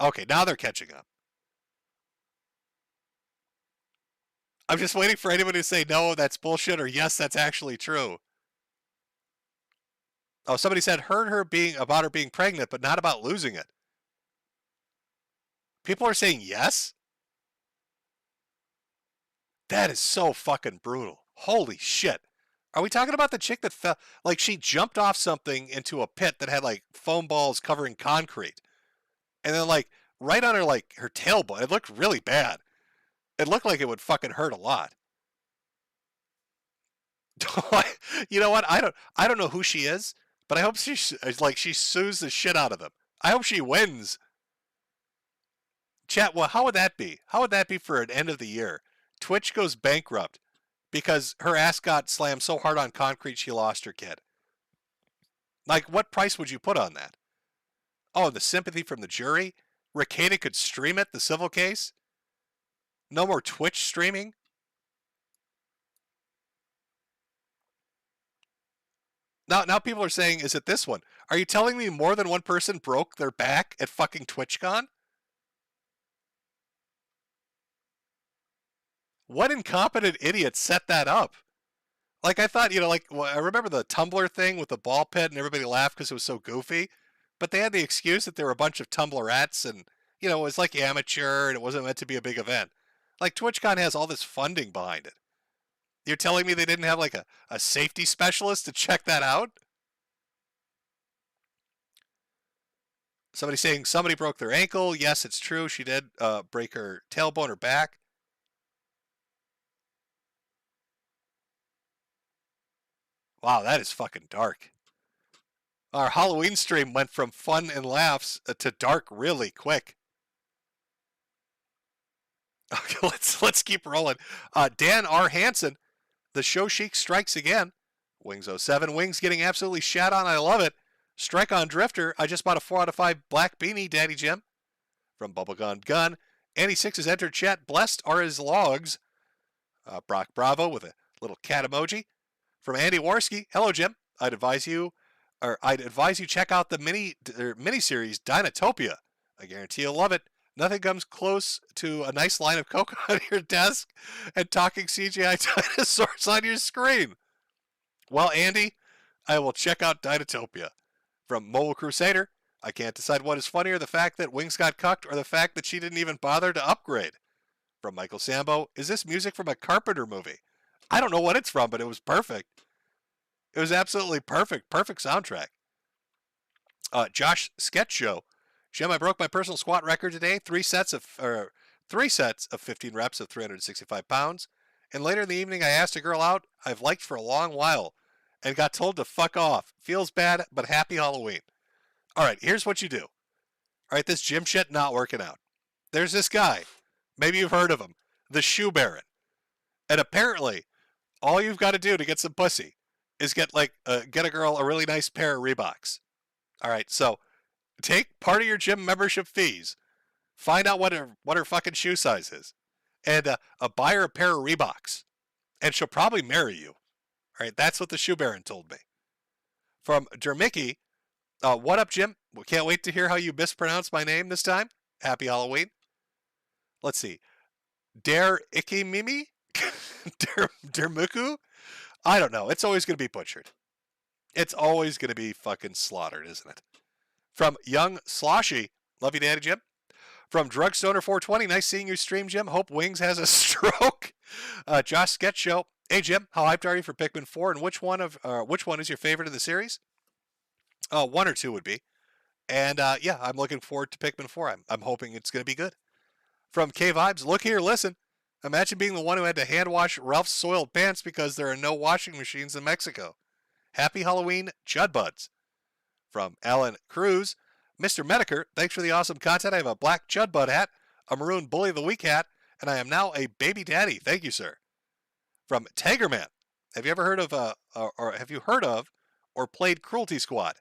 Okay, now they're catching up. I'm just waiting for anybody to say, no, that's bullshit, or yes, that's actually true. Oh, somebody said, heard her about her being pregnant, but not about losing it. People are saying yes? That is so fucking brutal. Holy shit. Are we talking about the chick that fell, like she jumped off something into a pit that had like foam balls covering concrete? And then like right on her, like her tailbone, it looked really bad. It looked like it would fucking hurt a lot. You know what? I don't know who she is, but I hope she sues the shit out of them. I hope she wins. Chat, well, how would that be? How would that be for an end of the year? Twitch goes bankrupt because her ass got slammed so hard on concrete she lost her kid. Like, what price would you put on that? Oh, the sympathy from the jury? Ricada could stream it, the civil case? No more Twitch streaming? Now people are saying, is it this one? Are you telling me more than one person broke their back at fucking TwitchCon? What incompetent idiot set that up? Like, I thought, I remember the Tumblr thing with the ball pit and everybody laughed because it was so goofy. But they had the excuse that there were a bunch of Tumblrettes and, it was like amateur and it wasn't meant to be a big event. Like, TwitchCon has all this funding behind it. You're telling me they didn't have, like, a safety specialist to check that out? Somebody saying somebody broke their ankle. Yes, it's true. She did break her tailbone or back. Wow, that is fucking dark. Our Halloween stream went from fun and laughs to dark really quick. Okay, let's keep rolling. Dan R. Hansen, the show chic strikes again. Wings 07, Wings getting absolutely shat on. I love it. Strike on Drifter. I just bought a 4 out of 5 black beanie, Daddy Jim. From Bubblegum Gun. Andy 6 has entered chat. Blessed are his logs. Brock Bravo with a little cat emoji. From Andy Warski. Hello, Jim. I'd advise you check out the miniseries Dinotopia. I guarantee you'll love it. Nothing comes close to a nice line of coke on your desk and talking CGI dinosaurs on your screen. Well, Andy, I will check out Dinotopia. From Mobile Crusader, I can't decide what is funnier, the fact that Wings got cucked or the fact that she didn't even bother to upgrade. From Michael Sambo, is this music from a Carpenter movie? I don't know what it's from, but it was perfect. It was absolutely perfect. Perfect soundtrack. Josh Sketch Show. Jim, I broke my personal squat record today. 3 sets of 15 reps of 365 pounds. And later in the evening, I asked a girl out I've liked for a long while and got told to fuck off. Feels bad, but happy Halloween. All right, here's what you do. All right, this gym shit not working out. There's this guy. Maybe you've heard of him. The Shoe Baron. And apparently, all you've got to do to get some pussy is get a girl a really nice pair of Reeboks. All right, so take part of your gym membership fees, find out what her fucking shoe size is, and buy her a pair of Reeboks, and she'll probably marry you. All right, that's what the Shoe Baron told me. From Dermicky, what up, Jim? We can't wait to hear how you mispronounce my name this time. Happy Halloween. Let's see. Der Ikimimi? Dermuku? I don't know. It's always going to be butchered. It's always going to be fucking slaughtered, isn't it? From Young Sloshy. Love you, Daddy Jim. From Drugstoner 420. Nice seeing you stream, Jim. Hope Wings has a stroke. Josh Sketch Show. Hey, Jim. How hyped are you for Pikmin 4? And which one is your favorite of the series? 1 or 2 would be. And yeah, I'm looking forward to Pikmin 4. I'm hoping it's going to be good. From K Vibes. Look here, listen. Imagine being the one who had to hand wash Ralph's soiled pants because there are no washing machines in Mexico. Happy Halloween, Chud Buds. From Alan Cruz. Mr. Metokur, thanks for the awesome content. I have a black Chud Bud hat, a maroon Bully of the Week hat, and I am now a baby daddy. Thank you, sir. From Tigerman. Have you ever heard of or played Cruelty Squad?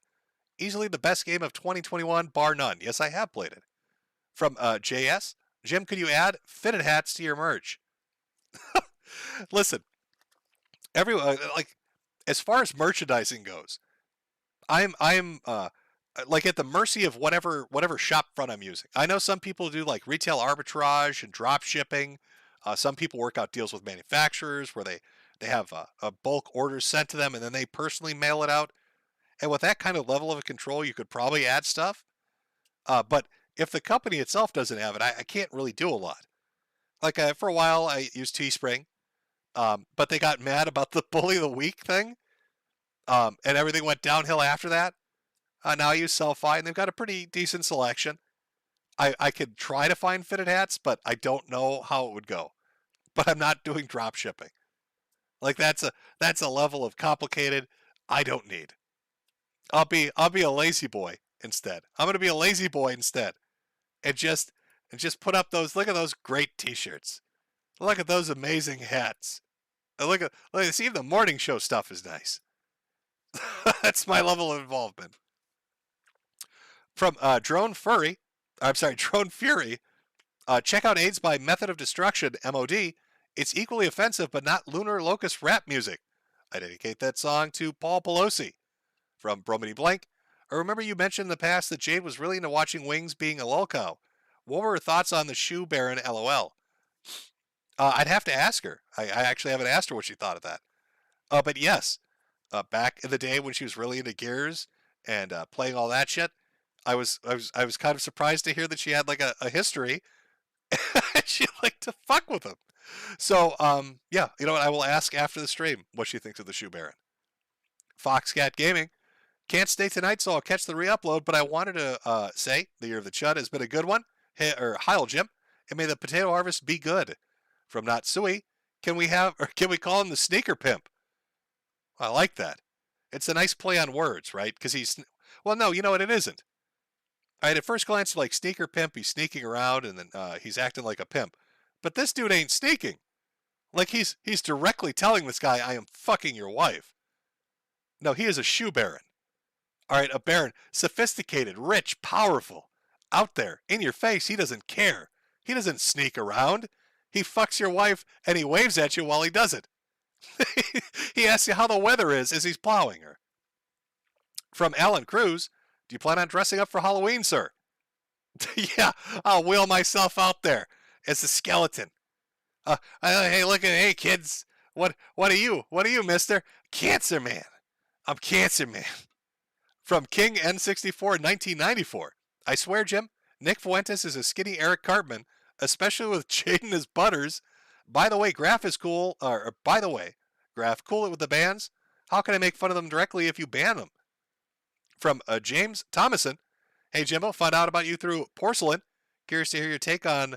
Easily the best game of 2021, bar none. Yes, I have played it. From JS. Jim, could you add fitted hats to your merch? Listen, everyone, as far as merchandising goes, I'm at the mercy of whatever shop front I'm using. I know some people do like retail arbitrage and drop shipping. Some people work out deals with manufacturers where they have a bulk orders sent to them and then they personally mail it out. And with that kind of level of control, you could probably add stuff. But if the company itself doesn't have it, I can't really do a lot. Like for a while, I used Teespring, but they got mad about the Bully of the Week thing, and everything went downhill after that. Now I use Sellfy, and they've got a pretty decent selection. I could try to find fitted hats, but I don't know how it would go. But I'm not doing drop shipping. Like that's a level of complicated I don't need. I'll be a lazy boy instead. I'm gonna be a lazy boy instead, and just put up those. Look at those great T-shirts. Look at those amazing hats. Look at see, the morning show stuff is nice. That's my level of involvement. From Drone Fury, check out AIDS by Method of Destruction, MOD. It's equally offensive, but not Lunar Locust rap music. I dedicate that song to Paul Pelosi. From Bromedy Blank, I remember you mentioned in the past that Jade was really into watching Wings being a lolcow. What were her thoughts on the Shoe Baron LOL? I'd have to ask her. I actually haven't asked her what she thought of that. But yes, back in the day when she was really into Gears and playing all that shit, I was kind of surprised to hear that she had like a history. She liked to fuck with him. So yeah, you know what? I will ask after the stream what she thinks of the Shoe Baron. Foxcat Gaming. Can't stay tonight, so I'll catch the re-upload, but I wanted to say the Year of the Chud has been a good one. Heil, Jim, and may the potato harvest be good. From Natsui, can we call him the Sneaker Pimp? I like that. It's a nice play on words, right? Because well, no, you know what? It isn't. All right, at first glance, like Sneaker Pimp, he's sneaking around, and then he's acting like a pimp. But this dude ain't sneaking. Like he's directly telling this guy, I am fucking your wife. No, he is a shoe baron. All right, a baron, sophisticated, rich, powerful, out there, in your face. He doesn't care. He doesn't sneak around. He fucks your wife and he waves at you while he does it. He asks you how the weather is as he's plowing her. From Alan Cruz, do you plan on dressing up for Halloween, sir? Yeah, I'll wheel myself out there as a skeleton. Hey, look at, hey kids, what are you? What are you, Mister? Cancer Man. I'm Cancer Man. From King N64 1994. I swear, Jim, Nick Fuentes is a skinny Eric Cartman, especially with Jaden as Butters. By the way, Graph is cool. Or by the way, Graph, cool it with the bans. How can I make fun of them directly if you ban them? From James Thomason. Hey, Jimbo, found out about you through Porcelain. Curious to hear your take on,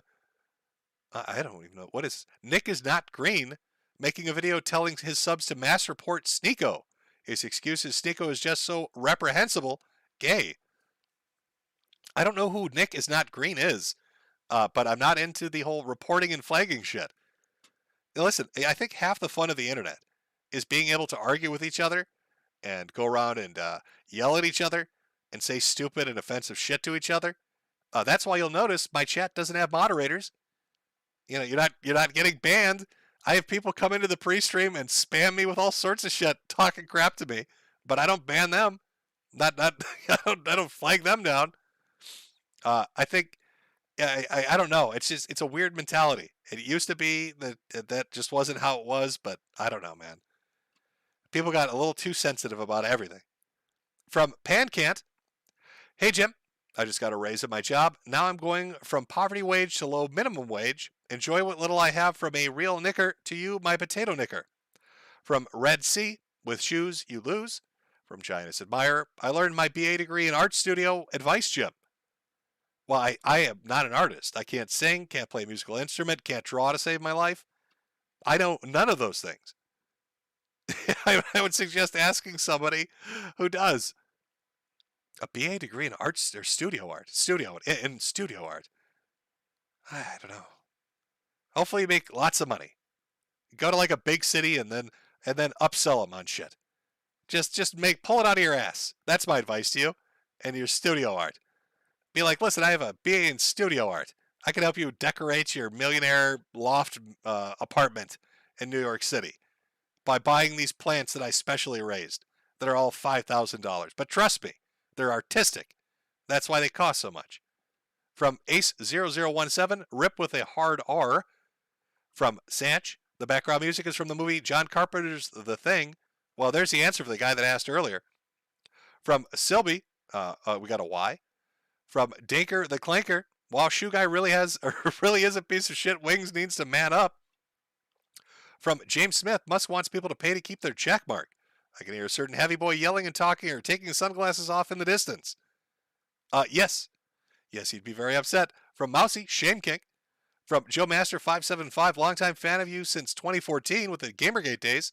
I don't even know, what is, Nick is not green, making a video telling his subs to mass report Sneeko. His excuse is Sneeko is just so reprehensible, gay. I don't know who Nick is not green is, but I'm not into the whole reporting and flagging shit. Now, listen, I think half the fun of the internet is being able to argue with each other and go around and yell at each other and say stupid and offensive shit to each other. That's why you'll notice my chat doesn't have moderators. You know, you're not getting banned. I have people come into the pre-stream and spam me with all sorts of shit, talking crap to me, but I don't ban them. I don't flag them down. I think, I don't know. It's a weird mentality. It used to be that just wasn't how it was, but I don't know, man. People got a little too sensitive about everything. From Pancant, hey Jim, I just got a raise at my job. Now I'm going from poverty wage to low minimum wage. Enjoy what little I have from a real knicker to you, my potato knicker. From Red Sea, with shoes you lose. From Giannis Admirer, I learned my BA degree in art studio advice, Jim. Well, I am not an artist. I can't sing, can't play a musical instrument, can't draw to save my life. I know none of those things. I would suggest asking somebody who does. A BA degree in arts or studio art. In studio art. I don't know. Hopefully you make lots of money. Go to like a big city and then upsell them on shit. Just pull it out of your ass. That's my advice to you. And your studio art. Be like, listen, I have a BA in studio art. I can help you decorate your millionaire loft apartment in New York City by buying these plants that I specially raised that are all $5,000. But trust me, they're artistic. That's why they cost so much. From Ace0017, rip with a hard R. From Sanch, the background music is from the movie John Carpenter's The Thing. Well, there's the answer for the guy that asked earlier. From Silby, we got a Y. From Dinker the Clanker, wow, Shoe Guy really is a piece of shit. Wings needs to man up. From James Smith, Musk wants people to pay to keep their check mark. I can hear a certain heavy boy yelling and talking or taking his sunglasses off in the distance. Yes. Yes, he'd be very upset. From Mousy, Shame King. From Joe Master 575, longtime fan of you since 2014 with the Gamergate days.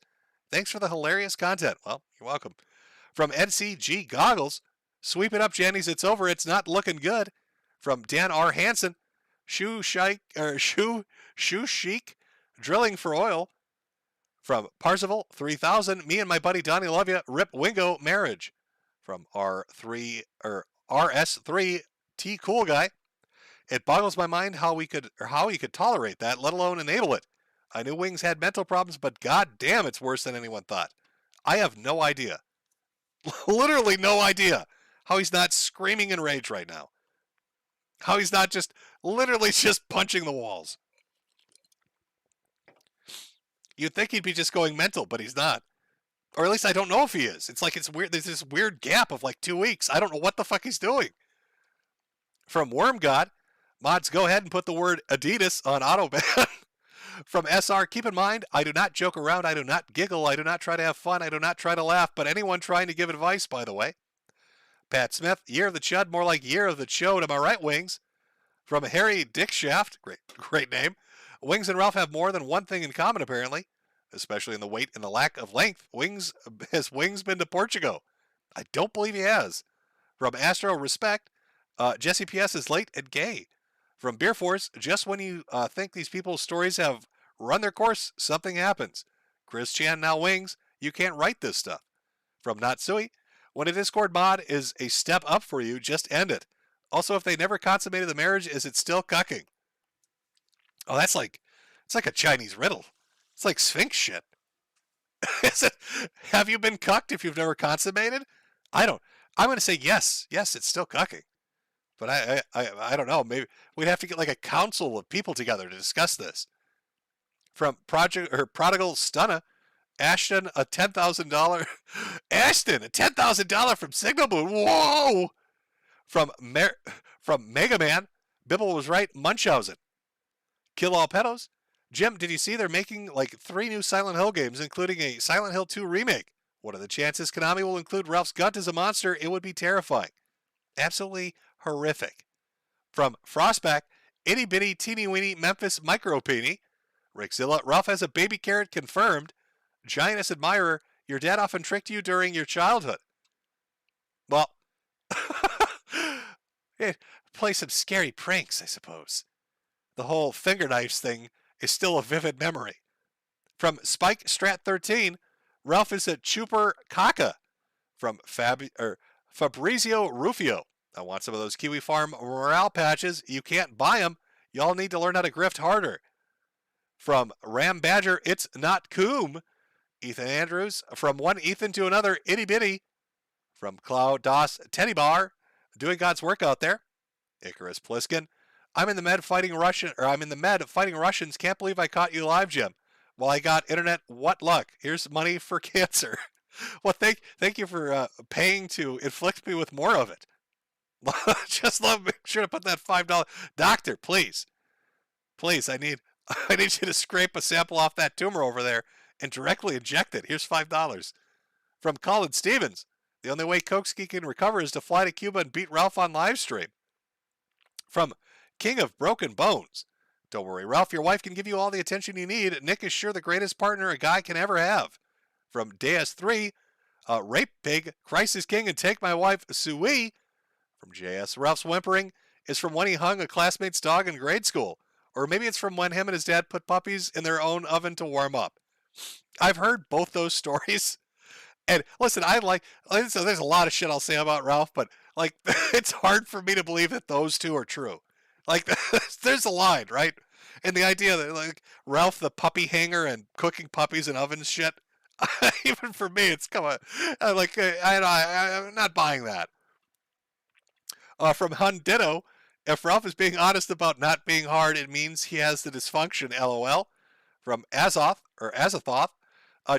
Thanks for the hilarious content. Well, you're welcome. From NCG Goggles, sweep it up, Jennies. It's over. It's not looking good. From Dan R. Hansen, Shoe Chic, drilling for oil. From Parzival 3000, me and my buddy Donnie love you. Rip Wingo marriage. From RS3 T Cool Guy, it boggles my mind how he could tolerate that, let alone enable it. I knew Wings had mental problems, but god damn, it's worse than anyone thought. I have no idea. Literally no idea how he's not screaming in rage right now. How he's not literally just punching the walls. You'd think he'd be just going mental, but he's not. Or at least I don't know if he is. It's like it's weird. There's this weird gap of like 2 weeks. I don't know what the fuck he's doing. From Worm God, mods, go ahead and put the word Adidas on autoban. From SR, keep in mind, I do not joke around, I do not giggle, I do not try to have fun, I do not try to laugh, but anyone trying to give advice, by the way. Pat Smith, Year of the Chud, more like Year of the Chode, am I right, Wings? From Harry Dickshaft, great name. Wings and Ralph have more than one thing in common, apparently, especially in the weight and the lack of length. Has Wings been to Portugal? I don't believe he has. From Astro Respect, Jesse PS is late and gay. From Beer Force, just when you think these people's stories have run their course, something happens. Chris Chan, now Wings, you can't write this stuff. From Natsui, when a Discord mod is a step up for you, just end it. Also, if they never consummated the marriage, is it still cucking? Oh, it's like a Chinese riddle. It's like Sphinx shit. Have you been cucked if you've never consummated? I'm going to say yes. Yes, it's still cucking. but I don't know. Maybe we'd have to get like a council of people together to discuss this. From Prodigal Stunna, Ashton a $10,000 Ashton a $10,000 from Signal Moon. Whoa! From Mega Man, Bibble was right. Munchausen. Kill All Pedos. Jim, did you see they're making like 3 new Silent Hill games, including a Silent Hill 2 remake? What are the chances Konami will include Ralph's Gunt as a monster? It would be terrifying. Absolutely horrific. From Frostback, Itty Bitty Teeny Weeny Memphis Micropeeny. Rickzilla, Ralph has a baby carrot confirmed. Giantess Admirer, your dad often tricked you during your childhood. Well, play some scary pranks, I suppose. The whole finger knives thing is still a vivid memory. From Spike Strat 13, Ralph is a Chuper Caca. From Fabrizio Rufio, I want some of those Kiwi Farm morale patches. You can't buy them. Y'all need to learn how to grift harder. From Ram Badger, it's not Coom. Ethan Andrews, from one Ethan to another, Itty Bitty. From Cloud Das Teddy Bar, doing God's work out there. Icarus Pliskin, I'm in the med fighting Russians. Can't believe I caught you live, Jim. Well, I got internet. What luck? Here's money for cancer. Well, thank you for paying to inflict me with more of it. Just make sure to put that $5 doctor, please. I need you to scrape a sample off that tumor over there and directly inject it. Here's $5. From Colin Stevens, the only way Kokeski can recover is to fly to Cuba and beat Ralph on live stream. From King of Broken Bones, don't worry, Ralph, your wife can give you all the attention you need. Nick is sure the greatest partner a guy can ever have. From DS3, Rape Pig, Crisis King, and Take My Wife, Sui. From JS, Ralph's whimpering is from when he hung a classmate's dog in grade school. Or maybe it's from when him and his dad put puppies in their own oven to warm up. I've heard both those stories. And listen, so there's a lot of shit I'll say about Ralph, but like, it's hard for me to believe that those two are true. Like, there's a line, right? And the idea that like Ralph the puppy hanger and cooking puppies in ovens shit, even for me, it's come on. I'm not buying that. From Hun Ditto, if Ralph is being honest about not being hard, it means he has the dysfunction, LOL. From Azathoth,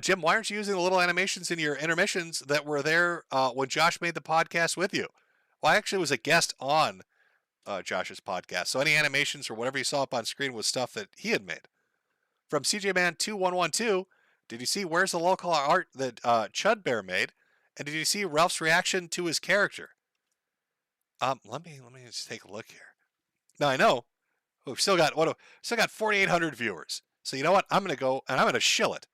Jim, why aren't you using the little animations in your intermissions that were there when Josh made the podcast with you? Well, I actually was a guest on Josh's podcast, so any animations or whatever you saw up on screen was stuff that he had made. From CJMan2112, did you see Where's the Local Art that Chud Bear made? And did you see Ralph's reaction to his character? Let me just take a look here. Now I know we've still got 4,800 viewers. So you know what? I'm gonna go and I'm gonna shill it.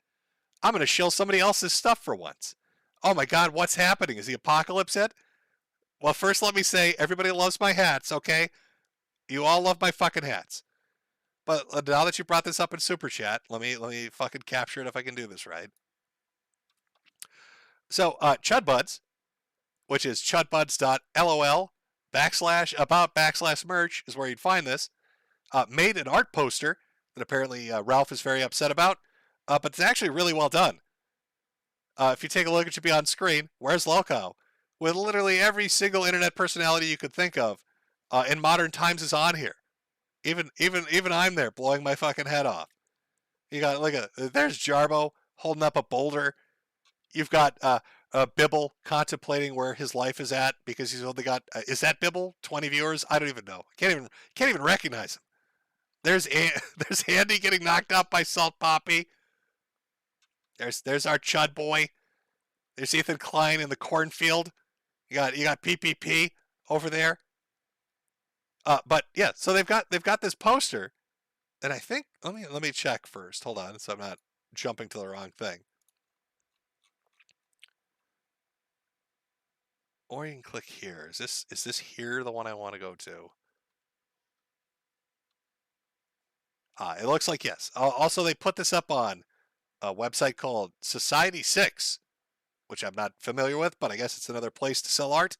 I'm gonna shill somebody else's stuff for once. Oh my God, what's happening? Is the apocalypse hit? Well, first let me say everybody loves my hats. Okay, you all love my fucking hats. But now that you brought this up in Super Chat, let me fucking capture it if I can do this right. So Chudbuds, which is chudbuds.lol/about/merch is where you'd find this, made an art poster that apparently Ralph is very upset about, but it's actually really well done. If you take a look, it should be on screen. Where's Loco? With literally every single internet personality you could think of in modern times is on here. Even I'm there blowing my fucking head off. You got there's Jarbo holding up a boulder. You've got Bibble contemplating where his life is at because he's only got is that Bibble 20 viewers? I don't even know. Can't even recognize him. There's Andy getting knocked out by Salt Poppy. There's our Chud boy. There's Ethan Klein in the cornfield. You got PPP over there. But yeah, so they've got this poster, and I think let me check first. Hold on, so I'm not jumping to the wrong thing. Or you can click here. Is this here the one I want to go to? It looks like yes. Also, they put this up on a website called Society 6, which I'm not familiar with, but I guess it's another place to sell art.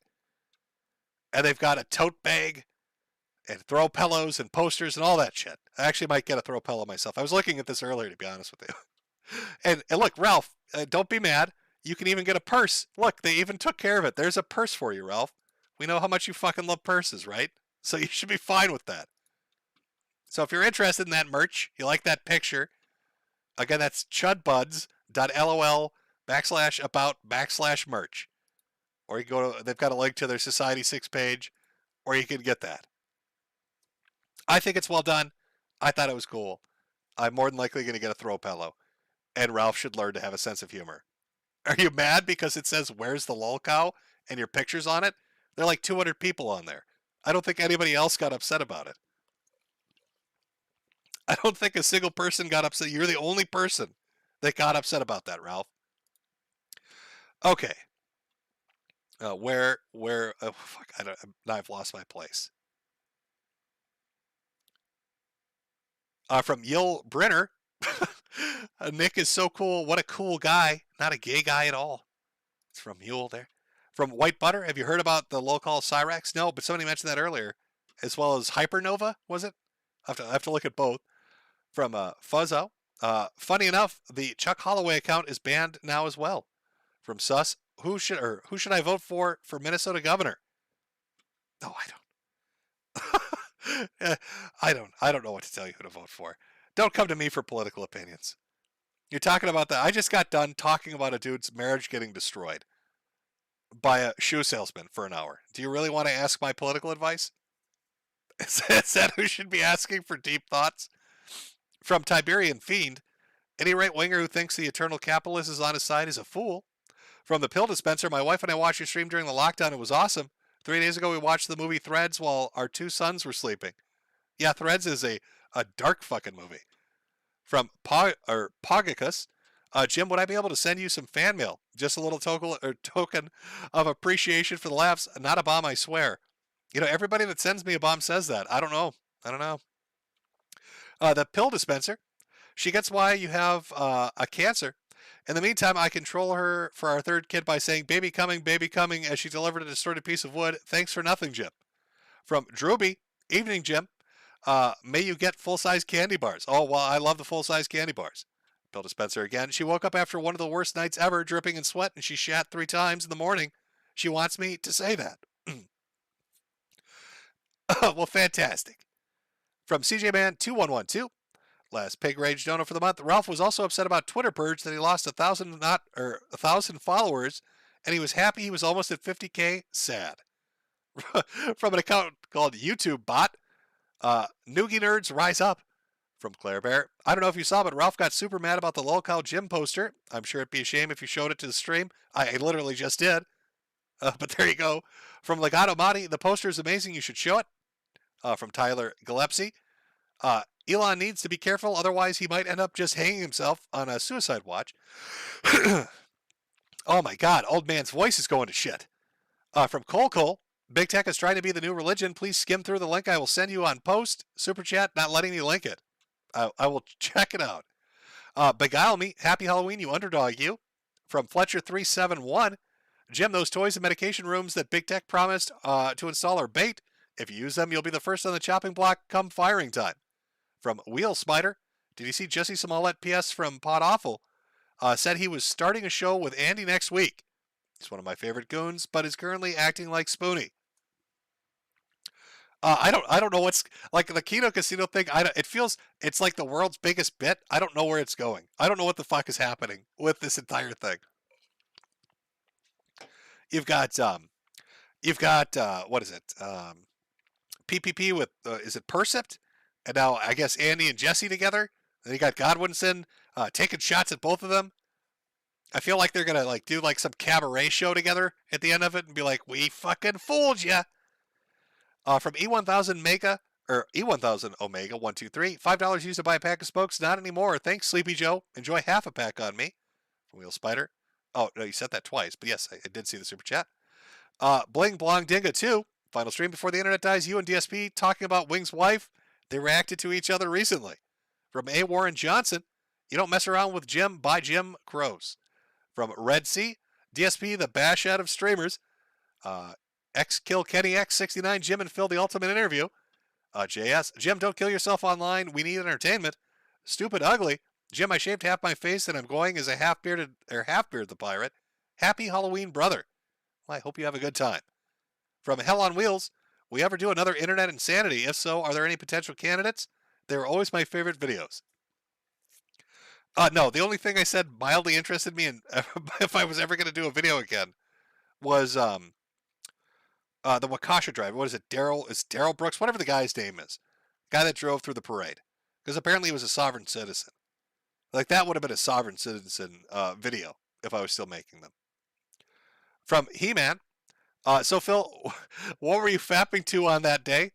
And they've got a tote bag and throw pillows and posters and all that shit. I actually might get a throw pillow myself. I was looking at this earlier, to be honest with you. And look, Ralph, don't be mad. You can even get a purse. Look, they even took care of it. There's a purse for you, Ralph. We know how much you fucking love purses, right? So you should be fine with that. So if you're interested in that merch, you like that picture, again, that's chudbuds.lol/about/merch. Or you go to, they've got a link to their Society 6 page, or you can get that. I think it's well done. I thought it was cool. I'm more than likely going to get a throw pillow. And Ralph should learn to have a sense of humor. Are you mad because it says, "Where's the lol cow?" and your picture's on it? There are like 200 people on there. I don't think anybody else got upset about it. I don't think a single person got upset. You're the only person that got upset about that, Ralph. Okay. Oh, fuck, now I've lost my place. From Yul Brenner. Nick is so cool. What a cool guy. Not a gay guy at all. It's from Yule there. From White Butter. Have you heard about the local Cyrax? No, but somebody mentioned that earlier. As well as Hypernova, was it? I have to look at both. From Fuzzo. Funny enough, the Chuck Holloway account is banned now as well. From Sus. Who should I vote for Minnesota governor? No, I don't. I don't know what to tell you who to vote for. Don't come to me for political opinions. You're talking about that. I just got done talking about a dude's marriage getting destroyed by a shoe salesman for an hour. Do you really want to ask my political advice? Is that who should be asking for deep thoughts? From Tiberian Fiend. Any right-winger who thinks the eternal capitalist is on his side is a fool. From the Pill Dispenser. My wife and I watched your stream during the lockdown. It was awesome. 3 days ago, we watched the movie Threads while our 2 sons were sleeping. Yeah, Threads is a dark fucking movie. From Pogicus. Jim, would I be able to send you some fan mail? Just a little token of appreciation for the laughs. Not a bomb, I swear. You know, everybody that sends me a bomb says that. I don't know. The Pill Dispenser. She gets why you have a cancer. In the meantime, I control her for our 3rd kid by saying, baby coming, as she delivered a distorted piece of wood. Thanks for nothing, Jim. From Drewby. Evening, Jim. May you get full-size candy bars. Oh, well, I love the full-size candy bars. Pill Dispenser again. She woke up after one of the worst nights ever, dripping in sweat, and she shat 3 times in the morning. She wants me to say that. Well, fantastic. From CJ Man 2112. Last Pig Rage donor for the month. Ralph was also upset about Twitter purge that he lost 1,000 followers, and he was happy he was almost at 50K. Sad. From an account called YouTube Bot. Noogie Nerds Rise Up. From Claire Bear. I don't know if you saw, but Ralph got super mad about the lolcow gym poster. I'm sure it'd be a shame if you showed it to the stream. I literally just did. But there you go. From Legato Madi. The poster is amazing. You should show it. From Tyler Gillespie. Elon needs to be careful, otherwise he might end up just hanging himself on a suicide watch. Oh my god, old man's voice is going to shit. From Cole. Big Tech is trying to be the new religion. Please skim through the link I will send you on post. Super chat, not letting me link it. I will check it out. Beguile me. Happy Halloween, you underdog, you. From Fletcher371. Jim, those toys and medication rooms that Big Tech promised to install are bait. If you use them, you'll be the first on the chopping block come firing time. From Wheel Spider. Did you see Jesse Smollett PS from Pod Awful? Said he was starting a show with Andy next week. He's one of my favorite goons, but is currently acting like Spoonie. I don't know what's like the Kino Casino thing. It's like the world's biggest bit. I don't know where it's going. I don't know what the fuck is happening with this entire thing. You've got what is it? PPP with is it Percept? And now I guess Andy and Jesse together. Then you got Godwinson taking shots at both of them. I feel like they're gonna like do like some cabaret show together at the end of it and be like, "We fucking fooled ya." From E1000 Mega or E1000 Omega 123, $5 used to buy a pack of smokes. Not anymore. Thanks, Sleepy Joe. Enjoy half a pack on me. From Wheel Spider. Oh no, you said that twice, but yes, I did see the super chat. Bling Blong Dinga 2. Final stream before the internet dies. You and DSP talking about Wing's wife. They reacted to each other recently. From A. Warren Johnson. You don't mess around with Jim. By Jim Crows. From Red Sea. DSP, the bash out of streamers. X-Kill Kenny X69. Jim and Phil, the ultimate interview. JS. Jim, don't kill yourself online. We need entertainment. Stupid Ugly. Jim, I shaved half my face and I'm going as a half-beard the pirate. Happy Halloween, brother. Well, I hope you have a good time. From Hell on Wheels. We ever do another Internet Insanity? If so, are there any potential candidates? They were always my favorite videos. No, the only thing I said mildly interested me in if I was ever going to do a video again was the Waukesha driver. What is it? Daryl Brooks, whatever the guy's name is. Guy that drove through the parade. Because apparently he was a sovereign citizen. Like, that would have been a sovereign citizen video if I was still making them. From He-Man. So, Phil, what were you fapping to on that day?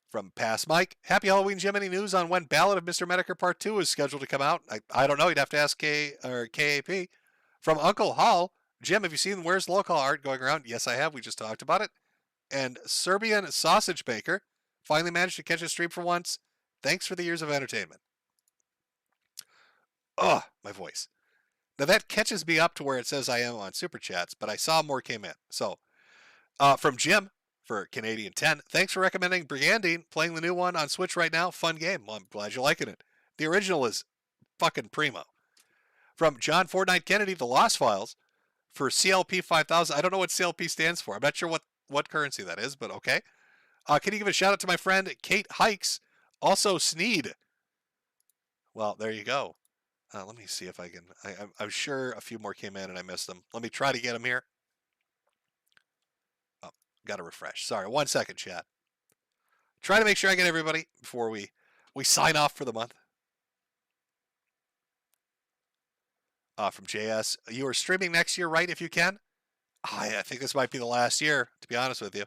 From Past Mike. Happy Halloween, Jim. Any news on when Ballad of Mr. Metokur Part 2 is scheduled to come out? I don't know. You'd have to ask KAP. From Uncle Hall. Jim, have you seen Where's Local art going around? Yes, I have. We just talked about it. And Serbian Sausage Baker. Finally managed to catch a stream for once. Thanks for the years of entertainment. Ugh, my voice. Now that catches me up to where it says I am on Super Chats, but I saw more came in. So, from Jim for Canadian 10, thanks for recommending Brigandine, playing the new one on Switch right now. Fun game. Well, I'm glad you're liking it. The original is fucking primo. From John Fortnite Kennedy, The Lost Files, for CLP 5000. I don't know what CLP stands for. I'm not sure what currency that is, but okay. Can you give a shout out to my friend Kate Hikes? Also Sneed. Well, there you go. Let me see if I can. I'm sure a few more came in and I missed them. Let me try to get them here. Oh, got to refresh. Sorry, 1 second, chat. Try to make sure I get everybody before we sign off for the month. From JS, you are streaming next year, right? If you can. I think this might be the last year, to be honest with you.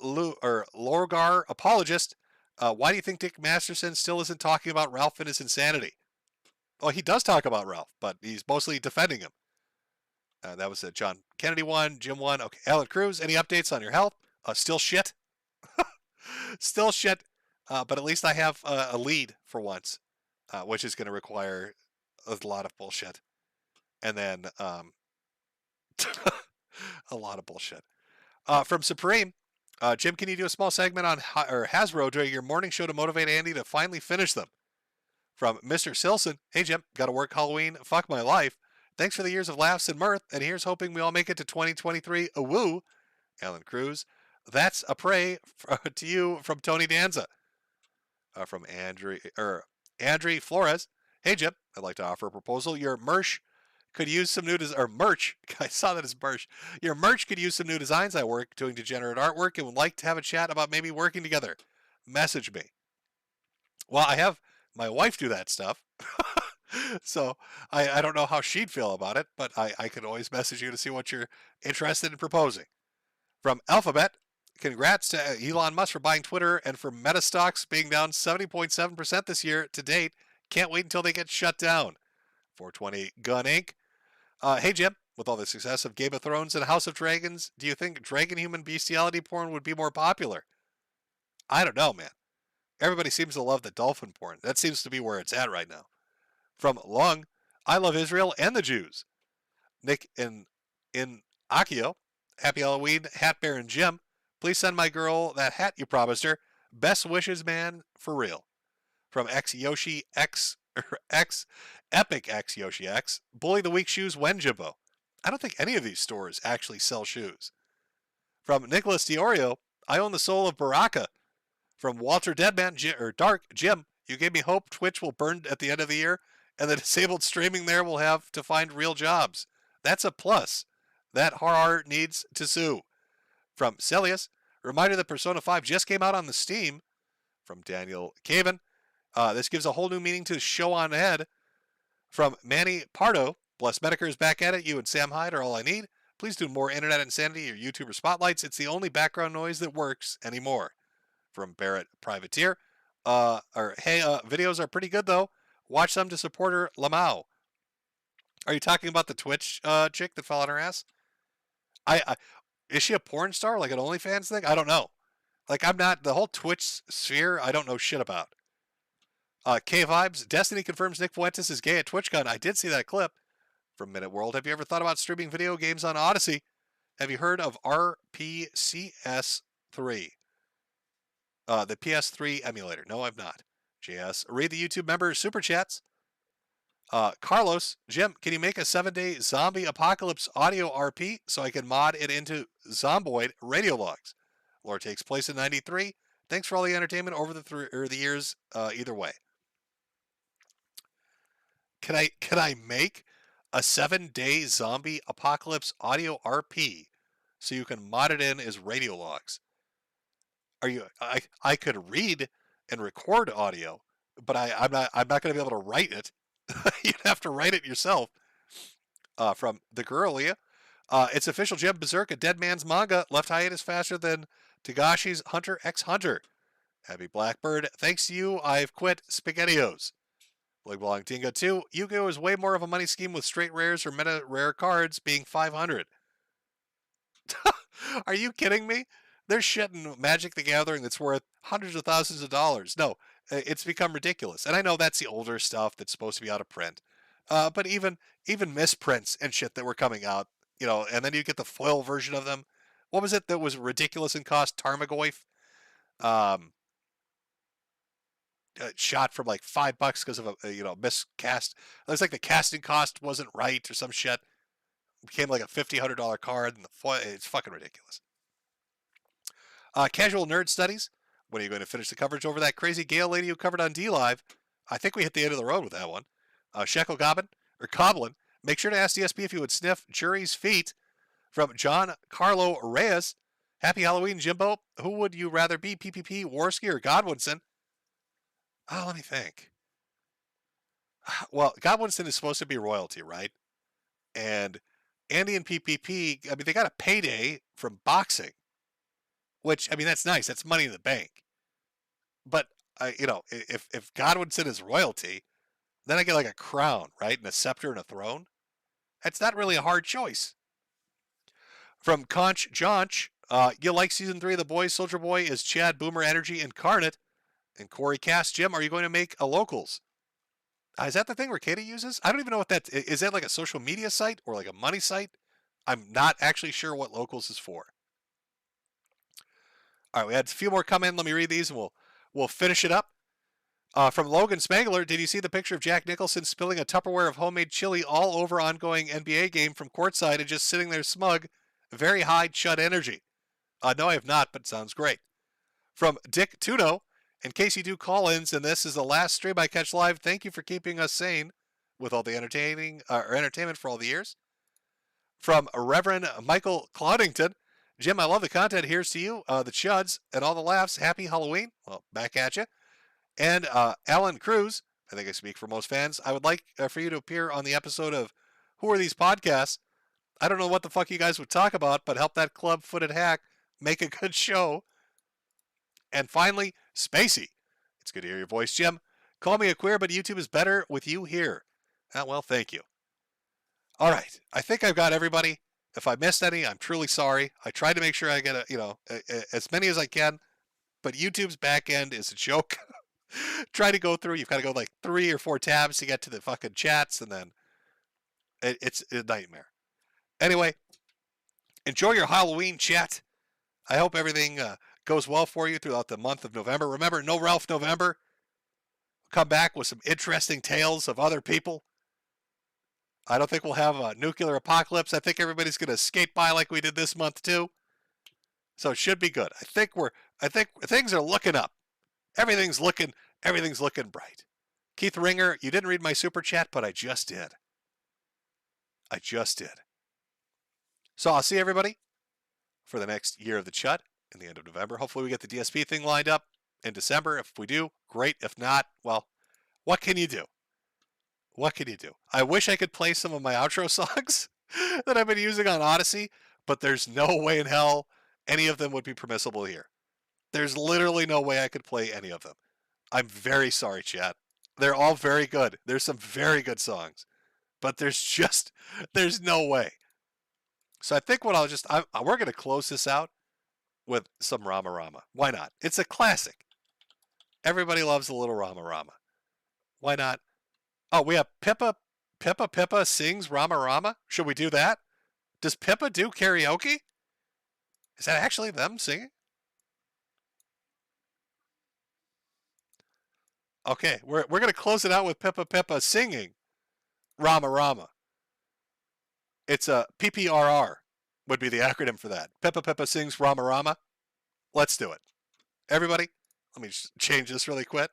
Lorgar Apologist. Why do you think Dick Masterson still isn't talking about Ralph and his insanity? Well, he does talk about Ralph, but he's mostly defending him. That was John Kennedy 1, Jim 1. Okay, Alan Cruz, any updates on your health? Still shit. Still shit, but at least I have a lead for once, which is going to require a lot of bullshit. And then a lot of bullshit. From Supreme, Jim, can you do a small segment on Hasbro during your morning show to motivate Andy to finally finish them? From Mr. Silson, hey Jim, gotta work Halloween, fuck my life. Thanks for the years of laughs and mirth, and here's hoping we all make it to 2023. A woo, Alan Cruz. That's a pray to you from Tony Danza. From Andre Flores, hey Jim, I'd like to offer a proposal. Your merch could use some new merch. I saw that as merch. Your merch could use some new designs. I work doing degenerate artwork and would like to have a chat about maybe working together. Message me. Well, I have my wife do that stuff. So I don't know how she'd feel about it, but I could always message you to see what you're interested in proposing. From Alphabet, congrats to Elon Musk for buying Twitter and for Meta stocks being down 70.7% this year to date. Can't wait until they get shut down. 420 Gun Inc. Hey Jim, with all the success of Game of Thrones and House of Dragons, do you think dragon human bestiality porn would be more popular? I don't know, man. Everybody seems to love the dolphin porn. That seems to be where it's at right now. From Lung, I love Israel and the Jews. Nick in Akio, happy Halloween, Hat Bear and Jim. Please send my girl that hat you promised her. Best wishes, man, for real. From X Yoshi X Epic X Yoshi X, Bully the Weak Shoes when Jimbo. I don't think any of these stores actually sell shoes. From Nicholas Diorio, I own the soul of Baraka. From Walter Deadman, Dark, Jim, you gave me hope Twitch will burn at the end of the year, and the disabled streaming there will have to find real jobs. That's a plus. That horror needs to sue. From Celius, reminder that Persona 5 just came out on the Steam. From Daniel Caven, this gives a whole new meaning to show on ahead. From Manny Pardo, Bless Metokur is back at it. You and Sam Hyde are all I need. Please do more Internet Insanity or YouTuber spotlights. It's the only background noise that works anymore. From Barrett Privateer, videos are pretty good though. Watch them to support her, Lamau. Are you talking about the Twitch chick that fell on her ass? Is she a porn star, like an OnlyFans thing? I don't know. Like, I'm not, the whole Twitch sphere, I don't know shit about. K-Vibes, Destiny confirms Nick Fuentes is gay at TwitchCon. I did see that clip. From Minute World, have you ever thought about streaming video games on Odyssey? Have you heard of RPCS3? The PS3 emulator. No, I've not. JS, read the YouTube member super chats. Carlos, Jim, can you make a 7-day zombie apocalypse audio RP so I can mod it into Zomboid radio logs? Lore takes place in 93. Thanks for all the entertainment over the years, either way. Can I make a 7-day zombie apocalypse audio RP so you can mod it in as radio logs? I could read and record audio, but I'm not going to be able to write it. You'd have to write it yourself. From the Guerrilla. It's official, Jim Berserk, a dead man's manga, left hiatus faster than Tagashi's Hunter x Hunter. Happy Blackbird. Thanks to you, I've quit SpaghettiOs. Blake Belong Tinga 2. Yu-Gi-Oh! Is way more of a money scheme with straight rares or meta rare cards being 500. Are you kidding me? They're shitting Magic the Gathering that's worth hundreds of thousands of dollars. No, it's become ridiculous. And I know that's the older stuff that's supposed to be out of print. But even misprints and shit that were coming out, and then you get the foil version of them. What was it that was ridiculous in cost? Tarmogoyf. Shot from like $5 because of a miscast. It was like the casting cost wasn't right or some shit. It became like a $100 card, and the foil. It's fucking ridiculous. Casual Nerd Studies. When are you going to finish the coverage over that crazy Gale lady who covered on D-Live? I think we hit the end of the road with that one. Shekel Goblin, make sure to ask DSP if he would sniff Jury's feet. From John Carlo Reyes. Happy Halloween, Jimbo. Who would you rather be, PPP, Worski, or Godwinson? Oh, let me think. Well, Godwinson is supposed to be royalty, right? And Andy and PPP, they got a payday from boxing. Which, that's nice. That's money in the bank. But, if Godwinson is royalty, then I get like a crown, right? And a scepter and a throne. That's not really a hard choice. From Conch Jonch, you like season 3 of The Boys? Soldier Boy is Chad Boomer Energy incarnate. And Corey Cass, Jim, are you going to make a locals? Is that the thing where Katie uses? I don't even know what that is. Is that like a social media site or like a money site? I'm not actually sure what locals is for. All right, we had a few more come in. Let me read these and we'll finish it up. From Logan Spangler, did you see the picture of Jack Nicholson spilling a Tupperware of homemade chili all over ongoing NBA game from courtside and just sitting there smug? Very high Chud energy. No, I have not, but sounds great. From Dick Tuno, in case you do call-ins and this is the last stream I catch live, thank you for keeping us sane with all the entertainment for all the years. From Reverend Michael Cloudington, Jim, I love the content. Here's to you, the Chuds, and all the laughs. Happy Halloween. Well, back at you. And Alan Cruz, I think I speak for most fans, I would like for you to appear on the episode of Who Are These Podcasts? I don't know what the fuck you guys would talk about, but help that club-footed hack make a good show. And finally, Spacey. It's good to hear your voice, Jim. Call me a queer, but YouTube is better with you here. Well, thank you. All right. I think I've got everybody. If I missed any, I'm truly sorry. I tried to make sure I get as many as I can, but YouTube's back end is a joke. Try to go through. You've got to go like 3 or 4 tabs to get to the fucking chats, and then it's a nightmare. Anyway, enjoy your Halloween chat. I hope everything goes well for you throughout the month of November. Remember, no Ralph November. Come back with some interesting tales of other people. I don't think we'll have a nuclear apocalypse. I think everybody's going to skate by like we did this month too. So it should be good. I think things are looking up. Everything's looking bright. Keith Ringer, you didn't read my super chat, but I just did. So I'll see everybody for the next year of the Chud in the end of November. Hopefully we get the DSP thing lined up in December. If we do, great. If not, well, what can you do? I wish I could play some of my outro songs that I've been using on Odyssey, but there's no way in hell any of them would be permissible here. There's literally no way I could play any of them. I'm very sorry, chat. They're all very good. There's some very good songs, but there's no way. So I think we're going to close this out with some Rama Rama. Why not? It's a classic. Everybody loves a little Rama Rama. Why not? Oh, we have Pippa sings Rama Rama. Should we do that? Does Pippa do karaoke? Is that actually them singing? Okay, we're going to close it out with Pippa singing Rama Rama. It's a PPRR would be the acronym for that. Pippa sings Rama Rama. Let's do it. Everybody, let me just change this really quick.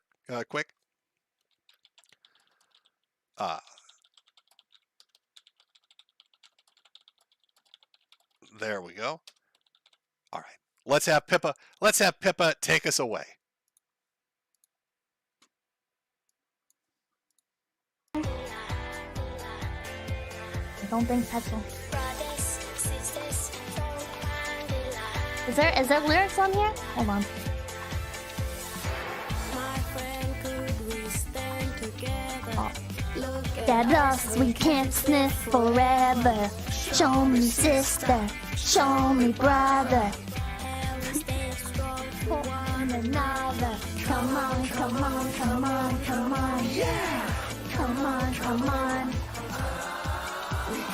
There we go. All right. Let's have Pippa take us away. I don't think petrol. Is there lyrics on here? Hold on. Look at us, we can't sniff forever. Show me sister, show me brother. For one another. Come on, come on, come on, come on. Yeah! Come on, come on.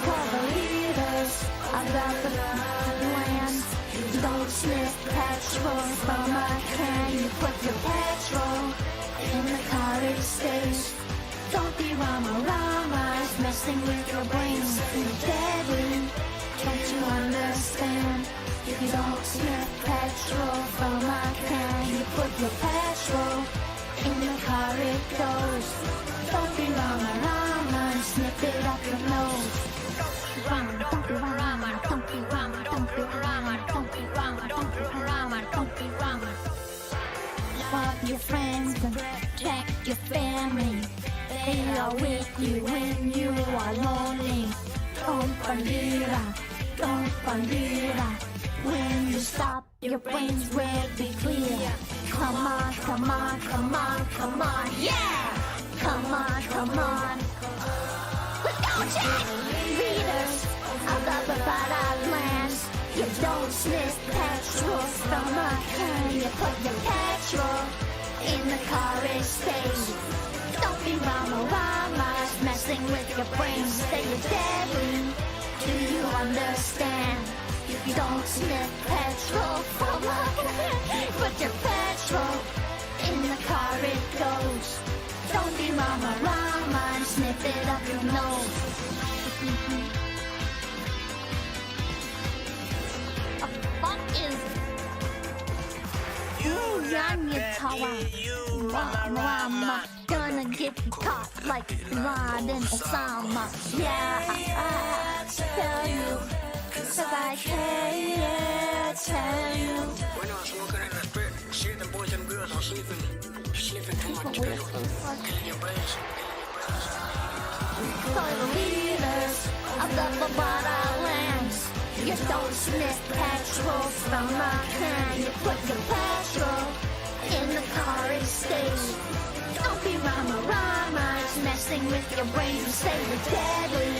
For the leaders, I got the plans. Don't sniff petrol from a can. You put your petrol in the car it stays. Don't be rama-ramas, messing with your brains. It's deadly, don't you understand? If you don't sniff petrol from a can, you put your petrol in the car it goes. Don't be rama-ramas, snip it up your nose. Don't be rama, don't be rama, don't be rama, don't be rama, don't be rama, don't be rama. Love your friends, protect your family. They are with you when you are lonely. Don't bandera. When you stop, your brains will be clear. Come on, come on, come on, come on, yeah! Come on, come on. Let's go, Chad! Leaders of the bad lands. You don't sniff petrol from a can. You put your petrol in the car it stays. Don't be rama-ramas, messing with your brains. Say you're deadly. Do you understand? You don't sniff petrol from a can. Put your petrol in the car it goes. Don't be rama-ramas, sniff it up your nose. A fuck is you on your tower? Rama, gonna get you caught like Laden Osama. Yeah, I tell you, 'cause I can't tell you. When I was smoking in the spit, shit, them boys and girls are sniffing too much petrol. Killing your brains. For the leaders of the Bavada lands, you don't sniff petrol from a can. You put your petrol in the car it stays. Don't be rama-ramas, messing with your brain. You say you're deadly.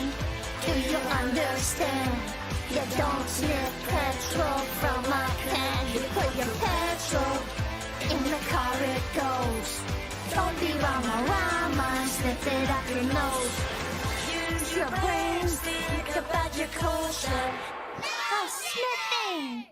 Do you understand? You don't sniff petrol from a can. You put your petrol in the car it goes. Don't be rama-ramas, sniff it up your nose. Use your brains, think about your culture. Oh, sniffing!